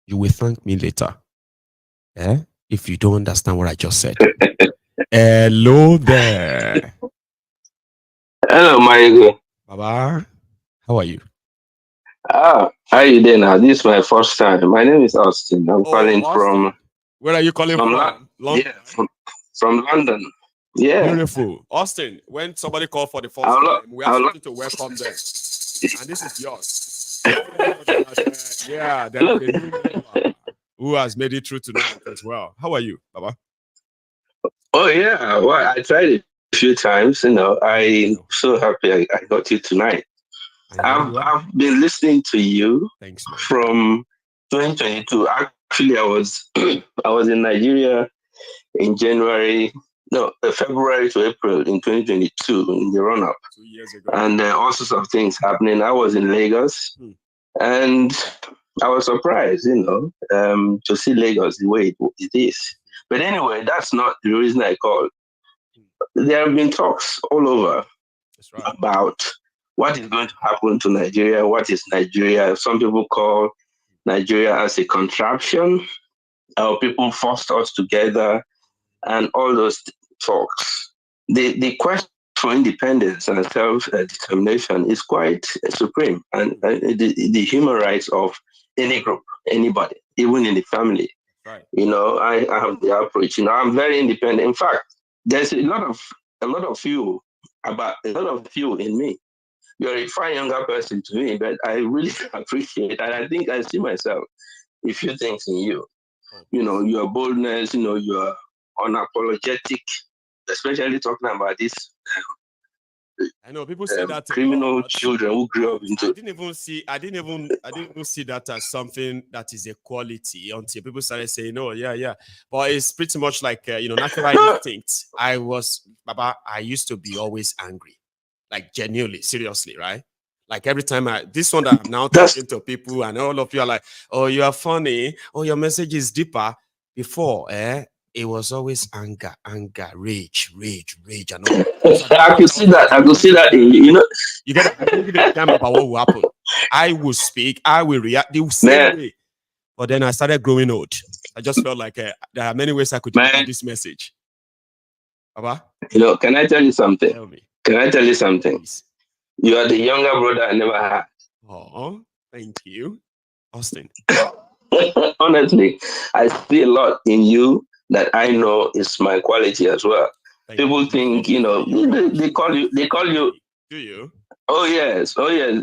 You will thank me later. If you don't understand what I just said. Hello there. Hello, Maiyegun. Baba, how are you? How are you there now? This is my first time. My name is Austin. I'm calling Austin. from... Where are you calling from? London? Yeah, from London. Yeah. Beautiful. Austin, when somebody called for the first time, we have something to welcome them. And this is yours. Yeah, there's a new member who has made it through tonight as well. How are you, Baba? Oh, yeah. Well, I tried it a few times. I'm so happy I got you tonight. I've been listening to you from 2022. Actually, I was in Nigeria in February to April in 2022 in the run-up. 2 years ago. And all sorts of things happening. I was in Lagos and I was surprised, to see Lagos the way it is. But anyway, that's not the reason I called. There have been talks all over about what is going to happen to Nigeria, what is Nigeria. Some people call Nigeria as a contraption, or people forced us together, and all those talks. The question for independence and self-determination is quite supreme, and the human rights of any group, anybody, even in the family. Right. I have the approach. I'm very independent. In fact, there's a lot of you in me. You're a far younger person to me, but I really appreciate, and I think I see myself a few things in you. Your boldness, your unapologetic, especially talking about this. I know people say that criminal children who grew up into. I didn't even see that as something that is a quality until people started saying, "Oh, yeah." But it's pretty much like natural instinct. I used to be always angry, like genuinely, seriously, right? Like every time this one that I'm now talking to people, and all of you are like, "Oh, you are funny. Oh, your message is deeper." Before, it was always anger, rage, and all. I could see that. You get I don't give a damn about what will happen. I will speak, I will react the same way. But then I started growing old. I just felt like there are many ways I could deliver this message. Baba? Can I tell you something? Tell me. Can I tell you something? Please. You are the younger brother I never had. Oh, thank you, Austin. Honestly, I see a lot in you that I know is my quality as well. People think, they call you. Do you? Oh yes.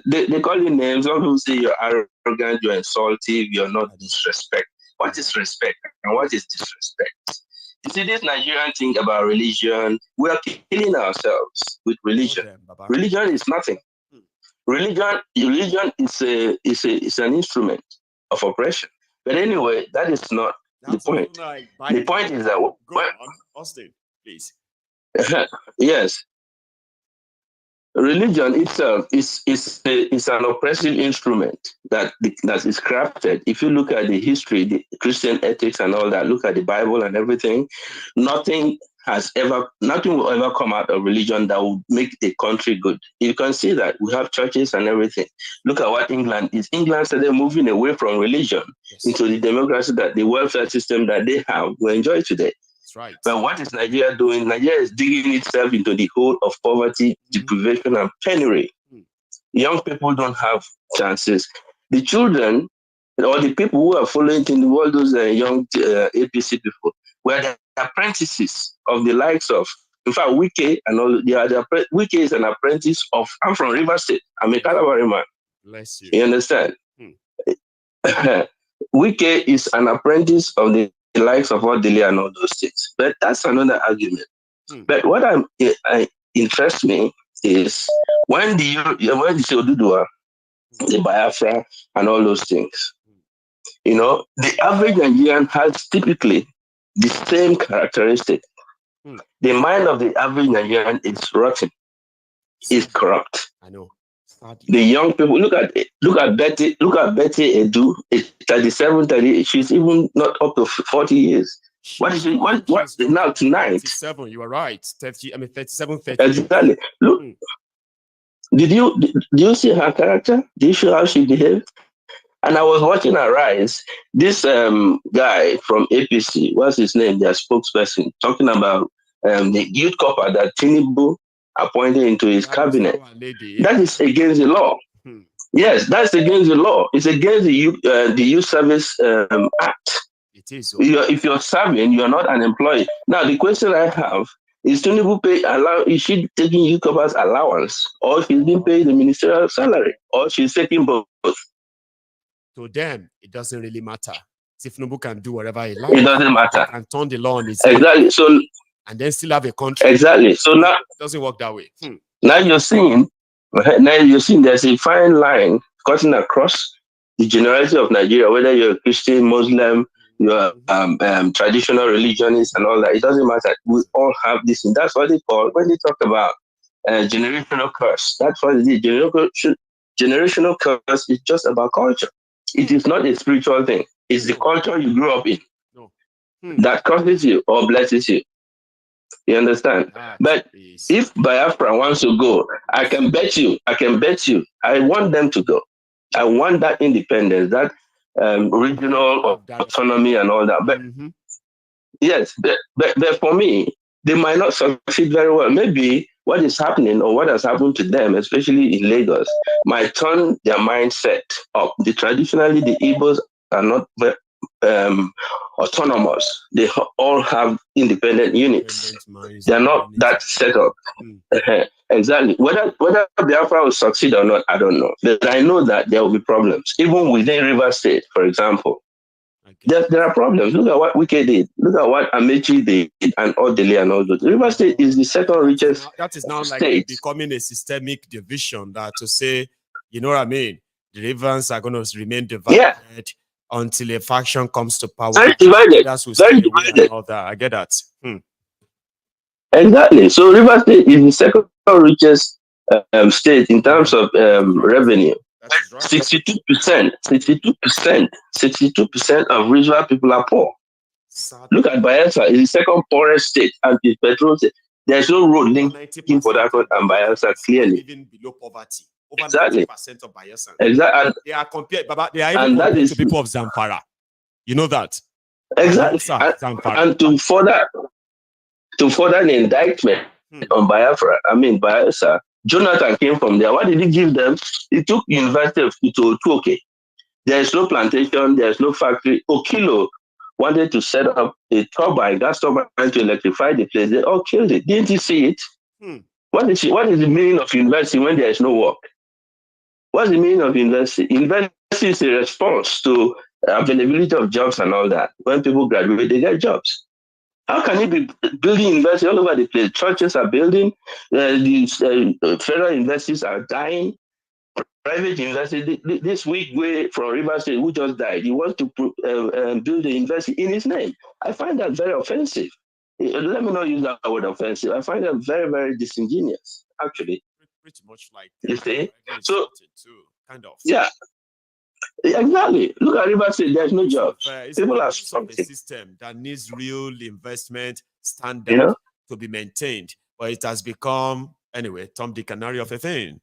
They call you names. Some people say you're arrogant, you're insultive, you're not disrespect. What is respect and what is disrespect? You see, this Nigerian thing about religion, we are killing ourselves with religion. Religion is nothing. Religion is an instrument of oppression. But anyway, that is not the point. The point is that Austin, please. Yes. Religion itself is an oppressive instrument that is crafted. If you look at the history, the Christian ethics and all that, look at the Bible and everything, nothing will ever come out of religion that will make a country good. You can see that we have churches and everything. Look at what England is. England started moving away from religion into the democracy, that the welfare system that they have, we enjoy today. That's right. But what is Nigeria doing? Nigeria is digging itself into the hole of poverty, deprivation, and penury. Young people don't have chances. The children, or the people who are following in all those young APC people, where they're apprentices of the likes of, in fact, Wike and all. Wike is an apprentice of. I'm from River State. I'm a Calabari man. Bless you. You understand? Wike is an apprentice of the likes of Odili and all those things. But that's another argument. But what interests me is when the Odudua, the Biafra, and all those things. You know, the average Nigerian has typically the same characteristic. The mind of the average Nigerian is rotten, is corrupt. I know. The young people, look at Betty Edu, 37, 38. She's even not up to 40 years. What is it? What now tonight? 37, you are right. 37, 38. Exactly. Look, did you see her character? Did you see how she behaved? And I was watching her rise. This guy from APC, what's his name? Their spokesperson, talking about the youth copper that Tinubu appointed into his cabinet. That is against the law. Yes, that's against the law. It's against the Youth Service Act. It is. If you're serving, you're not an employee. Now, the question I have is Tinubu is she taking youth coppers allowance, or she's being paid the ministerial salary, or she's taking both? To them, it doesn't really matter. If Tinubu can do whatever he likes, it doesn't matter. And turn the law on its exactly. Head, so, and then still have a country. Exactly. So now it doesn't work that way. Now you're seeing there's a fine line cutting across the generality of Nigeria, whether you're a Christian, Muslim, you're traditional religionist, and all that. It doesn't matter. We all have this, and that's what they call when they talk about generational curse. That's what it is. Generational curse is just about culture. It is not a spiritual thing. It's the culture you grew up in that curses you or blesses you. You understand? But if Biafra wants to go, I can bet you, I want them to go. I want that independence, that regional autonomy and all that. But yes, but for me, they might not succeed very well. Maybe what is happening or what has happened to them, especially in Lagos, might turn their mindset up. Traditionally, the Igbos are not autonomous. They all have independent units. They are not that set up. Exactly. Whether Biafra will succeed or not, I don't know. But I know that there will be problems. Even within River State, for example. There are problems. Look at what Wike did. Look at what Amechi did and Odili and all those. River State is the second richest state. That is now like becoming a systemic division that to say, you know what I mean? The Rivers are going to remain divided until a faction comes to power. Very divided. Very divided. All that. I get that. Exactly. So River State is the second richest state in terms of revenue. 62% of regional people are poor. Look at Bayelsa, it's the second poorest state and the petrol state. There's no road linking Port Harcourt and Bayelsa clearly. Even below poverty. Over exactly. 90% of Bayelsa. Exactly. And they are compared, but they are even compared to people of Zamfara. You know that? Exactly. And to further the indictment on Bayelsa, Jonathan came from there. What did he give them? He took University of Itoke. There is no plantation, there is no factory. Okilo wanted to set up a gas turbine to electrify the place. They all killed it. Didn't you see it? What is the meaning of university when there is no work? What's the meaning of university? University is a response to availability of jobs and all that. When people graduate, they get jobs. How can you be building university all over the place? Churches are building, federal universities are dying, private university. This week, from River State, who just died, he wants to build a university in his name. I find that very offensive. Let me not use that word offensive. I find that very, very disingenuous, actually. Pretty much like you see? So, too, kind of. Yeah. Exactly. Look at River State. There's no jobs. People are struggling. A system that needs real investment standard to be maintained, but it has become Tom Dick and Harry of a thing.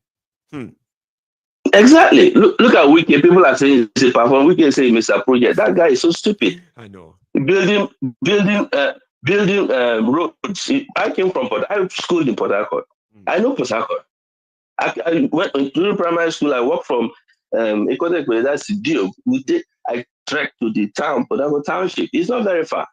Exactly. Look at Wike. People are saying it's a perform. Wike say Mr. Project. That guy is so stupid. I know. Building roads. I came from I schooled in Port Harcourt. I know Port Harcourt. I went to primary school. I worked from that's Dio. I trekked to the town, Port Harcourt Township. It's not very far.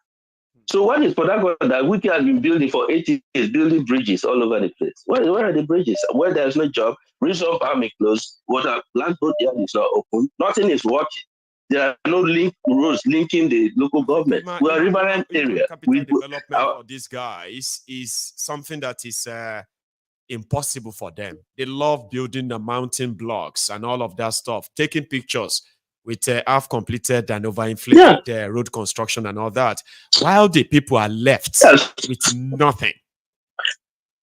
So what is Politico that we have been building for 80 years, building bridges all over the place? Where are the bridges? Where there's no job, resource farming closed, water, land boat yard is not open, nothing is working. There are no roads linking the local government. We are riverine area. Capital development for these guys is something that is impossible for them. They love building the mountain blocks and all of that stuff, taking pictures with half completed and overinflated road construction and all that, while the people are left with nothing.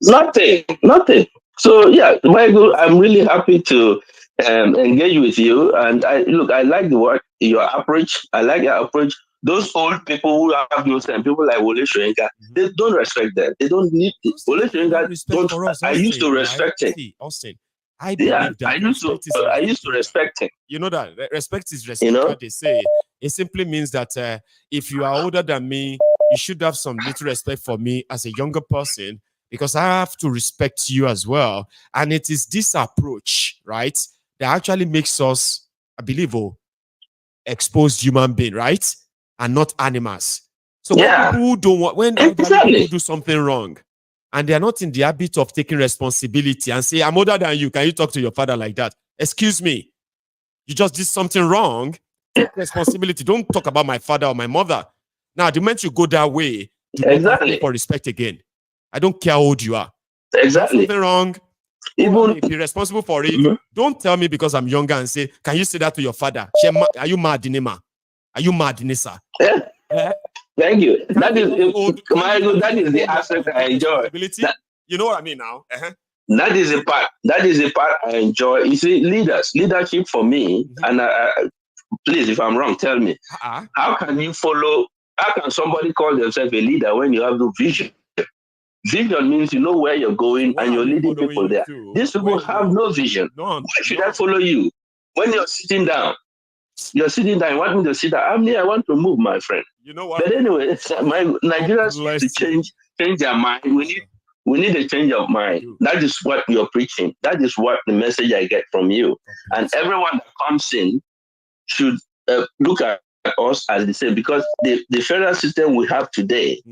Nothing. So yeah, Maiyegun, I'm really happy to engage with you. And I like the work, your approach. I like your approach. Those old people who have no time, people like Wole Soyinka, they don't respect them. They don't need it. Wole Soyinka don't. I used to respect him. Austin, I believe that I used to respect him. You know that respect is respect. What they say, it simply means that if you are older than me, you should have some little respect for me as a younger person, because I have to respect you as well. And it is this approach, right, that actually makes us, I believe, exposed human being, right, and not animals. So when people don't want, when people do something wrong, and they are not in the habit of taking responsibility and say, I'm older than you, can you talk to your father like that? Excuse me, you just did something wrong. Take responsibility. Don't talk about my father or my mother. Now, the moment you go that way, do not ask for respect again. I don't care how old you are. Exactly. Something wrong. Even be responsible for it. Don't tell me because I'm younger and say, can you say that to your father? Are you mad, Dinema? Are you mad, Dinesa? Thank you. That is the aspect I enjoy. You know what I mean now? That is the part. That is the part I enjoy. You see, leadership for me, and please, if I'm wrong, tell me. How can you follow? How can somebody call themselves a leader when you have no vision? Vision means you know where you're going and you're leading people there. These people have no vision. Why should I follow you? When you're sitting down, you want me to sit down. I want to move, my friend. You know what? But anyway, Nigerians need to change their mind. We need a change of mind. That is what you're preaching. That is what the message I get from you. And everyone that comes in should look at us as the same, because the federal system we have today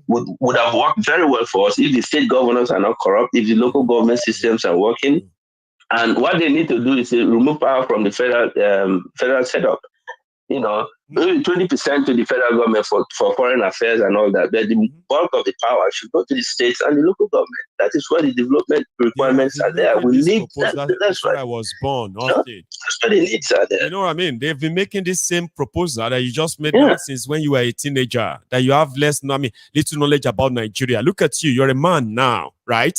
would have worked very well for us if the state governors are not corrupt, if the local government systems are working. And what they need to do is to remove power from the federal setup. You know, maybe 20% to the federal government for foreign affairs and all that. But the bulk of the power should go to the states and the local government. That is where the development requirements are there. We need that. That's why I was born. That's where the needs are there. You know what I mean? They've been making this same proposal that you just made since when you were a teenager, that you have little knowledge about Nigeria. Look at you. You're a man now, right?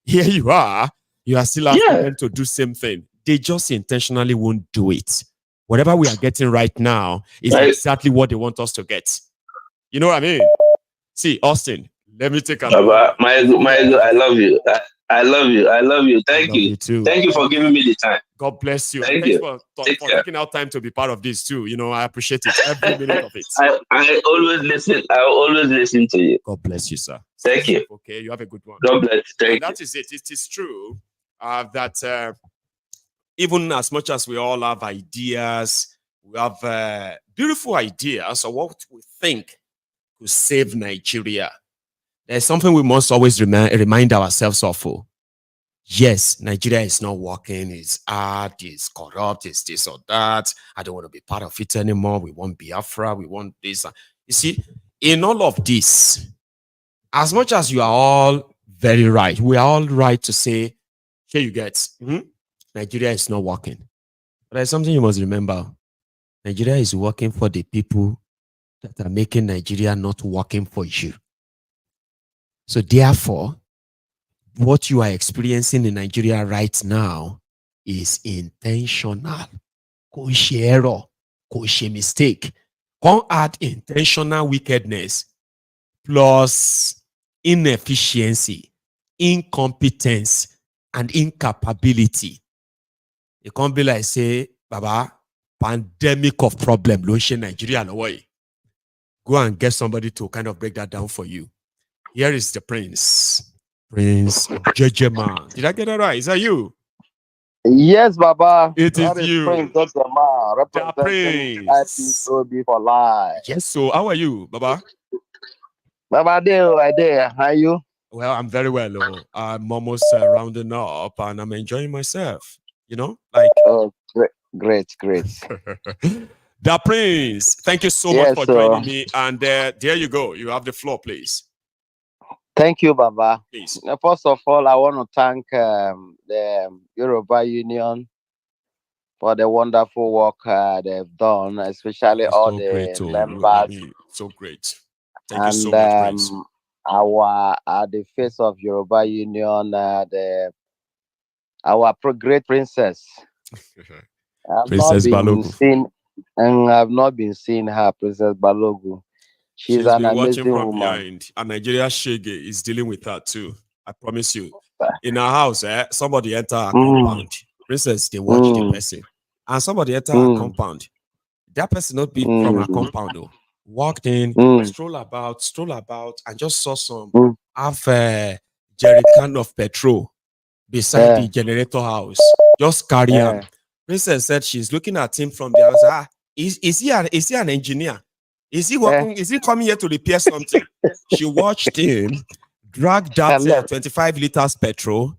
Here you are. You are still asking them to do same thing. They just intentionally won't do it. Whatever we are getting right now is exactly what they want us to get. You know what I mean? See, Austin, let me take a Maiyegun, I love you. I love you. Thank you. Too. Thank you for giving me the time. God bless you. Thanks for taking out time to be part of this too. You know, I appreciate it. Every minute of it. I always listen. I always listen to you. God bless you, sir. Thank you. Okay, you have a good one. God bless. Thank you. That is it. It is true that even as much as we all have ideas, we have beautiful ideas of what we think could save Nigeria. There's something we must always remind ourselves of. Yes, Nigeria is not working, it's hard, it's corrupt, it's this or that. I don't want to be part of it anymore. We want Biafra, we want this. You see, in all of this, as much as you are all very right, we are all right to say, here you get, Nigeria is not working. But there's something you must remember. Nigeria is working for the people that are making Nigeria not working for you. So therefore, what you are experiencing in Nigeria right now is intentional. Kò ṣe error, kò ṣe mistake. Can't add intentional wickedness plus inefficiency, incompetence, and incapability. It can't be like, say, Baba, pandemic of problem, lo ṣe Nigeria lọ́wọ́ yìí. Go and get somebody to kind of break that down for you. Here is the Prince Jejema. Did I get that right? Is that you? Yes, Baba. It is you. Prince Jejema, representing IPOB for life. Yes, so how are you, Baba? Baba there, how are you? Well, I'm very well. Oh. I'm almost rounding up and I'm enjoying myself. You know, like. Oh, great. The Prince, thank you so much for joining me. And there you go. You have the floor, please. Thank you, Baba. Please. First of all, I want to thank the Yoruba Union for the wonderful work they've done, especially all so the great, members. So great. Thank you so much, Prince. The face of Yoruba Union, our great princess. Princess Balogu. I've not been seeing her, Princess Balogu. She's an been amazing watching from woman. behind, and Nigeria Shege is dealing with her too. I promise you. In her house, somebody enter her compound. Princess, they watch the person. And somebody enter her compound. That person not be from her compound though. Walked in, stroll about, and just saw some half a jerrycan of petrol beside the generator house. Just carry him. Princess said she's looking at him from the house. Is he an engineer? Is he working? Is he coming here to repair something? She watched him drag that 25 liters petrol,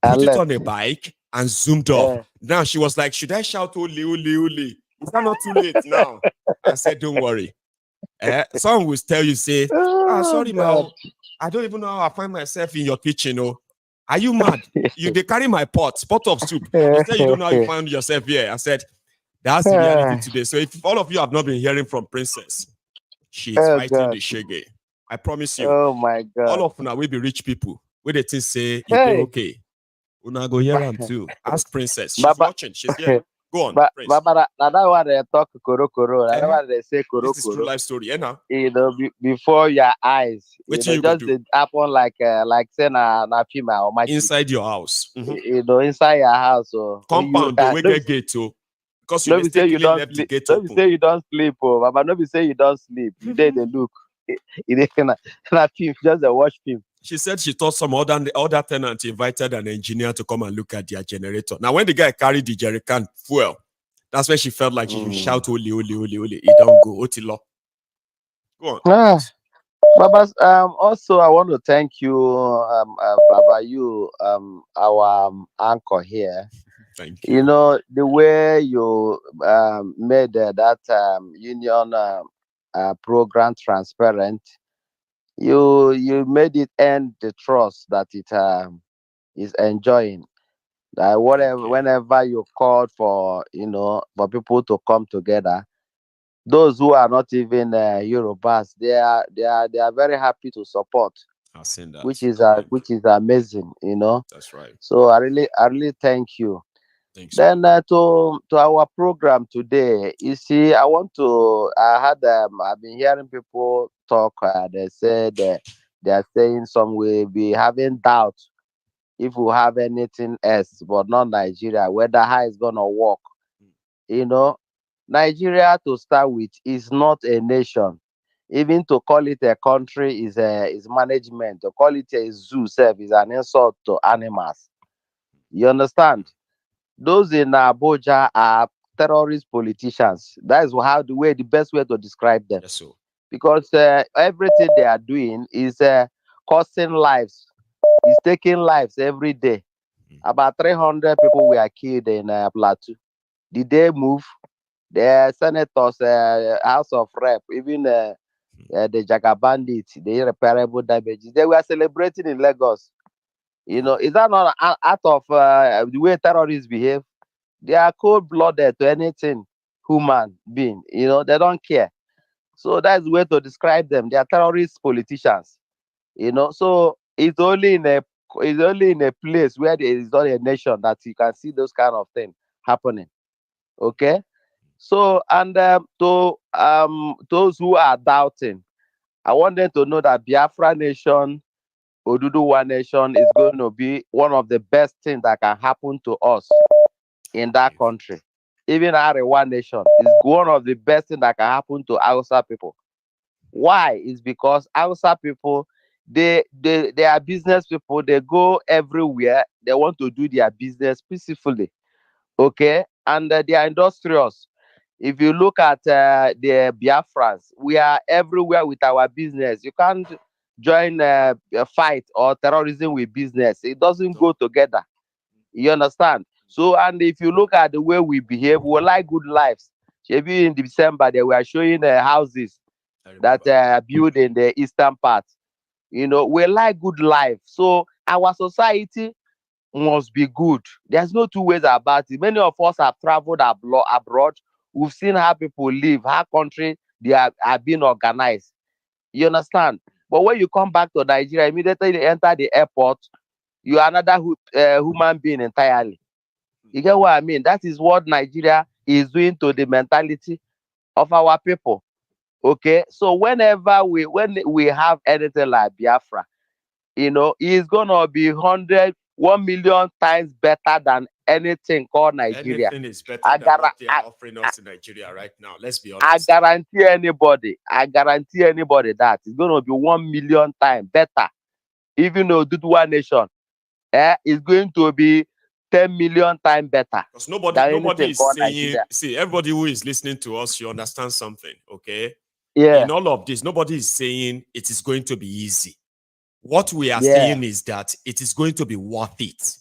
put it on a bike, and zoomed off. Now she was like, should I shout Ole, Ole, Ole? Is that not too late now? I said, don't worry. Someone will tell you, say, sorry, ma, I don't even know how I find myself in your kitchen. Oh, are you mad? They carry my pot of soup. You say you don't know how you found yourself here. I said, that's the reality today. So if all of you have not been hearing from Princess, she's fighting the shege. I promise you. Oh my God. All of now we be rich people. Where they think say, okay. Una go hear them too. Ask Princess. She's watching. She's here. Go on. Baba, that's why they talk koro. That's why they say koro. This is true life story, now. You know, before your eyes. What you just did happen like say na female or inside your house. You know, inside your house. So compound the way get gate too. Because you mistakenly left the gate open. Don't say you don't sleep, Baba. Don't be say you don't sleep. You did the look. Just a watch film. She said she thought some other tenant invited an engineer to come and look at their generator. Now, when the guy carried the jerrycan fuel, that's when she felt like she should shout, Oli, Oli, Oli, Oli. He don't go, Otilo. Go on. Baba, also, I want to thank you, Baba, you, our anchor here. Thank you. You know, the way you made that union program transparent, you made it end the trust that it is enjoying. Whenever you called for for people to come together, those who are not even Yorubas, they are very happy to support. I've seen that, which is amazing. That's right. So I really thank you. Thanks. Then to our program today, you see, I've been hearing people talk. They said they are saying some will be having doubt if we have anything else, but not Nigeria, whether how it's gonna work. Nigeria to start with is not a nation. Even to call it a country is management. To call it a zoo self is an insult to animals. You understand? Those in Abuja are terrorist politicians. That is the best way to describe them. Yes, sir. Because everything they are doing is costing lives. It's taking lives every day. About 300 people were killed in Plateau. Did they move? The senators, House of Rep, even the Jaga bandits, the irreparable damages, they were celebrating in Lagos. Is that not out of the way terrorists behave? They are cold-blooded to anything human being. They don't care. So that's the way to describe them. They are terrorist politicians. So it's only in a place where there is not a nation that you can see those kind of things happening. Okay. So and to those who are doubting, I want them to know that Bafra Nation, Oduduwa Nation is going to be one of the best things that can happen to us in that country. Even Arewa Nation is one of the best things that can happen to Hausa people. Why? Is because Hausa people, they are business people. They go everywhere. They want to do their business peacefully. Okay, and they are industrious. If you look at the Biafrans, we are everywhere with our business. You can't join a fight or terrorism with business. It doesn't go together. You understand? So, and if you look at the way we behave, we like good lives. Maybe in December, they were showing houses that are built in the eastern part. You know, we like good life. So our society must be good. There's no two ways about it. Many of us have traveled abroad. We've seen how people live, how country they are being organized. You understand? But when you come back to Nigeria, immediately you enter the airport, you are another human being entirely. You get what I mean? That is what Nigeria is doing to the mentality of our people. Okay, so when we have anything like Biafra, you know, it's gonna be 1 million times better than anything called Nigeria. Anything is better than what they are offering us in Nigeria right now. Let's be honest. I guarantee anybody that it's gonna be 1 million times better. Even though One Nation is going to be 10 million times better. Because nobody is saying, Nigeria. See, everybody who is listening to us, you understand something, okay? Yeah. In all of this, nobody is saying it is going to be easy. What we are saying is that it is going to be worth it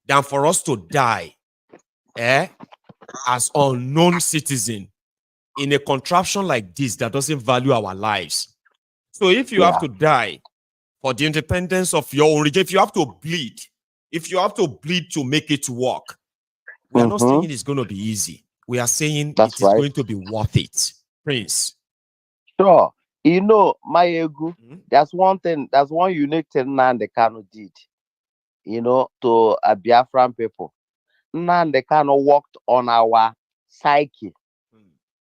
than for us to die as unknown citizen in a contraption like this that doesn't value our lives. So if you have to die for the independence of your own region, if you have to bleed to make it work, we are not saying it's going to be easy. We are saying it is going to be worth it. Prince. Sure. You know, Maiyegun, there's one unique thing Nnamdi Kanu did, you know, to Biafran people. Nnamdi Kanu worked on our psyche.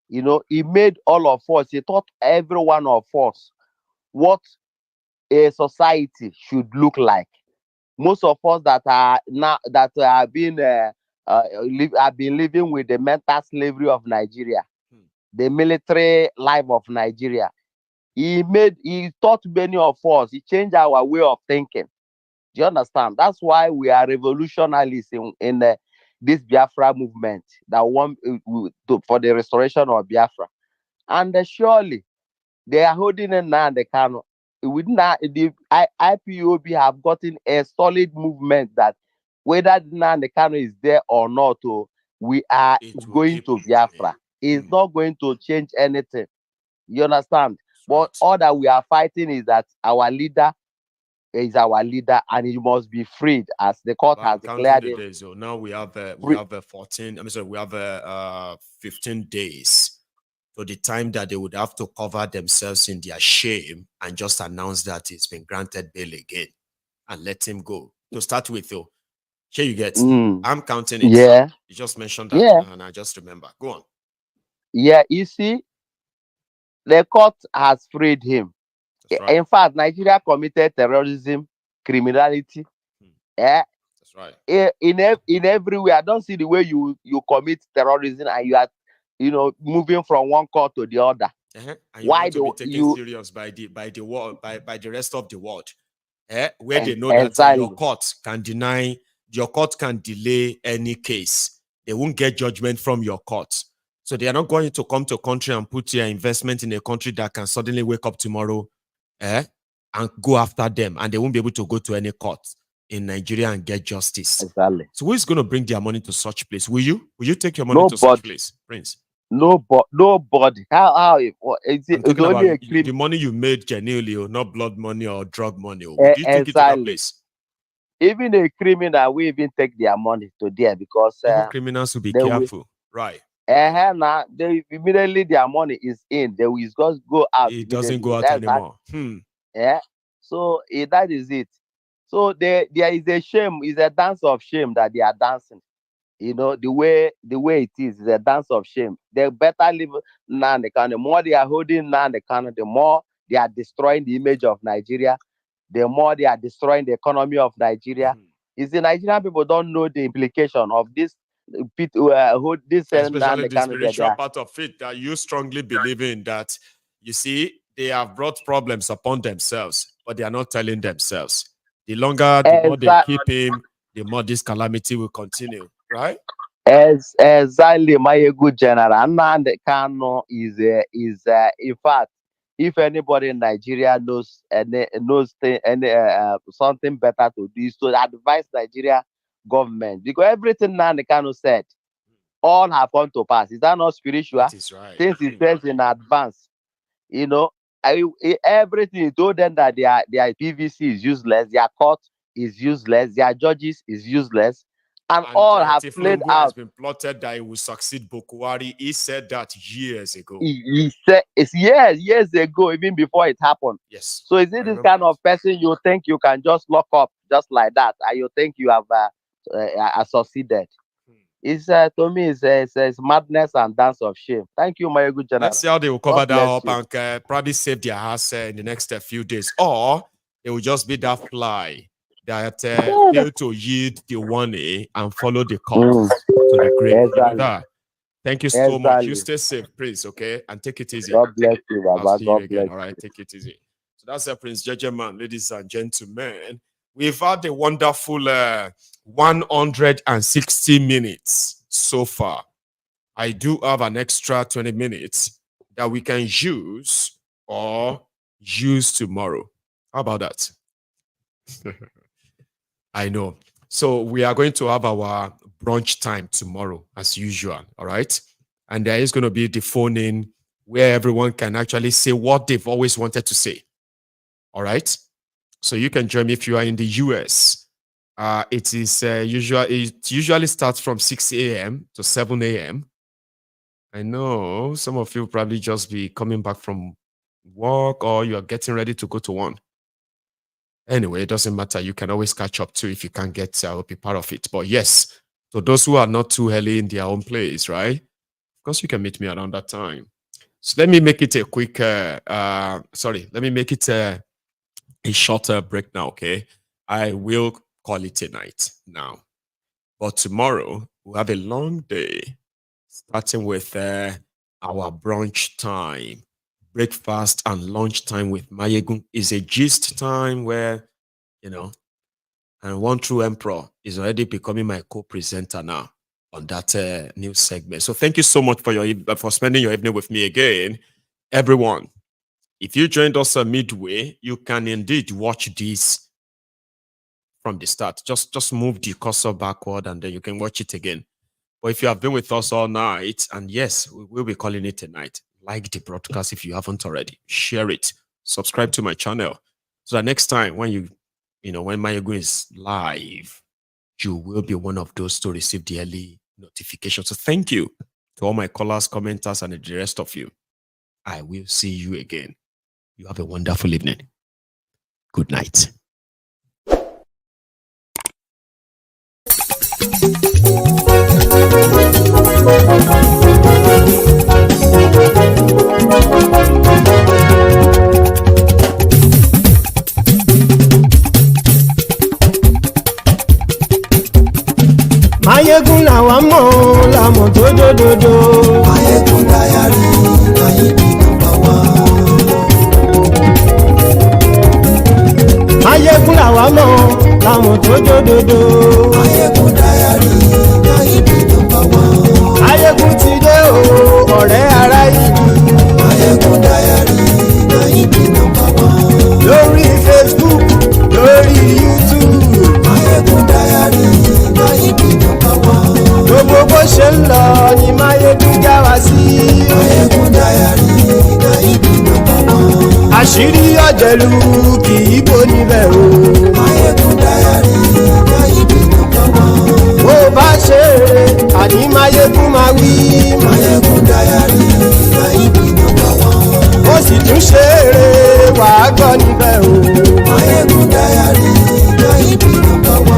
You know, he made all of us, he taught every one of us what a society should look like. Most of us that have been living with the mental slavery of Nigeria, the military life of Nigeria. He taught many of us. He changed our way of thinking. Do you understand? That's why we are revolutionaries in this Biafra movement that want for the restoration of Biafra. And surely they are holding in now the Kanu. The IPOB have gotten a solid movement that whether Nnamdi Kanu is there or not, we are going to Biafra. It's not going to change anything. You understand? But all that we are fighting is that our leader is our leader and he must be freed as the court has declared it. Days, so now we have 15 days to the time that they would have to cover themselves in their shame and just announce that it's been granted bail again and let him go. To start with, though, here you get. I'm counting it. Yeah. You just mentioned that and I just remember. Go on. Yeah, you see, the court has freed him. Right. In fact, Nigeria committed terrorism, criminality. That's right. In every way, I don't see the way you commit terrorism and you are, you know, moving from one court to the other. And why do you taken serious by the world, by the rest of the world? Where they know that your court can delay any case. They won't get judgment from your court. So they are not going to come to a country and put your investment in a country that can suddenly wake up tomorrow and go after them, and they won't be able to go to any court in Nigeria and get justice. Exactly. So who is going to bring their money to such place? Will you take your money to such place, Prince? Nobody. How is it? It's only the money you made genuinely, or not blood money or drug money. Would you take it to that place? Even a criminal will even take their money to there because criminals will be careful, right? Now they immediately their money is in. They will just go out. It doesn't go out anymore. So that is it. So there is a shame. It's a dance of shame that they are dancing. You know, the way it is a dance of shame. They better live now in the country. The more they are holding now in the country, the more they are destroying the image of Nigeria. The more they are destroying the economy of Nigeria. Is the Nigerian people don't know the implication of this. Especially the spiritual part of it that you strongly believe in, that you see they have brought problems upon themselves, but they are not telling themselves. The more they keep him, the more this calamity will continue, right? Exactly, Maiyegun General. Nnamdi Kanu is in fact, if anybody in Nigeria knows something better to do, is to advise Nigeria government, because everything Nnamdi Kanu said, all have come to pass. Is that not spiritual? That is right. Since he says in advance, everything he told them that their PVC is useless, their court is useless, their judges is useless. And all have played out. Has been plotted that he will succeed Bokohari. He said that years ago. He said it's years ago, even before it happened. Yes. So is it this kind of person you think you can just lock up just like that, and you think you have succeeded? It's to me, it's madness and dance of shame. Thank you, Maiyegun General. Let's see how they will cover that up and probably save their house in the next few days, or it will just be that fly that fail to yield the 1A and follow the call to the grave. Exactly. Thank you so much. You stay safe, please, okay? And take it easy. God bless you, Baba. God bless you. All right, take it easy. So that's Prince Jejeman, ladies and gentlemen. We've had a wonderful 160 minutes so far. I do have an extra 20 minutes that we can use or use tomorrow. How about that? I know. So we are going to have our brunch time tomorrow, as usual. All right. And there is going to be the phone in where everyone can actually say what they've always wanted to say. All right. So you can join me if you are in the US. It usually starts from 6 a.m. to 7 a.m. I know some of you probably just be coming back from work, or you are getting ready to go to one. Anyway, it doesn't matter. You can always catch up too if you can't get be part of it. But yes, so those who are not too early in their own place, right? Of course, you can meet me around that time. So let me make it a quick, let me make it a shorter break now, okay? I will call it a night now. But tomorrow, we'll have a long day, starting with our brunch time. Breakfast and lunch time with Maiyegun is a gist time where, and One True Emperor is already becoming my co-presenter now on that new segment. So thank you so much for spending your evening with me again. Everyone, if you joined us midway, you can indeed watch this from the start. Just move the cursor backward and then you can watch it again. But if you have been with us all night, and yes, we will be calling it a night, like the broadcast if you haven't already. Share it. Subscribe to my channel. So that next time when when Maiyegun is live, you will be one of those to receive the early notification. So thank you to all my callers, commenters, and the rest of you. I will see you again. You have a wonderful evening. Good night. Maiyegun làwa mọ̀ làmọ̀ tó dòdòdò. Maiyegun Diary láyé bí nàmbà wá. Maiyegun làwa mọ̀ làmọ̀ tó dòdòdò. Maiyegun Diary láyé bí nàmbà wá. Maiyegun ti dé o ọ̀rẹ́ ara yìí. Maiyegun Diary láyé bí nàmbà wá. Lórí Facebook, lórí YouTube. Maiyegun Diary láyé bí nàmbà wá. Gbogbo bó ṣe ń lọ ni Maiyegun já wa sí. Maiyegun Diary láyé bí nàmbà wá. Àṣírí ọ̀jẹ̀lú kì í bò níbẹ̀ o. Maiyegun Diary láyé bí nàmbà wá. Bó bá ṣe eré àní Maiyegun máa wí. Maiyegun Diary láyé bí nàmbà wá. Ó sì tún ṣe eré wàá gbọ́ níbẹ̀ o. Maiyegun Diary láyé bí nàmbà wá.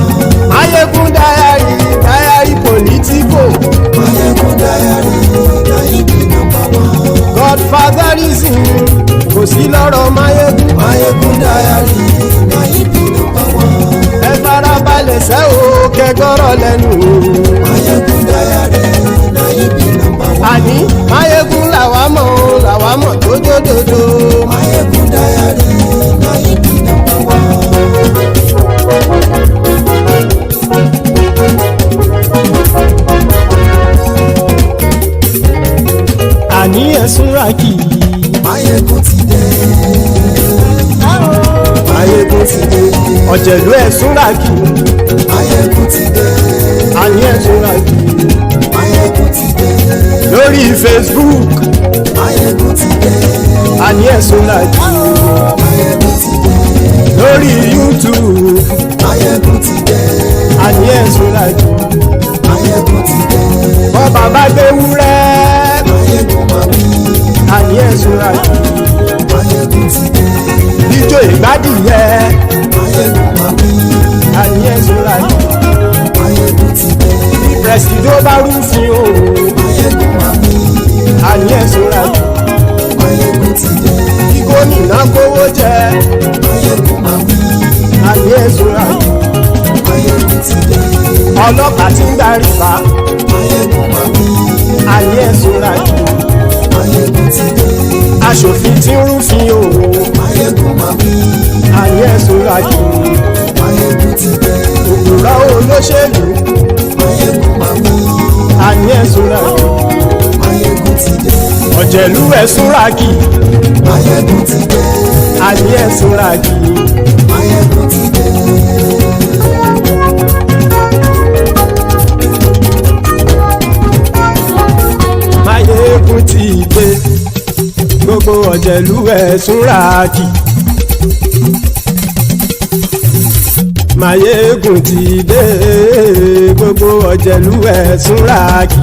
Maiyegun Diary, Diary Politico. Maiyegun Diary láyé bí nàmbà wá. Godfatherism kò sí lọ́rọ̀ Maiyegun. Maiyegun Diary láyé bí nàmbà wá. Ẹ farabalẹ̀ sẹ́ o kẹgọ́rọ̀ lẹ́nu o. Maiyegun Diary láyé bí nàmbà wá. Àní Maiyegun làwa mọ̀ tó dòdòdò. Maiyegun Diary láyé bí nàmbà wá. ọ̀jẹ̀lú ẹ̀ súnra kì. Maiyegun ti dé. àní ẹ̀ súnra kì. Maiyegun ti dé. lórí Facebook. Maiyegun ti dé. àní ẹ̀ súnra kì. Maiyegun ti dé. lórí YouTube. Maiyegun ti dé. àní ẹ̀ súnra kì. Maiyegun ti dé. wọ́n bàbá gbé wúrẹ́. Maiyegun máa wí. àní ẹ̀ súnra kì. Maiyegun ti dé. ijó ìgbádìyẹ. Maiyegun máa wí. àní ẹ̀ súnra kì. Maiyegun ti dé. pẹ̀sìdó bá rúfin o. Maiyegun máa wí. àní ẹ̀ súnra kì. Maiyegun ti dé. kí gómìnà kówó jẹ. Maiyegun máa wí. àní ẹ̀ súnra kì. Maiyegun ti dé. ọlọ́pàá tí ń darí bá. Maiyegun máa wí. àní ẹ̀ súnra kì. Maiyegun ti dé. aṣòfin tí ń rúfin o. Maiyegun máa wí. àní ẹ̀ súnra kì. Maiyegun ti dé. òkúra olóṣèlú. Maiyegun máa wí. àní ẹ̀ súnra kì. Maiyegun ti dé. ọ̀jẹ̀lú ẹ̀ súnra kì. Maiyegun ti dé. àní ẹ̀ súnra kì. Maiyegun ti dé. Maiyegun ti dé. gbogbo ọ̀jẹ̀lú ẹ̀ súnra kì. Maiyegun ti dé. gbogbo ọ̀jẹ̀lú ẹ̀ súnra kì.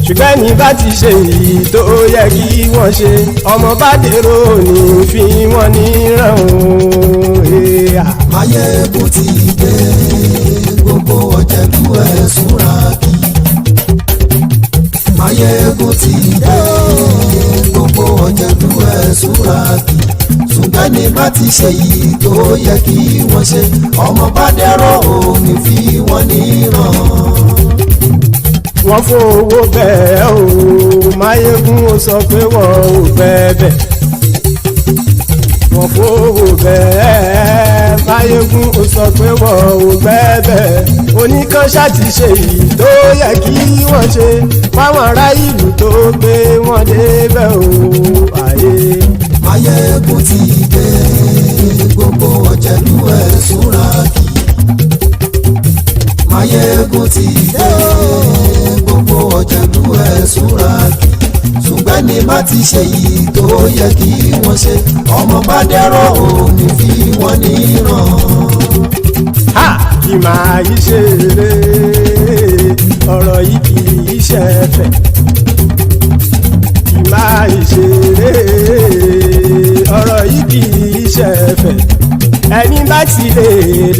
ṣùgbọ́n ní bá ti ṣe èyí tó yẹ kí wọ́n ṣe ọmọ bá dèrò ní fi wọ́n níran o. Maiyegun ti dé. Gbogbo ọ̀jẹ̀lú ẹ̀ súnra kì. Maiyegun ti dé. Gbogbo ọ̀jẹ̀lú ẹ̀ súnra kì. ṣùgbọ́n ní bá ti ṣe yìí tó yẹ kí wọ́n ṣe ọmọ bá dẹ́rọ̀ òní fi wọ́n níran. wọ́n fowó bẹ́ẹ̀ o Maiyegun ó sọ pé wọ́n ò fẹ́ bẹ́ẹ̀. wọ́n fowó bẹ́ẹ̀ Maiyegun ó sọ pé wọ́n ò fẹ́ bẹ́ẹ̀. oníkan ṣáàtì ṣe yìí tó yẹ kí wọ́n ṣe fáwọn ará ìlú tó gbé wọn débẹ̀ o. Maiyegun ti dé. Gbogbo ọ̀jẹ̀lú ẹ̀ súnra kì. Maiyegun ti dé. Gbogbo ọ̀jẹ̀lú ẹ̀ súnra kì. ṣùgbọ́n ní bá ti ṣe yìí tó yẹ kí wọ́n ṣe ọmọ bá dẹ́rọ̀ òní fi wọ́n níran. kì máa yí ṣe eré ọ̀rọ̀ yìí kì í ṣe ẹ̀fẹ̀. kì máa yí ṣe eré ọ̀rọ̀ yìí kì í ṣe ẹ̀fẹ̀. ẹni bá ti lè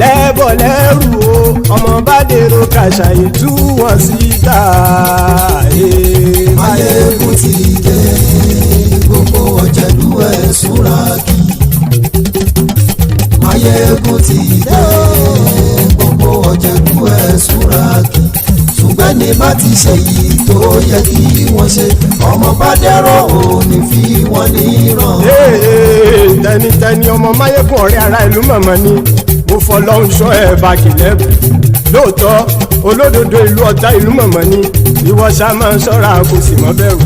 lẹ́bọ̀ lẹ́rù o ọmọ bá dèrò kàṣà ìtú wọn síta. Maiyegun ti dé. Gbogbo ọ̀jẹ̀lú ẹ̀ súnra kì. Maiyegun ti dé. Gbogbo ọ̀jẹ̀lú ẹ̀ súnra kì. ṣùgbọ́n ní bá ti ṣe yìí tó yẹ kí wọ́n ṣe ọmọ bá dẹ́rọ̀ òní fi wọ́n níran. tẹnitẹni ọmọ Maiyegun ọ̀rẹ́ ara ìlú mọ̀mọ́ ni mo fọlọ́hún ṣọ́ ẹ̀ bá kìlẹ́bù. lóòótọ́ olódodo ìlú ọ̀tá ìlú mọ̀mọ́ ni ìwọ ṣá máa ń ṣọ́ra kò sì mọ́ bẹ̀rù.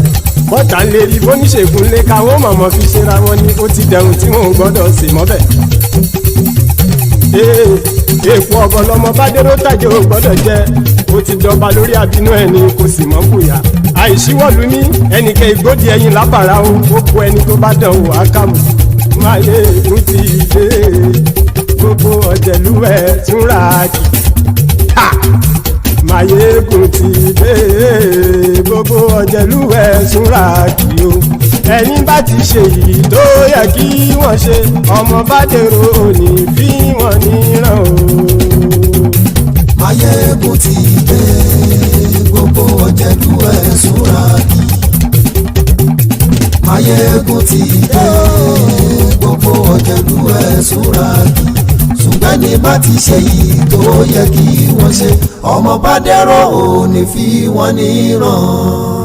bọ́tà ń lè rí bóníṣègùn lé káwọ́ mọ̀mọ́ fi ṣera wọn ni ó ti dẹrùn tí wọn ò gbọ́dọ̀ sì mọ́ bẹ̀. èèpo ọ̀gọ̀ lọmọ bá dérò tàjẹ́ ò gbọ́dọ̀ jẹ́ ó ti jọba lórí àbínú ẹni kò sì mọ́ bóyá. àìsíwọ́lu ní ẹnìkẹ́ ìgbódì ẹyin lábàrá o ó kó ẹni tó bá dán o àkàmù. Maiyegun ti dé. gbogbo ọ̀jẹ̀lú ẹ̀ túnra kì. Maiyegun ti dé. gbogbo ọ̀jẹ̀lú ẹ̀ túnra kì o. ẹni bá ti ṣe yìí tó yẹ kí wọ́n ṣe ọmọ bá dèrò òní fi wọ́n níran o. Maiyegun ti dé. Gbogbo ọ̀jẹ̀lú ẹ̀ súnra kì. Maiyegun ti dé. Gbogbo ọ̀jẹ̀lú ẹ̀ súnra kì. ṣùgbọ́n ní bá ti ṣe yìí tó yẹ kí wọ́n ṣe ọmọ bá dẹ́rọ̀ òní fi wọ́n níran.